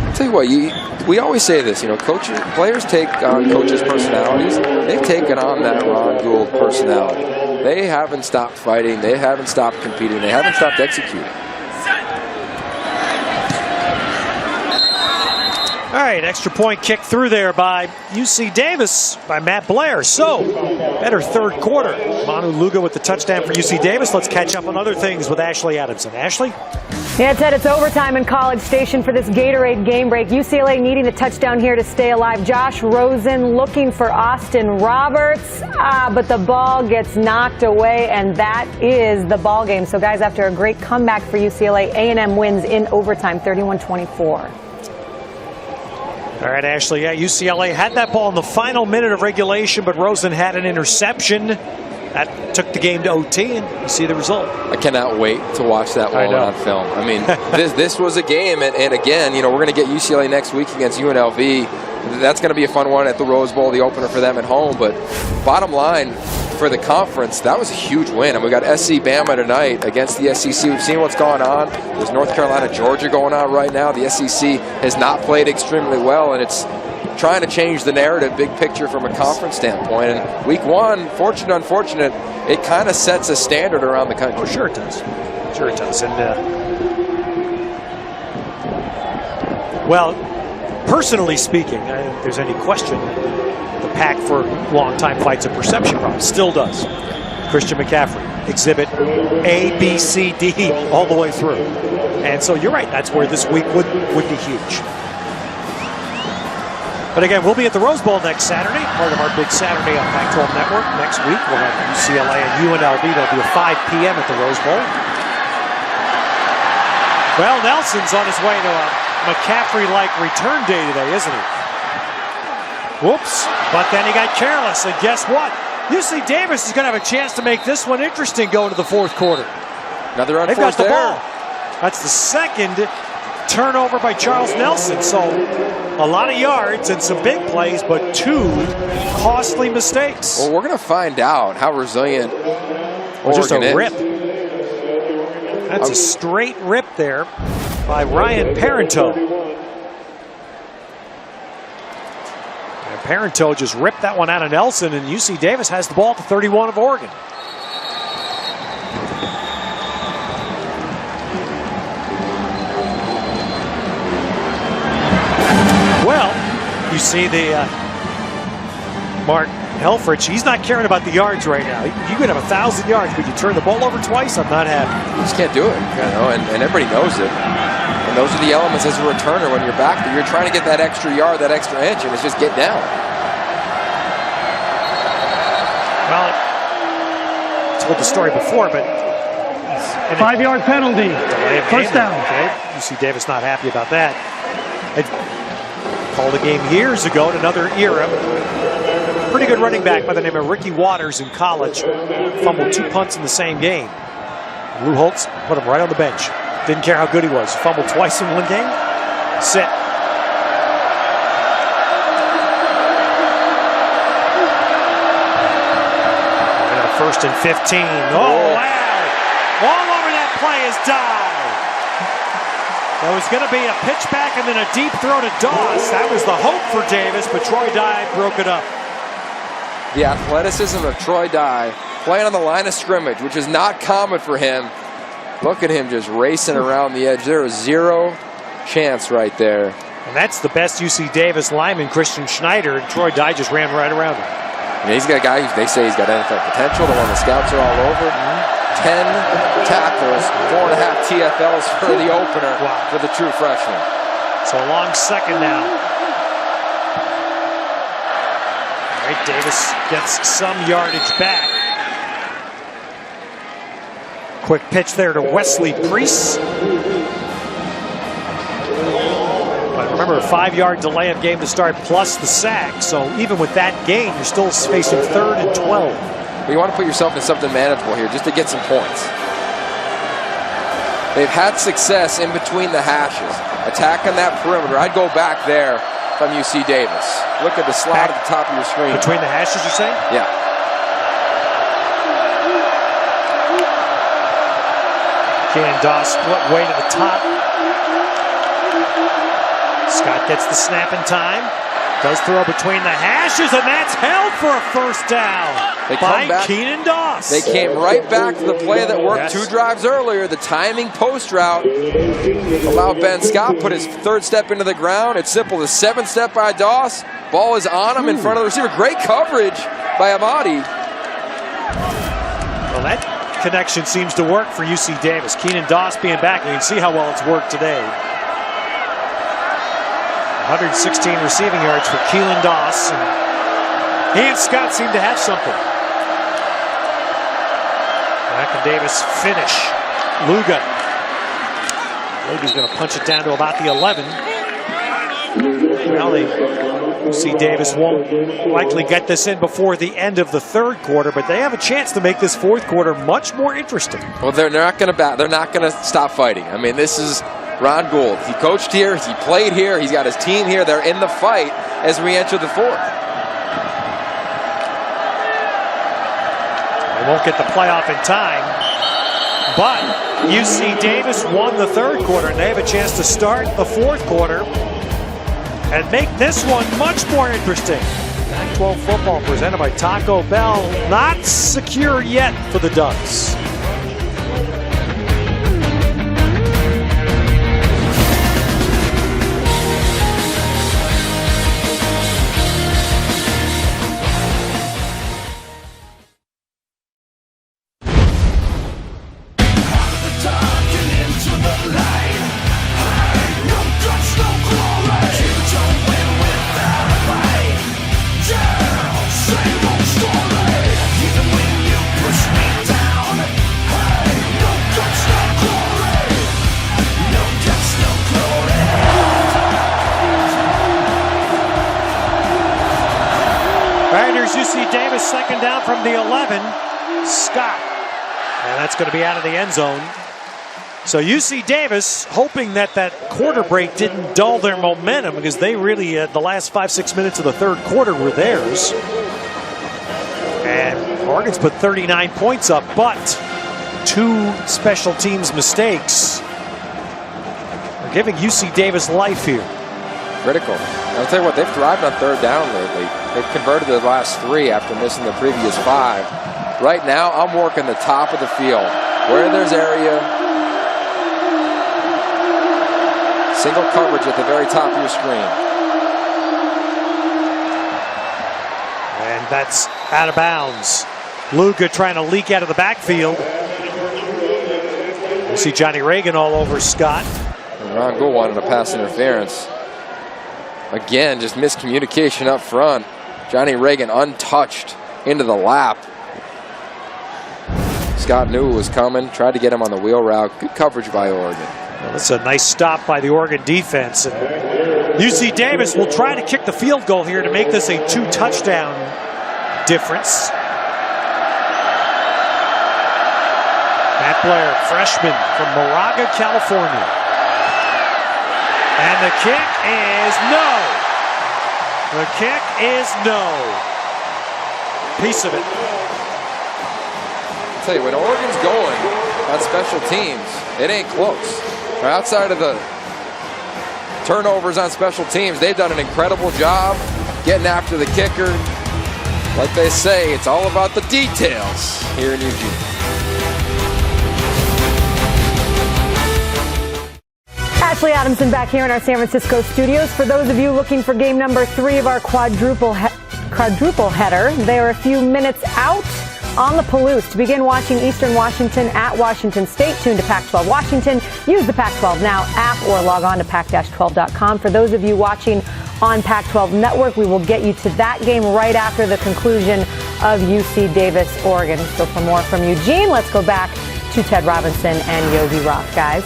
I'll tell you what, we always say this, you know, players take on coaches' personalities. They've taken on that Ron Gould personality. They haven't stopped fighting. They haven't stopped competing. They haven't stopped executing. All right, extra point kick through there by UC Davis, by Matt Blair. So, better 3rd quarter. Manu Luga with the touchdown for UC Davis. Let's catch up on other things with Ashley Adamson. Ashley? Yeah, Ted, it's overtime in College Station for this Gatorade game break. UCLA needing a touchdown here to stay alive. Josh Rosen looking for Austin Roberts, but the ball gets knocked away, and that is the ball game. So, guys, after a great comeback for UCLA, A&M wins in overtime, 31-24. All right, Ashley, yeah, UCLA had that ball in the final minute of regulation, but Rosen had an interception. That took the game to OT, and you see the result. I cannot wait to watch that one on film. I mean, this was a game, and again, you know, we're going to get UCLA next week against UNLV. That's going to be a fun one at the Rose Bowl, the opener for them at home. But bottom line, for the conference, that was a huge win. And we got SC Bama tonight against the SEC. We've seen what's going on. There's North Carolina, Georgia going on right now. The SEC has not played extremely well, and it's trying to change the narrative, big picture from a conference standpoint. And week 1, fortunate, unfortunate, it kind of sets a standard around the country. Oh, sure it does. Sure it does. And, well, personally speaking, I don't think there's any question the Pack for long time fights a perception problem. Still does. Christian McCaffrey, exhibit A, B, C, D, all the way through. And so you're right, that's where this week would be huge. But again, we'll be at the Rose Bowl next Saturday, part of our big Saturday on Pac-12 Network. Next week, we'll have UCLA and UNLV. There'll be a 5 p.m. at the Rose Bowl. Well, Nelson's on his way to a McCaffrey-like return day today, isn't he? Whoops. But then he got careless, and guess what? UC Davis is going to have a chance to make this one interesting going to the 4th quarter. Another unforced They've got the error. ball. That's the 2nd turnover by Charles Nelson. So a lot of yards and some big plays, but 2 costly mistakes. Well, we're going to find out how resilient Oregon just a is. rip. That's a straight rip there by Ryan Parento. And Parento just ripped that one out of Nelson, and UC Davis has the ball at the 31 of Oregon. Well, you see the Mark Helfrich, he's not caring about the yards right now. You could have 1,000 yards, but you turn the ball over twice, I'm not happy. You just can't do it, you know, and everybody knows it. And those are the elements as a returner when you're back there. You're trying to get that extra yard, that extra inch, and it's just get down. Well, I told the story before, but 5-yard penalty. First down. Okay. UC Davis not happy about that. I called a game years ago in another era. Pretty good running back by the name of Ricky Waters in college. Fumbled 2 punts in the same game. Lou Holtz put him right on the bench. Didn't care how good he was. Fumbled twice in one game. Sit. And 1st and 15. Oh, wow. All over that play is Dye. There was going to be a pitch back and then a deep throw to Doss. That was the hope for Davis, but Troy Dye broke it up. The athleticism of Troy Dye playing on the line of scrimmage, which is not common for him. Look at him just racing around the edge. There is zero chance right there. And that's the best UC Davis lineman, Christian Schneider, and Troy Dye just ran right around him. And he's got a guy who they say he's got NFL potential, the one the scouts are all over. 10 tackles, 4.5 TFLs for the opener for the true freshman. So a long second now. All right, Davis gets some yardage back. Quick pitch there to Wesley Priest. But remember, a 5-yard delay of game to start plus the sack. So even with that gain, you're still facing 3rd and 12. But you want to put yourself in something manageable here just to get some points. They've had success in between the hashes. Attacking that perimeter. I'd go back there from UC Davis. Look at the slot at the top of your screen. Between the hashes, you're saying? Yeah. Keenan Doss split way to the top. Scott gets the snap in time. Does throw between the hashes, and that's held for a first down by Keenan Doss. They came right back to the play that worked 2 drives earlier. The timing post route allowed Ben Scott put his 3rd step into the ground. It's simple. The 7th step by Doss. Ball is on him in front of the receiver. Great coverage by Amadi. Well, that connection seems to work for UC Davis. Keenan Doss being back, you can see how well it's worked today. 116 receiving yards for Keelan Doss. And he and Scott seem to have something. Mack and Davis finish. Luga. Luga's going to punch it down to about the 11. Well, UC Davis won't likely get this in before the end of the 3rd quarter, but they have a chance to make this 4th quarter much more interesting. Well, they're not going to stop fighting. I mean, this is Ron Gould. He coached here. He played here. He's got his team here. They're in the fight as we enter the 4th. They won't get the playoff in time, but UC Davis won the 3rd quarter, and they have a chance to start the 4th quarter and make this one much more interesting. Pac-12 football presented by Taco Bell. Not secure yet for the Ducks. UC Davis, 2nd down from the 11. Scott. And that's going to be out of the end zone. So UC Davis hoping that quarter break didn't dull their momentum, because they really, the last 5-6 minutes of the 3rd quarter were theirs. And Oregon's put 39 points up, but 2 special teams mistakes are giving UC Davis life here. Critical. I'll tell you what, they've thrived on third down lately. They've converted the last 3 after missing the previous 5. Right now, I'm working the top of the field. Where there's area, single coverage at the very top of your screen. And that's out of bounds. Luka trying to leak out of the backfield. You see Johnny Reagan all over Scott. And Ron Gould wanted a pass interference. Again, just miscommunication up front. Johnny Reagan untouched into the lap. Scott knew it was coming, tried to get him on the wheel route. Good coverage by Oregon. Well, that's a nice stop by the Oregon defense. And UC Davis will try to kick the field goal here to make this a 2-touchdown difference. Matt Blair, freshman from Moraga, California. And the kick is no. The kick is no. Piece of it. I'll tell you, when Oregon's going on special teams, it ain't close. Outside of the turnovers on special teams, they've done an incredible job getting after the kicker. Like they say, it's all about the details here in Eugene. Ashley Adamson back here in our San Francisco studios. For those of you looking for game number 3 of our quadruple header, they are a few minutes out on the Palouse to begin watching Eastern Washington at Washington State. Tune to Pac-12 Washington. Use the Pac-12 Now app or log on to pac-12.com. For those of you watching on Pac-12 Network, we will get you to that game right after the conclusion of UC Davis, Oregon. So for more from Eugene, let's go back to Ted Robinson and Yogi Roth, guys.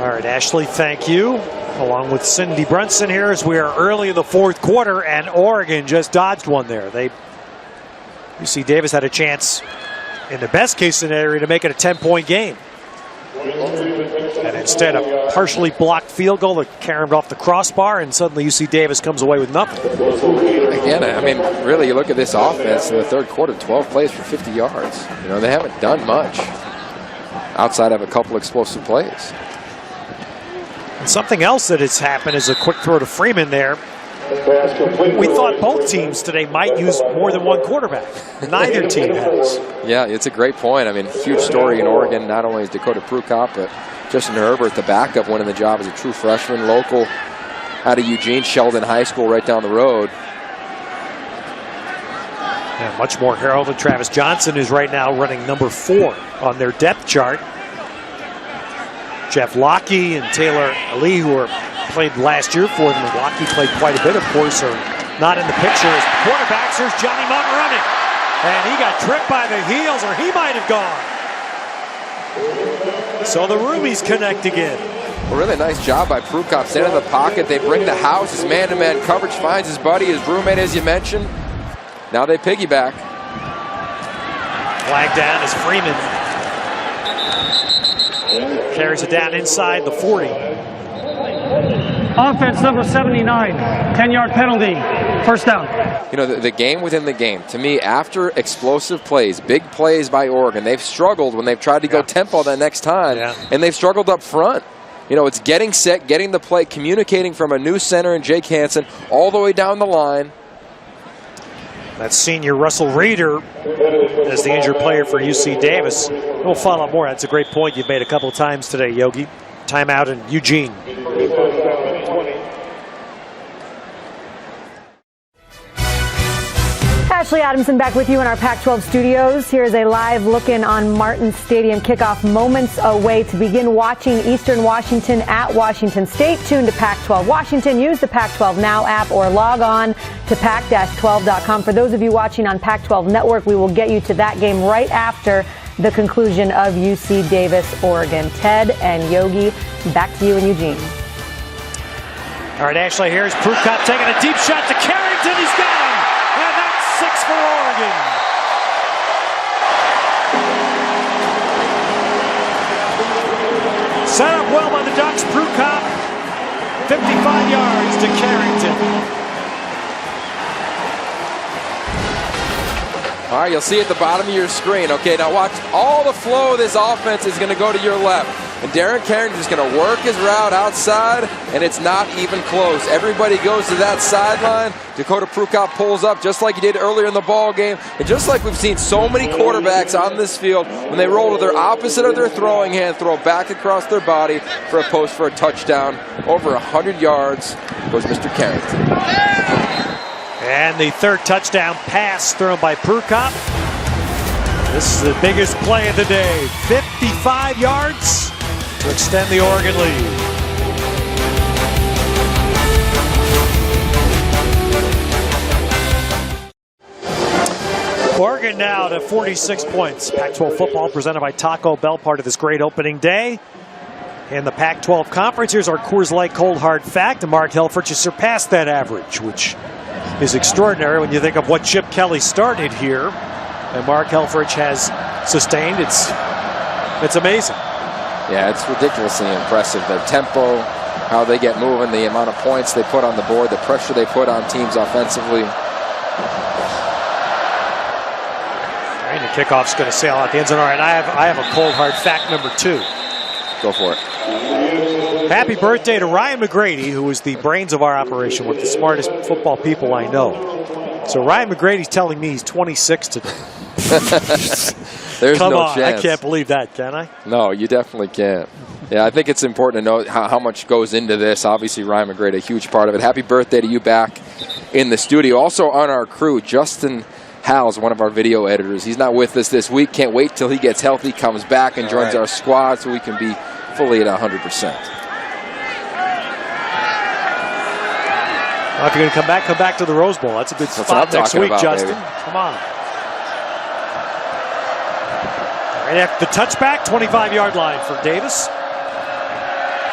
All right, Ashley, thank you. Along with Cindy Brunson here as we are early in the 4th quarter, and Oregon just dodged one there. UC Davis had a chance in the best case scenario to make it a 10-point game. And instead, a partially blocked field goal that caromed off the crossbar, and suddenly UC Davis comes away with nothing. Again, I mean, really, you look at this offense in the 3rd quarter, 12 plays for 50 yards. You know, they haven't done much outside of a couple explosive plays. And something else that has happened is a quick throw to Freeman there. We thought both teams today might use more than one quarterback. Neither team has. Yeah, it's a great point. I mean, huge story in Oregon. Not only is Dakota Prukop, but Justin Herbert, the backup, winning the job as a true freshman, local out of Eugene, Sheldon High School right down the road. Yeah, much more heralded. Travis Johnson is right now running number 4 on their depth chart. Jeff Locke and Taylor Ali, who played last year for them, and Locke played quite a bit, of course, are not in the picture as quarterbacks. Here's Johnny Munn running, and he got tripped by the heels, or he might have gone. So the Rubies connect again. A really nice job by Prukop. Stand in the pocket. They bring the house. His man-to-man coverage finds his buddy, his roommate, as you mentioned. Now they piggyback. Flag down is Freeman. Carries it down inside the 40. Offense number 79, 10-yard penalty, first down. You know, the game within the game. To me, after explosive plays, big plays by Oregon, they've struggled when they've tried to go tempo that next time, and they've struggled up front. You know, it's getting set, getting the play, communicating from a new center in Jake Hansen all the way down the line. That's senior Russell Reeder as the injured player for UC Davis. We'll follow up more. That's a great point you've made a couple of times today, Yogi. Timeout in Eugene. Ashley Adamson back with you in our Pac-12 studios. Here's a live look-in on Martin Stadium kickoff, moments away to begin watching Eastern Washington at Washington State. Tune to Pac-12 Washington. Use the Pac-12 Now app or log on to pac-12.com. For those of you watching on Pac-12 Network, we will get you to that game right after the conclusion of UC Davis, Oregon. Ted and Yogi, back to you in Eugene. All right, Ashley, here's Prukop taking a deep shot to Carrington. He's got him. And that's 6 for Oregon. Set up well by the Ducks. Prukop, 55 yards to Carrington. All right, you'll see at the bottom of your screen. Okay, now watch. All the flow of this offense is going to go to your left. And Darren Carrington is going to work his route outside, and it's not even close. Everybody goes to that sideline. Dakota Prukop pulls up just like he did earlier in the ball game. And just like we've seen so many quarterbacks on this field, when they roll to their opposite of their throwing hand, throw back across their body for a post for a touchdown. Over 100 yards goes Mr. Carrington. And the third touchdown pass thrown by Prukop. This is the biggest play of the day. 55 yards to extend the Oregon lead. Oregon now to 46 points. Pac-12 football presented by Taco Bell, part of this great opening day. In the Pac-12 conference, here's our Coors Light Cold Hard Fact. And Mark Helfrich has surpassed that average, which is extraordinary when you think of what Chip Kelly started here. And Mark Helfrich has sustained. It's amazing. Yeah, it's ridiculously impressive. Their tempo, how they get moving, the amount of points they put on the board, the pressure they put on teams offensively. And the kickoff's going to sail out the end zone. All right, I have a cold hard fact number 2. Go for it. Happy birthday to Ryan McGrady, who is the brains of our operation, one of the smartest football people I know. So Ryan McGrady's telling me he's 26 today. There's Come no on, chance. I can't believe that, can I? No, you definitely can't. Yeah, I think it's important to know how much goes into this. Obviously, Ryan McGrady, a huge part of it. Happy birthday to you back in the studio. Also on our crew, Justin Howell's one of our video editors. He's not with us this week. Can't wait till he gets healthy, comes back, and joins our squad so we can be fully at 100%. Well, if you're going to come back to the Rose Bowl. That's a good spot next week, Justin. Baby. Come on. Right after the touchback, 25-yard line for Davis.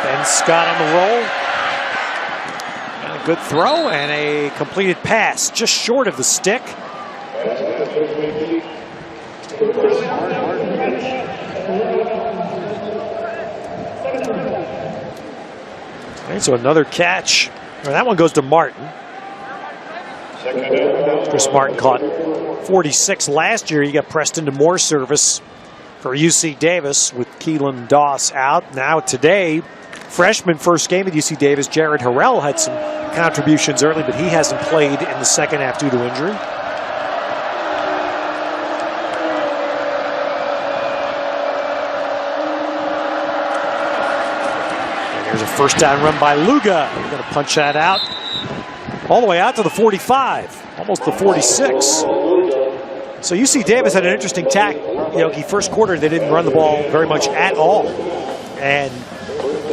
Ben Scott on the roll. And a good throw and a completed pass just short of the stick. Okay, so another catch. That one goes to Martin. Chris Martin caught 46 last year. He got pressed into more service for UC Davis with Keelan Doss out. Now today, freshman first game at UC Davis, Jared Harrell had some contributions early, but he hasn't played in the second half due to injury. There's a first down run by Luga. We're going to punch that out all the way out to the 45, almost the 46. So UC Davis had an interesting tack. First quarter they didn't run the ball very much at all. And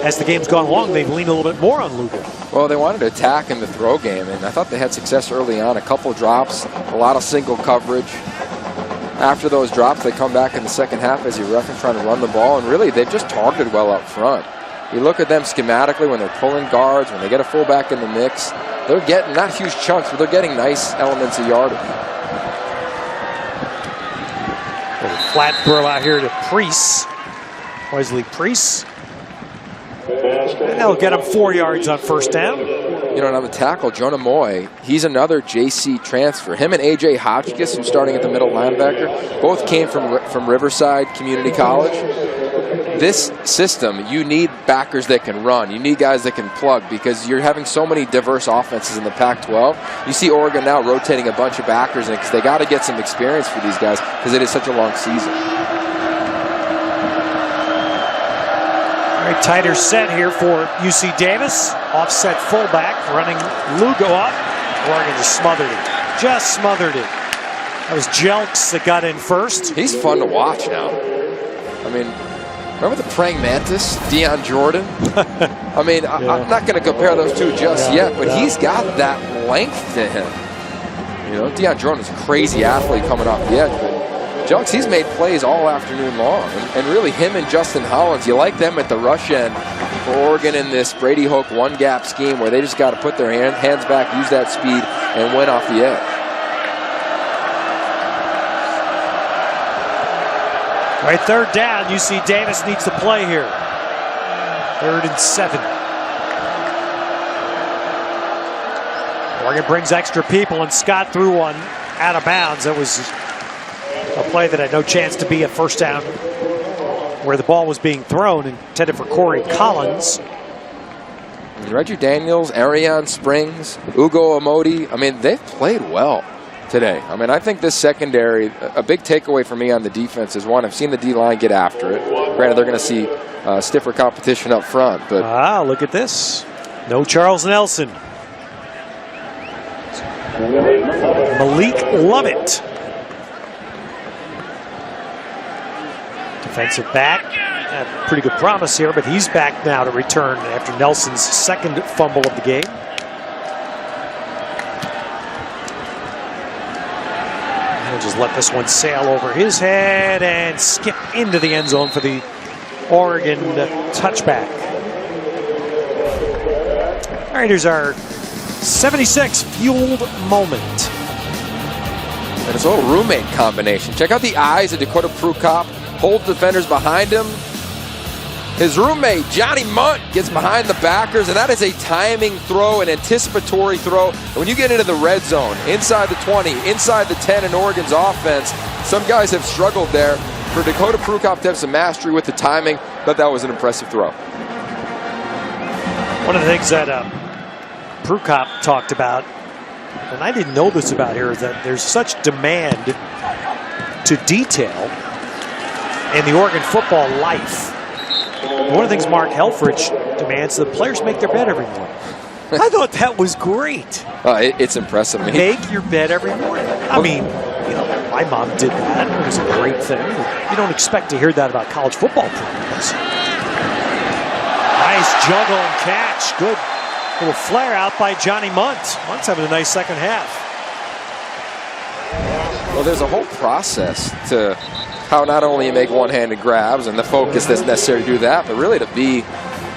as the game's gone along, they've leaned a little bit more on Luga. Well, they wanted to attack in the throw game, and I thought they had success early on. A couple drops, a lot of single coverage. After those drops, they come back in the second half, as you referenced, trying to run the ball. And really, they've just targeted well up front. You look at them schematically when they're pulling guards, when they get a fullback in the mix, they're getting not huge chunks, but they're getting nice elements of yardage. Flat throw out here to Priest. Wesley Priest. And they'll get him 4 yards on first down. And on the tackle, Jonah Moy, he's another JC transfer. Him and A.J. Hotchkiss, who's starting at the middle linebacker, both came from Riverside Community College. This system, you need backers that can run. You need guys that can plug because you're having so many diverse offenses in the Pac-12. You see Oregon now rotating a bunch of backers because they got to get some experience for these guys because it is such a long season. Very tighter set here for UC Davis. Offset fullback running Lugo up. Oregon just smothered it. Just smothered it. That was Jelks that got in first. He's fun to watch now. I mean, remember the praying mantis, Deion Jordan? I'm not going to compare those two just yet, but he's got that length to him. Deion Jordan's a crazy athlete coming off the edge, but Jelks, he's made plays all afternoon long. And really, him and Justin Hollins, you like them at the rush end for Oregon in this Brady Hoke one-gap scheme where they just got to put their hands back, use that speed, and win off the edge. All right, third down. UC Davis needs to play here. 3rd and 7. Oregon brings extra people, and Scott threw one out of bounds. That was play that had no chance to be a first down where the ball was being thrown, intended for Corey Collins. Reggie Daniels, Ariane Springs, Ugo Amodi, I mean, they've played well today. I mean, I think this secondary, a big takeaway for me on the defense is, one, I've seen the D-line get after it. Granted, they're going to see stiffer competition up front. But look at this. No Charles Nelson. Malik Lovett. Defensive back. Pretty good promise here, but he's back now to return after Nelson's second fumble of the game. He'll just let this one sail over his head and skip into the end zone for the Oregon touchback. All right, here's our 76 fueled moment. And it's a little roommate combination. Check out the eyes of Dakota Prukop. Holds defenders behind him. His roommate, Johnny Munt, gets behind the backers, and that is a timing throw, an anticipatory throw. And when you get into the red zone, inside the 20, inside the 10 in Oregon's offense, some guys have struggled there. For Dakota Prukop to have some mastery with the timing, but that was an impressive throw. One of the things that Prukop talked about, and I didn't know this about here, is that there's such demand to detail in the Oregon football life. One of the things Mark Helfrich demands, the players make their bed every morning. I thought that was great. It's impressive. Make your bed every morning. I mean, you know, my mom did that. It was a great thing. You don't expect to hear that about college football programs. Nice juggle and catch. Good little flare out by Johnny Munt. Munt's having a nice second half. Well, there's a whole process to how not only you make one-handed grabs and the focus that's necessary to do that, but really to be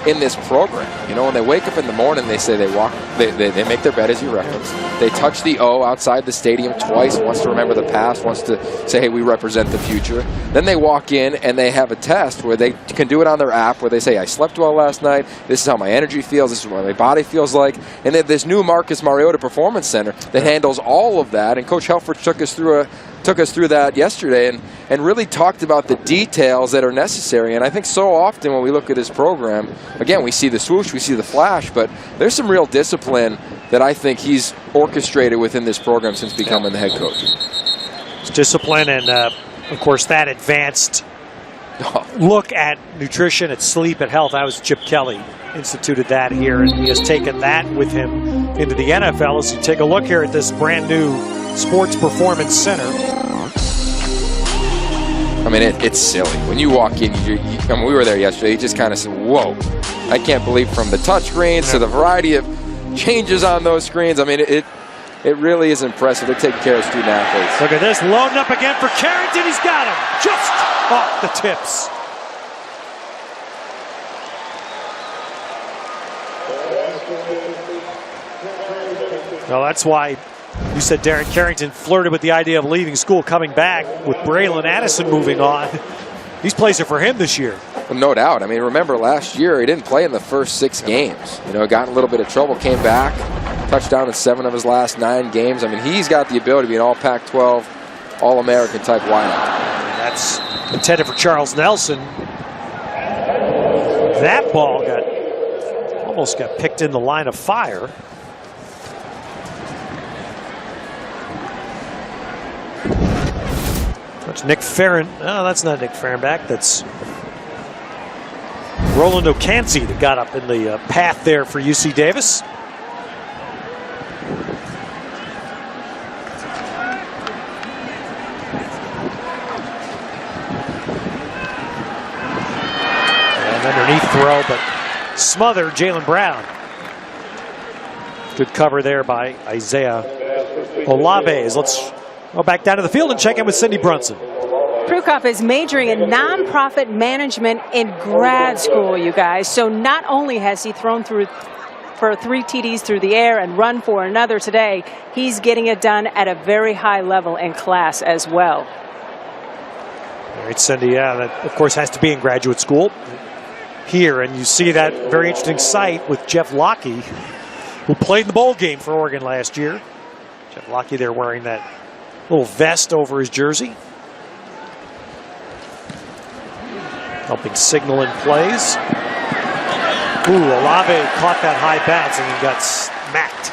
in this program. You know, when they wake up in the morning, they say they make their bed, as you referenced. They touch the O outside the stadium twice, once to remember the past, once to say, hey, we represent the future. Then they walk in and they have a test where they can do it on their app, where they say, I slept well last night, this is how my energy feels, this is what my body feels like. And then this new Marcus Mariota Performance Center that handles all of that. And Coach Helfrich took us through that yesterday and really talked about the details that are necessary. And I think so often when we look at his program, again, we see the swoosh, we see the flash, but there's some real discipline that I think he's orchestrated within this program since becoming the head coach. It's discipline and, of course, that advanced look at nutrition, at sleep, at health. That was Chip Kelly instituted that here, and he has taken that with him into the NFL. As you take a look here at this brand new Sports Performance Center. I mean, it's silly. When you walk in, I mean, we were there yesterday, you just kind of said, whoa. I can't believe, from the touch screens to the variety of changes on those screens. I mean, it really is impressive. They're taking care of student athletes. Look at this, loading up again for Carrington. He's got him just off the tips. Well, that's why you said Darren Carrington flirted with the idea of leaving school, coming back with Braylon Addison moving on. These plays are for him this year. Well, no doubt. I mean, remember last year he didn't play in the first 6 games. You know, got in a little bit of trouble, came back, touchdown in 7 of his last 9 games. I mean, he's got the ability to be an all Pac-12, All-American type wideout. That's intended for Charles Nelson. That ball almost got picked in the line of fire. That's Nick Farron. No, that's not Nick Farron back. That's Roland O'Cansey that got up in the path there for UC Davis. And underneath throw, but smothered Jalen Brown. Good cover there by Isaiah Olave. Let's go back down to the field and check in with Cindy Brunson. Prukop is majoring in nonprofit management in grad school, you guys. So not only has he thrown for 3 TDs through the air and run for another today, he's getting it done at a very high level in class as well. All right, Cindy, that of course has to be in graduate school here. And you see that very interesting sight with Jeff Locke, who played in the bowl game for Oregon last year. Jeff Locke there wearing that little vest over his jersey. Helping signal in plays. Ooh, Olave caught that high bounce and he got smacked.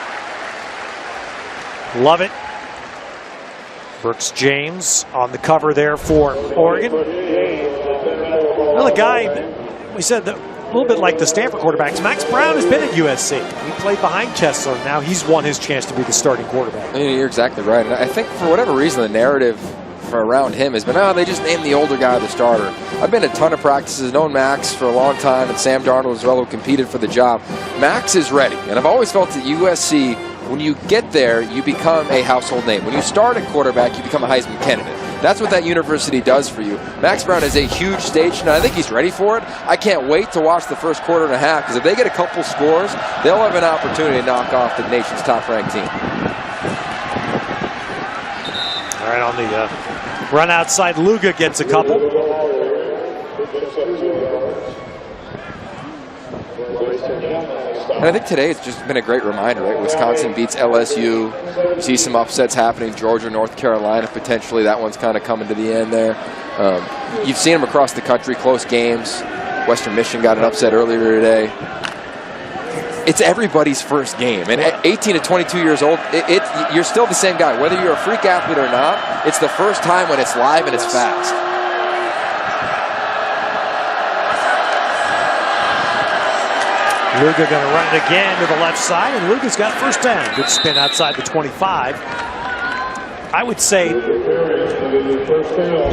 Love it. Brooks James on the cover there for Oregon. Well, the guy, we said that a little bit like the Stanford quarterbacks, Max Brown has been at USC. He played behind Kessler. Now he's won his chance to be the starting quarterback. You're exactly right. And I think for whatever reason, the narrative around him has been, they just named the older guy the starter. I've been at a ton of practices, known Max for a long time, and Sam Darnold as well, who competed for the job. Max is ready, and I've always felt that USC, when you get there, you become a household name. When you start at quarterback, you become a Heisman candidate. That's what that university does for you. Max Brown is a huge stage, and I think he's ready for it. I can't wait to watch the first quarter and a half, because if they get a couple scores, they'll have an opportunity to knock off the nation's top-ranked team. All right, on the run outside, Luga gets a couple. And I think today it's just been a great reminder, right? Wisconsin beats LSU. You see some upsets happening. Georgia, North Carolina, potentially. That one's kind of coming to the end there. You've seen them across the country, close games. Western Michigan got an upset earlier today. It's everybody's first game. And at 18 to 22 years old, you're still the same guy. Whether you're a freak athlete or not, it's the first time when it's live and it's fast. Luga going to run it again to the left side, and Luga's got first down. Good spin outside the 25. I would say,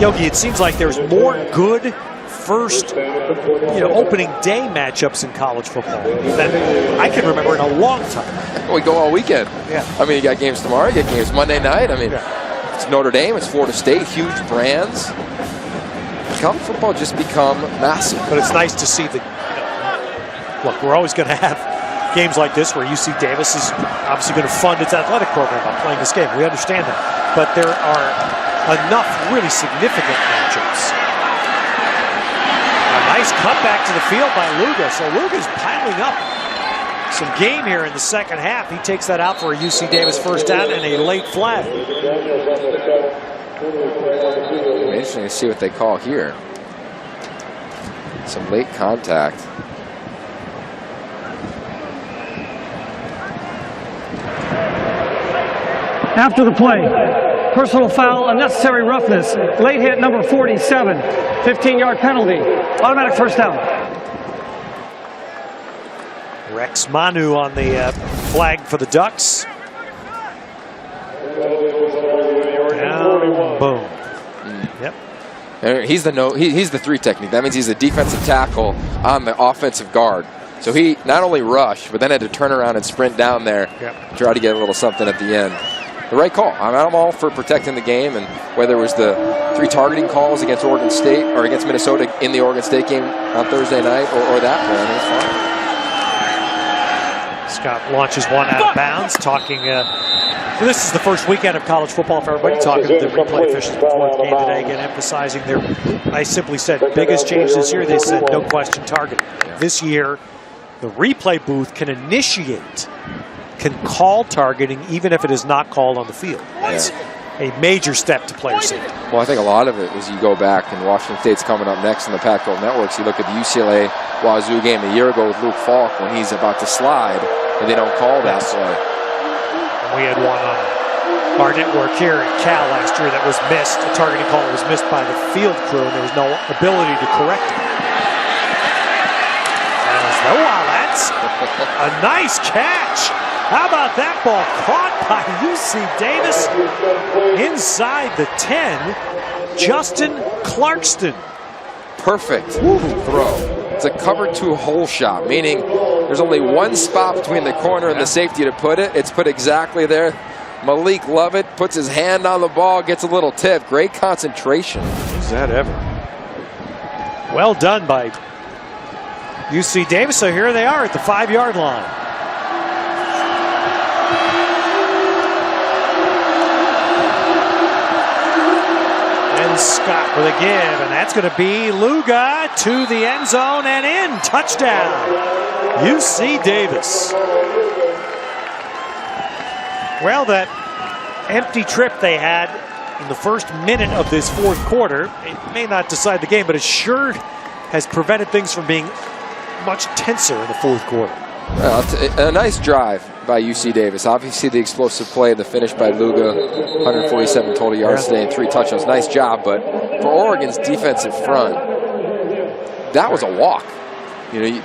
Yogi, it seems like there's more good first opening day matchups in college football than I can remember in a long time. We go all weekend. Yeah. I mean, you got games tomorrow, you got games Monday night. I mean, It's Notre Dame, it's Florida State, huge brands. College football just become massive. But it's nice to see look, we're always going to have games like this where UC Davis is obviously going to fund its athletic program by playing this game. We understand that. But there are enough really significant matchups. A nice cutback to the field by Luga. So Luga's piling up some game here in the second half. He takes that out for a UC Davis first down and a late flag. Interesting to see what they call here. Some late contact. After the play, personal foul, unnecessary roughness, late hit number 47, 15-yard penalty, automatic first down. Rex Manu on the flag for the Ducks. Down, boom. Yep. He's the three technique. That means he's a defensive tackle on the offensive guard. So he not only rushed, but then had to turn around and sprint down there, try to get a little something at the end. The right call. I'm all for protecting the game, and whether it was the 3 targeting calls against Oregon State or against Minnesota in the Oregon State game on Thursday night, or that play, I mean, it's fine. Scott launches one out of bounds, talking. So this is the first weekend of college football for everybody, talking to the replay officials before the game today, again emphasizing their, I simply said, biggest change this year, they said no question targeting. This year, the replay booth can initiate, can call targeting even if it is not called on the field. That's a major step to player safety. Well, I think a lot of it was you go back, and Washington State's coming up next in the Pac-12 networks. You look at the UCLA Wazoo game a year ago with Luke Falk when he's about to slide, and they don't call that play. We had one on our network here in Cal last year that was missed. A targeting call that was missed by the field crew, and there was no ability to correct it. And wow, that's a nice catch. How about that ball caught by UC Davis inside the 10? Justin Clarkston. Perfect throw. It's a cover 2 hole shot, meaning there's only one spot between the corner and the safety to put it. It's put exactly there. Malik Lovett puts his hand on the ball, gets a little tip. Great concentration. Is that ever? Well done by UC Davis. So here they are at the 5-yard line. Scott with a give, and that's going to be Luga to the end zone and in. Touchdown, UC Davis. Well, that empty trip they had in the first minute of this fourth quarter, it may not decide the game, but it sure has prevented things from being much tenser in the fourth quarter. Well, a nice drive by UC Davis. Obviously, the explosive play, the finish by Luga, 147 total yards today and 3 touchdowns. Nice job, but for Oregon's defensive front, that was a walk. You know,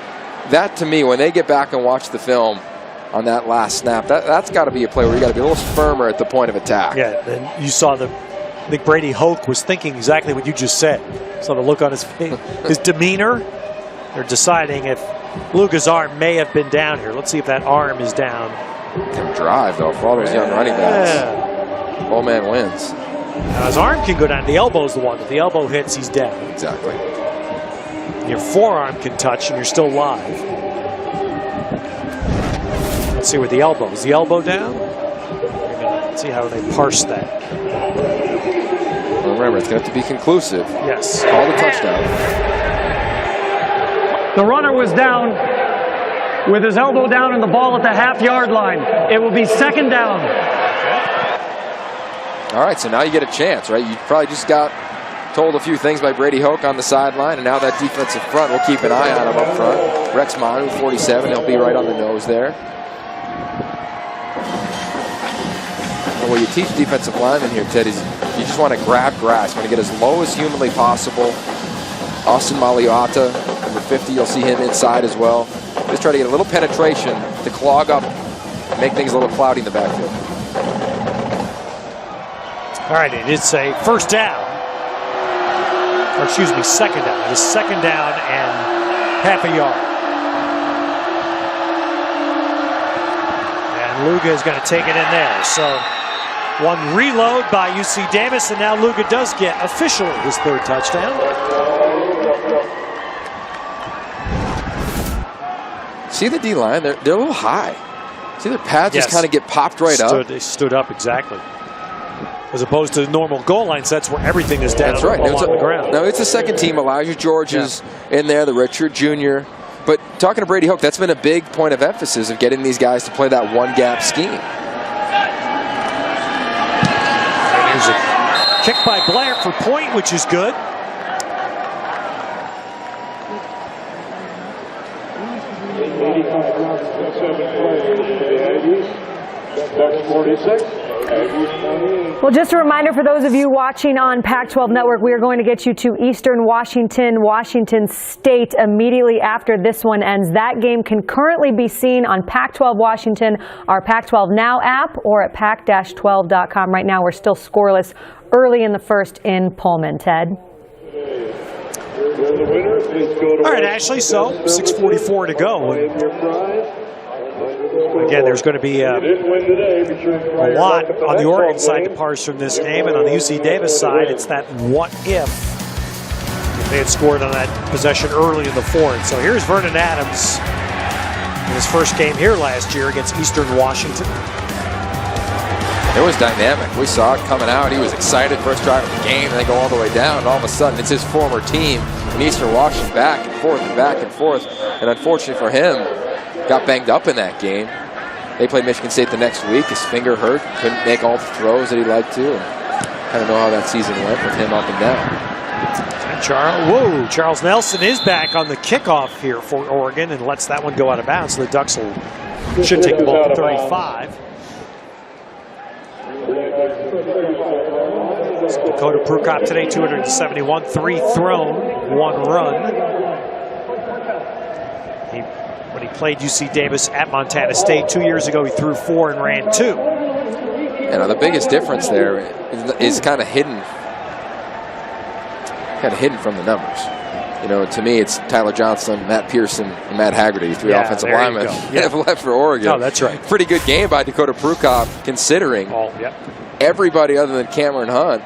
that to me, when they get back and watch the film on that last snap, that's got to be a play where you got to be a little firmer at the point of attack. Yeah, and you saw I think Brady Hoke was thinking exactly what you just said. Saw the look on his face, his demeanor. They're deciding if Luga's arm may have been down here. Let's see if that arm is down. Can drive, though, for all those young running backs. Old man wins. Now his arm can go down. The elbow's the one. If the elbow hits, he's dead. Exactly. Your forearm can touch, and you're still live. Let's see where the elbow is. The elbow down? Let's see how they parse that. Well, remember, it's going to have to be conclusive. Yes. Call the touchdown. The runner was down with his elbow down and the ball at the half-yard line. It will be second down. All right, so now you get a chance, right? You probably just got told a few things by Brady Hoke on the sideline, and now that defensive front, we'll keep an eye on him up front. Rex Manu, 47, he'll be right on the nose there. And what you teach defensive linemen here, Ted, is you just want to grab grass. You want to get as low as humanly possible. Austin Maliata, number 50, you'll see him inside as well. Just try to get a little penetration to clog up, make things a little cloudy in the backfield. All right, it's a first down. Or excuse me, second down. It is second down and half a yard. And Luga is going to take it in there. So one reload by UC Davis, and now Luga does get officially his third touchdown. See the D-line? They're a little high. See their pads just kind of get popped right up. They stood up, exactly. As opposed to normal goal line sets where everything is down along the ground. No, it's a second team. Elijah George is in there, the redshirt junior. But talking to Brady Hoke, that's been a big point of emphasis of getting these guys to play that one-gap scheme. And here's a kick by Blair for point, which is good. Well, just a reminder for those of you watching on Pac-12 Network, we are going to get you to Eastern Washington, Washington State immediately after this one ends. That game can currently be seen on Pac-12 Washington, our Pac-12 Now app, or at pac-12.com. Right now, we're still scoreless early in the first in Pullman. Ted? All right, Ashley, so 6:44 to go. Again, there's going to be a lot on the Oregon side to parse from this game, and on the UC Davis side, it's that what if they had scored on that possession early in the fourth. So here's Vernon Adams in his first game here last year against Eastern Washington. It was dynamic. We saw it coming out. He was excited first drive of the game, and they go all the way down, and all of a sudden it's his former team in Eastern Washington back and forth and back and forth. And unfortunately for him, got banged up in that game. They played Michigan State the next week. His finger hurt. Couldn't make all the throws that he'd like to. And kind of know how that season went with him up and down. Charles Nelson is back on the kickoff here for Oregon and lets that one go out of bounds. So the Ducks should take the ball at 35. So Dakota Prukop today, 271, 3 thrown, 1 run. When he played UC Davis at Montana State 2 years ago, he threw 4 and ran 2. You know, the biggest difference there is kind of hidden from the numbers. You know, to me, it's Tyler Johnson, Matt Pearson, and Matt Haggerty, 3 offensive linemen that have left for Oregon. Oh, that's right. Pretty good game by Dakota Prukop, considering everybody other than Cameron Hunt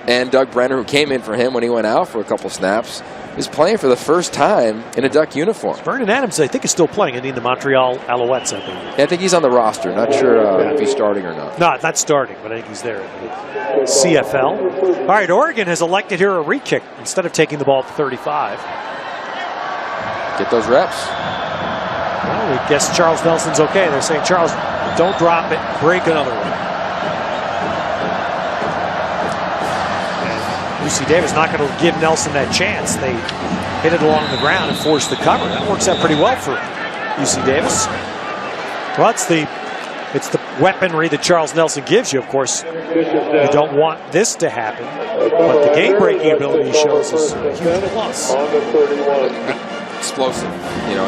and Doug Brenner, who came in for him when he went out for a couple snaps, is playing for the first time in a Duck uniform. Vernon Adams, I think, is still playing in the Montreal Alouettes, I believe. Yeah, I think he's on the roster. Not sure if he's starting or not. No, not starting, but I think he's there in the CFL. All right, Oregon has elected here a re-kick instead of taking the ball at the 35. Get those reps. Well, I guess Charles Nelson's okay. They're saying, Charles, don't drop it. Break another one. UC Davis not going to give Nelson that chance. They hit it along the ground and force the cover. That works out pretty well for UC Davis. Well, it's the weaponry that Charles Nelson gives you. Of course, you don't want this to happen, but the game-breaking ability he shows is a huge plus. Explosive,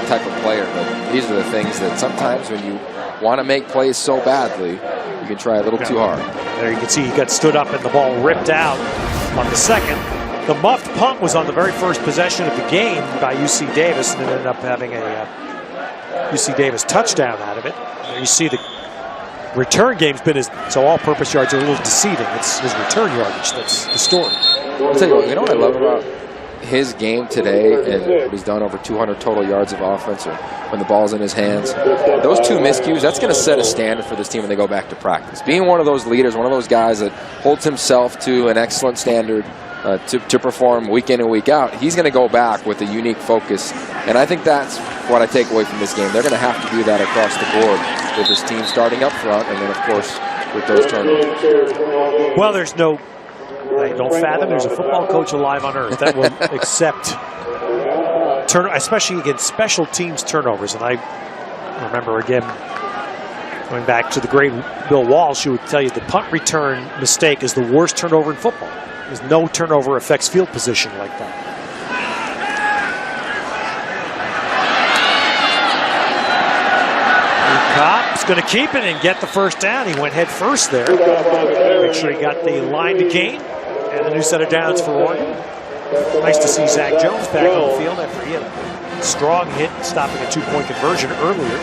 type of player. But these are the things that sometimes when you want to make plays so badly, you can try a little too hard. There you can see he got stood up and the ball ripped out on the second. The muffed punt was on the very first possession of the game by UC Davis, and it ended up having a UC Davis touchdown out of it. There you see the return game's been so all-purpose yards are a little deceiving. It's his return yardage that's the story. I'll tell you what, what I love about his game today and what he's done, over 200 total yards of offense when the ball's in his hands. Those 2 miscues, that's going to set a standard for this team when they go back to practice. Being one of those leaders, one of those guys that holds himself to an excellent standard to perform week in and week out, he's going to go back with a unique focus. And I think that's what I take away from this game. They're going to have to do that across the board with this team starting up front and then, of course, with those turnovers. Well, I don't fathom there's a football coach alive on earth that will accept especially against special teams turnovers. And I remember, again, going back to the great Bill Walsh, who would tell you the punt return mistake is the worst turnover in football. There's no turnover affects field position like that. Prukop's going to keep it and get the first down. He went head first there. Make sure he got the line to gain. And a new set of downs for Oregon. Nice to see Zach Jones back on the field after he had a strong hit stopping a 2-point conversion earlier.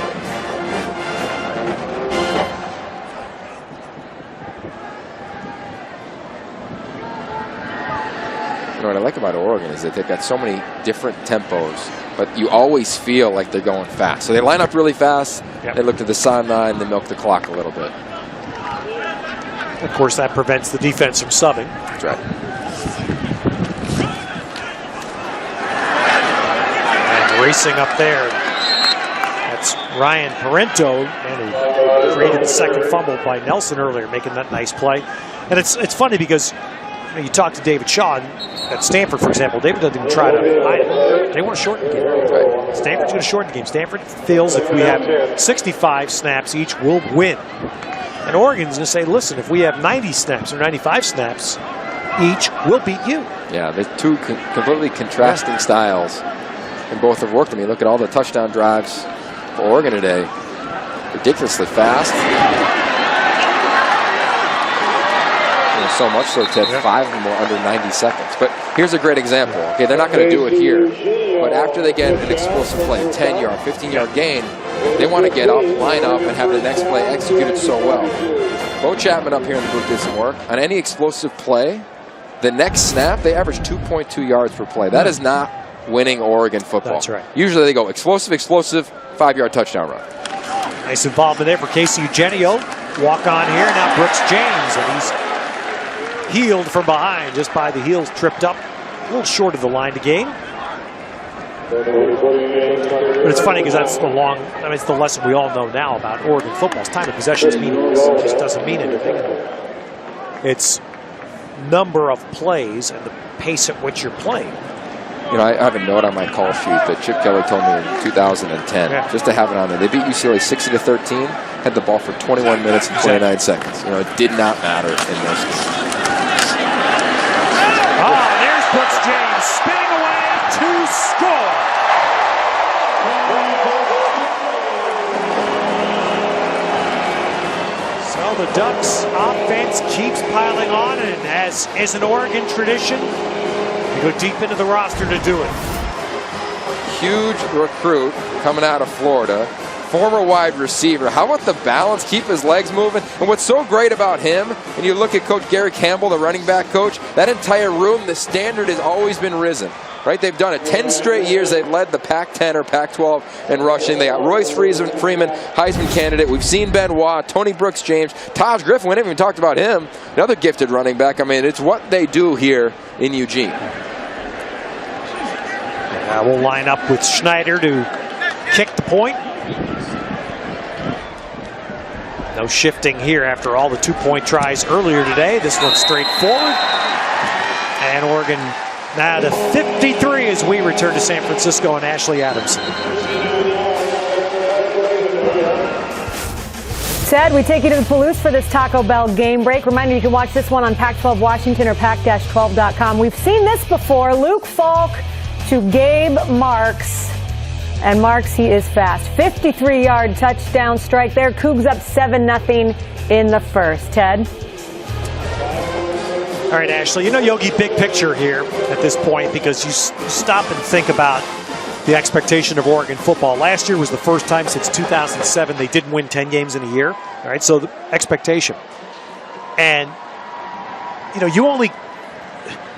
What I like about Oregon is that they've got so many different tempos, but you always feel like they're going fast. So they line up really fast, They look to the sideline, they milk the clock a little bit. Of course, that prevents the defense from subbing. That's right. And racing up there, that's Ryan Parento, and he created the second fumble by Nelson earlier, making that nice play. And it's funny because you talk to David Shaw at Stanford, for example. David doesn't even try to hide it. They want to shorten the game. Right. Stanford's going to shorten the game. Stanford feels if we have 65 snaps each, we'll win. And Oregon's going to say, listen, if we have 90 snaps or 95 snaps each, we'll beat you. Yeah, they're 2 completely contrasting styles, and both have worked. I mean, look at all the touchdown drives for Oregon today. Ridiculously fast. So much so to have 5 of them were under 90 seconds. But here's a great example. Okay, they're not going to do it here, but after they get an explosive play, 10-yard, 15-yard gain, they want to get up, line up, and have the next play executed so well. Bo Chapman up here in the booth did some work. On any explosive play, the next snap, they average 2.2 yards per play. That is not winning Oregon football. That's right. Usually they go explosive, 5-yard touchdown run. Nice involvement there for Casey Eugenio. Walk on here, now Brooks James, and he's healed from behind, just by the heels, tripped up a little short of the line to gain. But it's funny because that's it's the lesson we all know now about Oregon football's time of possession is meaningless. It just doesn't mean anything. It's number of plays and the pace at which you're playing. I have a note on my call sheet that Chip Kelly told me in 2010, just to have it on there. They beat UCLA 60-13, had the ball for 21 minutes and 29 seconds. It did not matter in this game. There's Brooks James spinning away to score. So the Ducks offense keeps piling on, and as is an Oregon tradition, they go deep into the roster to do it. Huge recruit coming out of Florida. Former wide receiver. How about the balance? Keep his legs moving. And what's so great about him, and you look at Coach Gary Campbell, the running back coach, that entire room, the standard has always been risen. Right? They've done it 10 straight years. They've led the Pac-10 or Pac-12 in rushing. They got Royce Freeman, Heisman candidate. We've seen Benoit, Tony Brooks James, Taj Griffin. We haven't even talked about him. Another gifted running back. I mean, it's what they do here in Eugene. We'll line up with Schneider to kick the point. No shifting here after all the 2-point tries earlier today. This one's straightforward. And Oregon now to 53 as we return to San Francisco and Ashley Adams. Ted, we take you to the Palouse for this Taco Bell game break. Reminder, you can watch this one on Pac-12 Washington or pac-12.com. We've seen this before. Luke Falk to Gabe Marks. And Marks, he is fast. 53-yard touchdown strike there. Cougs up 7-0 in the first. Ted? All right, Ashley, you know, Yogi, big picture here at this point, because you stop and think about the expectation of Oregon football. Last year was the first time since 2007 they didn't win 10 games in a year. All right, so the expectation. And, you know,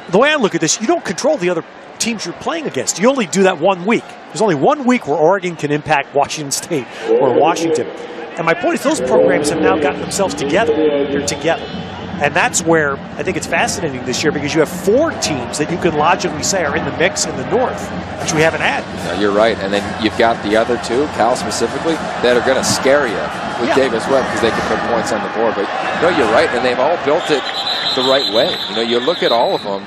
the way I look at this, you don't control the other teams you're playing against. You only do that 1 week. There's only 1 week where Oregon can impact Washington State or Washington. And my point is those programs have now gotten themselves together. They're together. And that's where I think it's fascinating this year, because you have 4 teams that you can logically say are in the mix in the North, which we haven't had. No, you're right. And then you've got the other 2, Cal specifically, that are going to scare you with Davis-Webb because they can put points on the board. But no, you're right. And they've all built it the right way. You know, you look at all of them,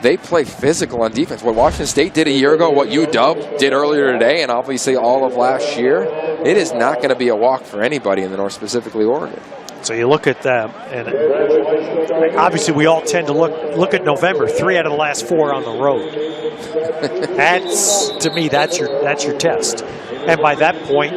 they play physical on defense. What Washington State did a year ago, what UW did earlier today, and obviously all of last year, it is not going to be a walk for anybody in the North, specifically Oregon. So you look at them, and obviously we all tend to look at November. 3 out of the last 4 on the road. That's, to me, that's your test. And by that point,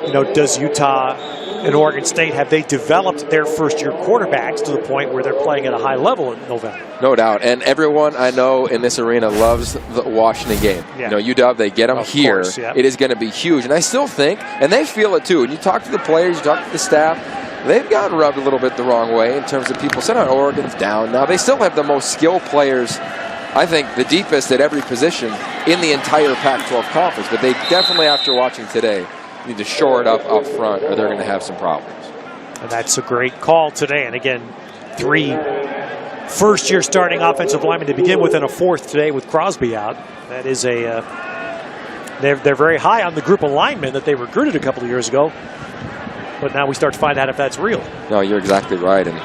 you know, does Utah and Oregon State, have they developed their first-year quarterbacks to the point where they're playing at a high level in November? No doubt. And everyone I know in this arena loves the Washington game. Yeah. You know, UW, they get them here. Course, yeah. It is going to be huge. And I still think, and they feel it too, and you talk to the players, you talk to the staff, they've gotten rubbed a little bit the wrong way in terms of people saying, oh, Oregon's down. Now, they still have the most skilled players, I think the deepest at every position in the entire Pac-12 conference. But they definitely, after watching today, need to shore it up front, or they're going to have some problems. And that's a great call today. And again, 3 first-year starting offensive linemen to begin with, and a 4th today with Crosby out. That is they're very high on the group of linemen that they recruited a couple of years ago. But now we start to find out if that's real. No, you're exactly right. And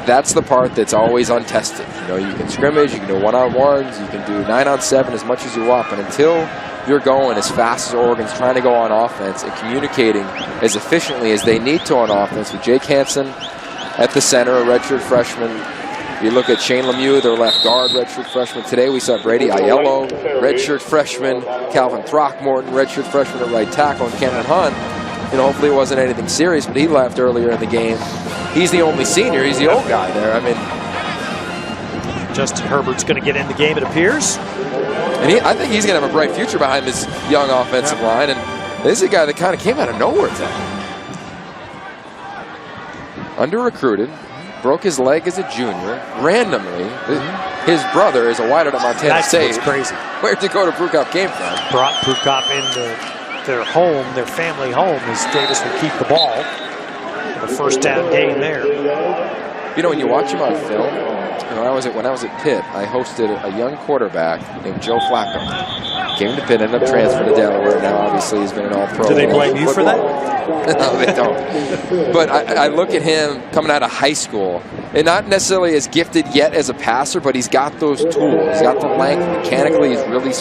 that's the part that's always untested. You know, you can scrimmage, you can do one-on-ones, you can do 9-on-7 as much as you want, but until you're going as fast as Oregon's trying to go on offense and communicating as efficiently as they need to on offense, with Jake Hansen at the center, a redshirt freshman. You look at Shane Lemieux, their left guard, redshirt freshman. Today we saw Brady Aiello, redshirt freshman, Calvin Throckmorton, redshirt freshman at right tackle, and Cameron Hunt. You know, hopefully it wasn't anything serious, but he left earlier in the game. He's the only senior. He's the old guy there. I mean, Justin Herbert's going to get in the game, it appears. And I think he's going to have a bright future behind this young offensive line. And this is a guy that kind of came out of nowhere today. Under-recruited, broke his leg as a junior, randomly. His brother is a wideout at Montana State. That's crazy. Where Dakota Prukop came from. Brought Prukop into their home, their family home, as Davis would keep the ball. The first down game there. You know, when you watch him on film, you know, when I was at Pitt, I hosted a young quarterback named Joe Flacco. Came to Pitt, ended up transferring to Delaware. Now, obviously, he's been an all-pro. Do they blame you for that? No, they don't. But I look at him coming out of high school, and not necessarily as gifted yet as a passer, but he's got those tools. He's got the length. Mechanically, he's really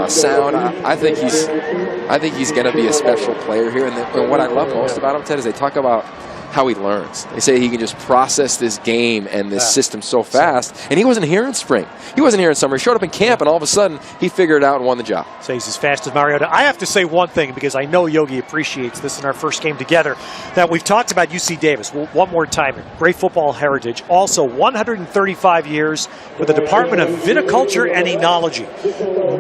sound. I think he's going to be a special player here. And what I love most about him, Ted, is they talk about how he learns. They say he can just process this game and this system so fast. And he wasn't here in spring. He wasn't here in summer. He showed up in camp, and all of a sudden, he figured it out and won the job. So he's as fast as Mariota. I have to say one thing, because I know Yogi appreciates this in our first game together, that we've talked about UC Davis. Well, one more time. Great football heritage. Also, 135 years with the Department of Viticulture and Enology.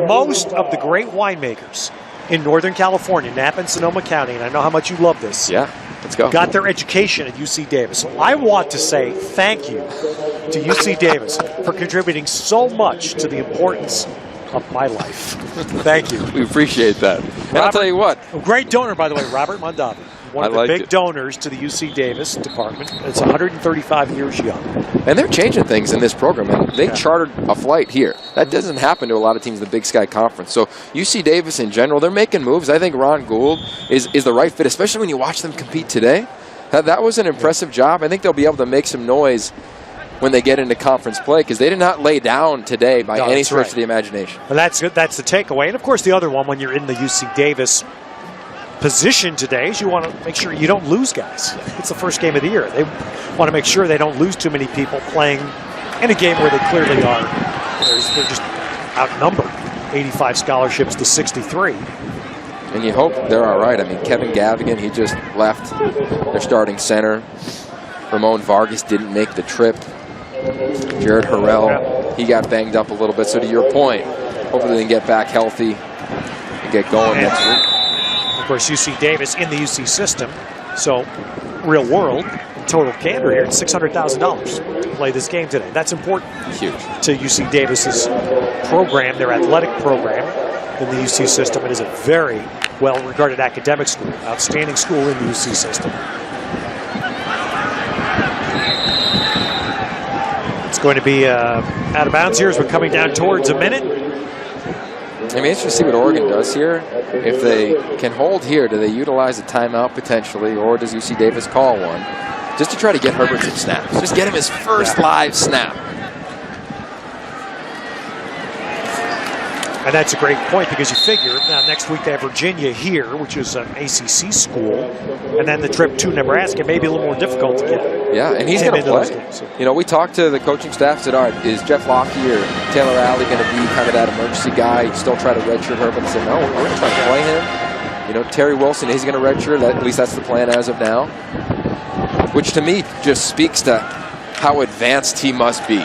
Most of the great winemakers in Northern California, Napa and Sonoma County, and I know how much you love this. Yeah. Let's go. Got their education at UC Davis. So I want to say thank you to UC Davis for contributing so much to the importance of my life. Thank you. We appreciate that. And I'll tell you what. A great donor, by the way, Robert Mondavi. One of the big donors to the UC Davis department. It's 135 years young. And they're changing things in this program. And they chartered a flight here. That doesn't happen to a lot of teams in the Big Sky Conference. So UC Davis in general, they're making moves. I think Ron Gould is the right fit, especially when you watch them compete today. That was an impressive job. I think they'll be able to make some noise when they get into conference play, because they did not lay down today by any stretch of the imagination. Well, that's good. That's the takeaway. And, of course, the other one when you're in the UC Davis position today is you want to make sure you don't lose guys. It's the first game of the year. They want to make sure they don't lose too many people playing in a game where they clearly are. They're just outnumbered. 85 scholarships to 63. And you hope they're all right. I mean, Kevin Gavigan, he just left their starting center. Ramon Vargas didn't make the trip. Jared Harrell, he got banged up a little bit. So to your point, hopefully they can get back healthy and get going next week. Of course, UC Davis in the UC system. So real world, total candor here, it's $600,000 to play this game today. That's important. Huge. To UC Davis's program, their athletic program in the UC system. It is a very well-regarded academic school, outstanding school in the UC system. It's going to be out of bounds here as we're coming down towards a minute. I mean, it's interesting to see what Oregon does here. If they can hold here, do they utilize a timeout potentially, or does UC Davis call one? Just to try to get Herbert some snaps. Just get him his first live snap. And that's a great point, because you figure now next week they have Virginia here, which is an ACC school, and then the trip to Nebraska may be a little more difficult to get. Yeah, and he's going to play. You know, we talked to the coaching staff, said, all right, is Jeff Locke or Taylor Alley going to be kind of that emergency guy? You still try to redshirt Herbert? They said, no, we're going to try to play him. You know, Terry Wilson, he's going to redshirt. At least that's the plan as of now. Which to me just speaks to how advanced he must be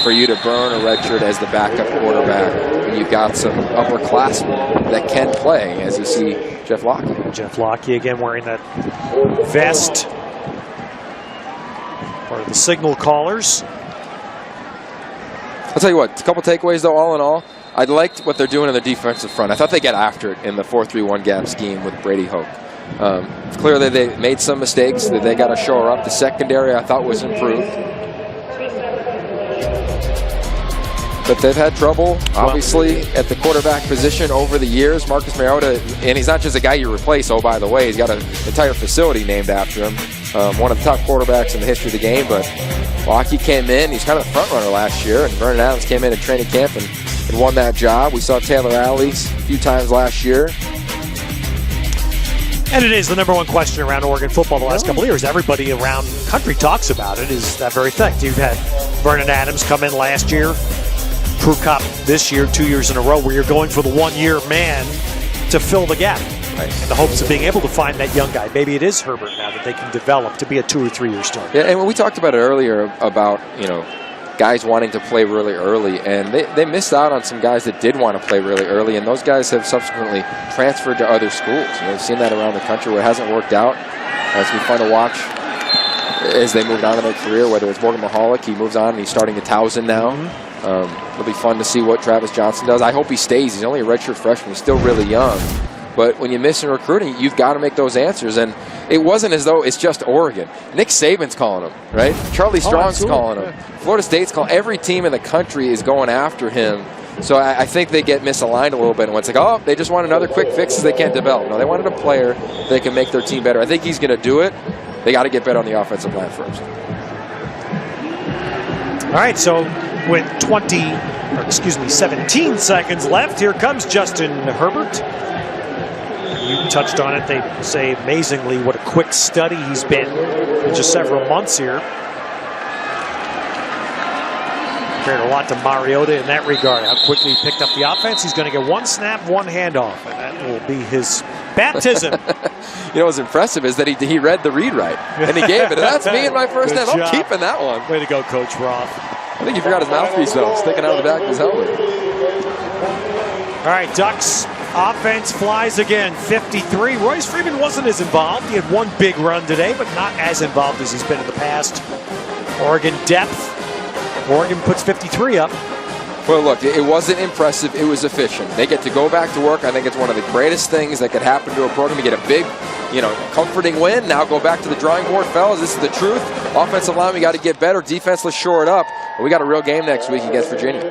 for you to burn a redshirt as the backup quarterback when you've got some upperclassmen that can play, as you see Jeff Locke. Jeff Locke again wearing that vest, part of the signal callers. I'll tell you what, a couple takeaways though, all in all. I liked what they're doing on the defensive front. I thought they got after it in the 4-3-1 gap scheme with Brady Hoke. Clearly they made some mistakes that they got to shore up. The secondary I thought was improved. But they've had trouble, obviously, at the quarterback position over the years. Marcus Mariota, and he's not just a guy you replace, oh, by the way. He's got an entire facility named after him. One of the top quarterbacks in the history of the game. But Locke came in. He's kind of the front runner last year. And Vernon Adams came in training camp and won that job. We saw Taylor Alley's a few times last year. And it is the number one question around Oregon football the last couple of years. Everybody around the country talks about it, is that very thing. You've had Vernon Adams come in last year, Prukop this year, 2 years in a row, where you're going for the one-year man to fill the gap. Right. In the hopes of being able to find that young guy. Maybe it is Herbert now that they can develop to be a 2 or 3 year starter. Yeah, and when we talked about it earlier about, you know, guys wanting to play really early, and they missed out on some guys that did want to play really early, and those guys have subsequently transferred to other schools. You know, we've seen that around the country where it hasn't worked out. It's been fun to watch as they moved on in their career, whether it's Morgan Mahalik, he moves on and he's starting at Towson now. It'll be fun to see what Travis Johnson does. I hope he stays. He's only a redshirt freshman. He's still really young. But when you miss in recruiting, you've got to make those answers. And it wasn't as though it's just Oregon. Nick Saban's calling him, right? Charlie Strong's calling him. Florida State's calling. Every team in the country is going after him. So I think they get misaligned a little bit. And it's like, oh, they just want another quick fix they can't develop. No, they wanted a player that can make their team better. I think he's going to do it. They got to get better on the offensive line first. All right, so with 17 seconds left, here comes Justin Herbert. You touched on it. They say amazingly what a quick study he's been in just several months here. Compared a lot to Mariota in that regard. How quickly he picked up the offense. He's going to get one snap, one handoff, and that will be his baptism. You know what's impressive is that he read the read right, and he gave it. That's me in my first snap. I'm keeping that one. Way to go, Coach Roth. I think he forgot his mouthpiece, though, sticking out of the back of his helmet. All right, Ducks offense flies again, 53. Royce Freeman wasn't as involved. He had one big run today, but not as involved as he's been in the past. Oregon depth. Oregon puts 53 up. Well, look, it wasn't impressive. It was efficient. They get to go back to work. I think it's one of the greatest things that could happen to a program. You get a big, comforting win. Now go back to the drawing board, fellas. This is the truth. Offensive line, we got to get better. Defense, let's shore it up. We got a real game next week against Virginia.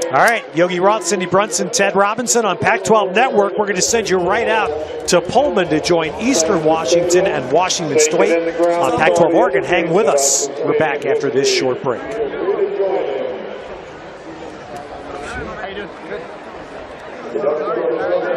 All right, Yogi Roth, Cindy Brunson, Ted Robinson on Pac-12 Network. We're going to send you right out to Pullman to join Eastern Washington and Washington State on Pac-12 Oregon. Hang with us. We're back after this short break. How you doing? Good.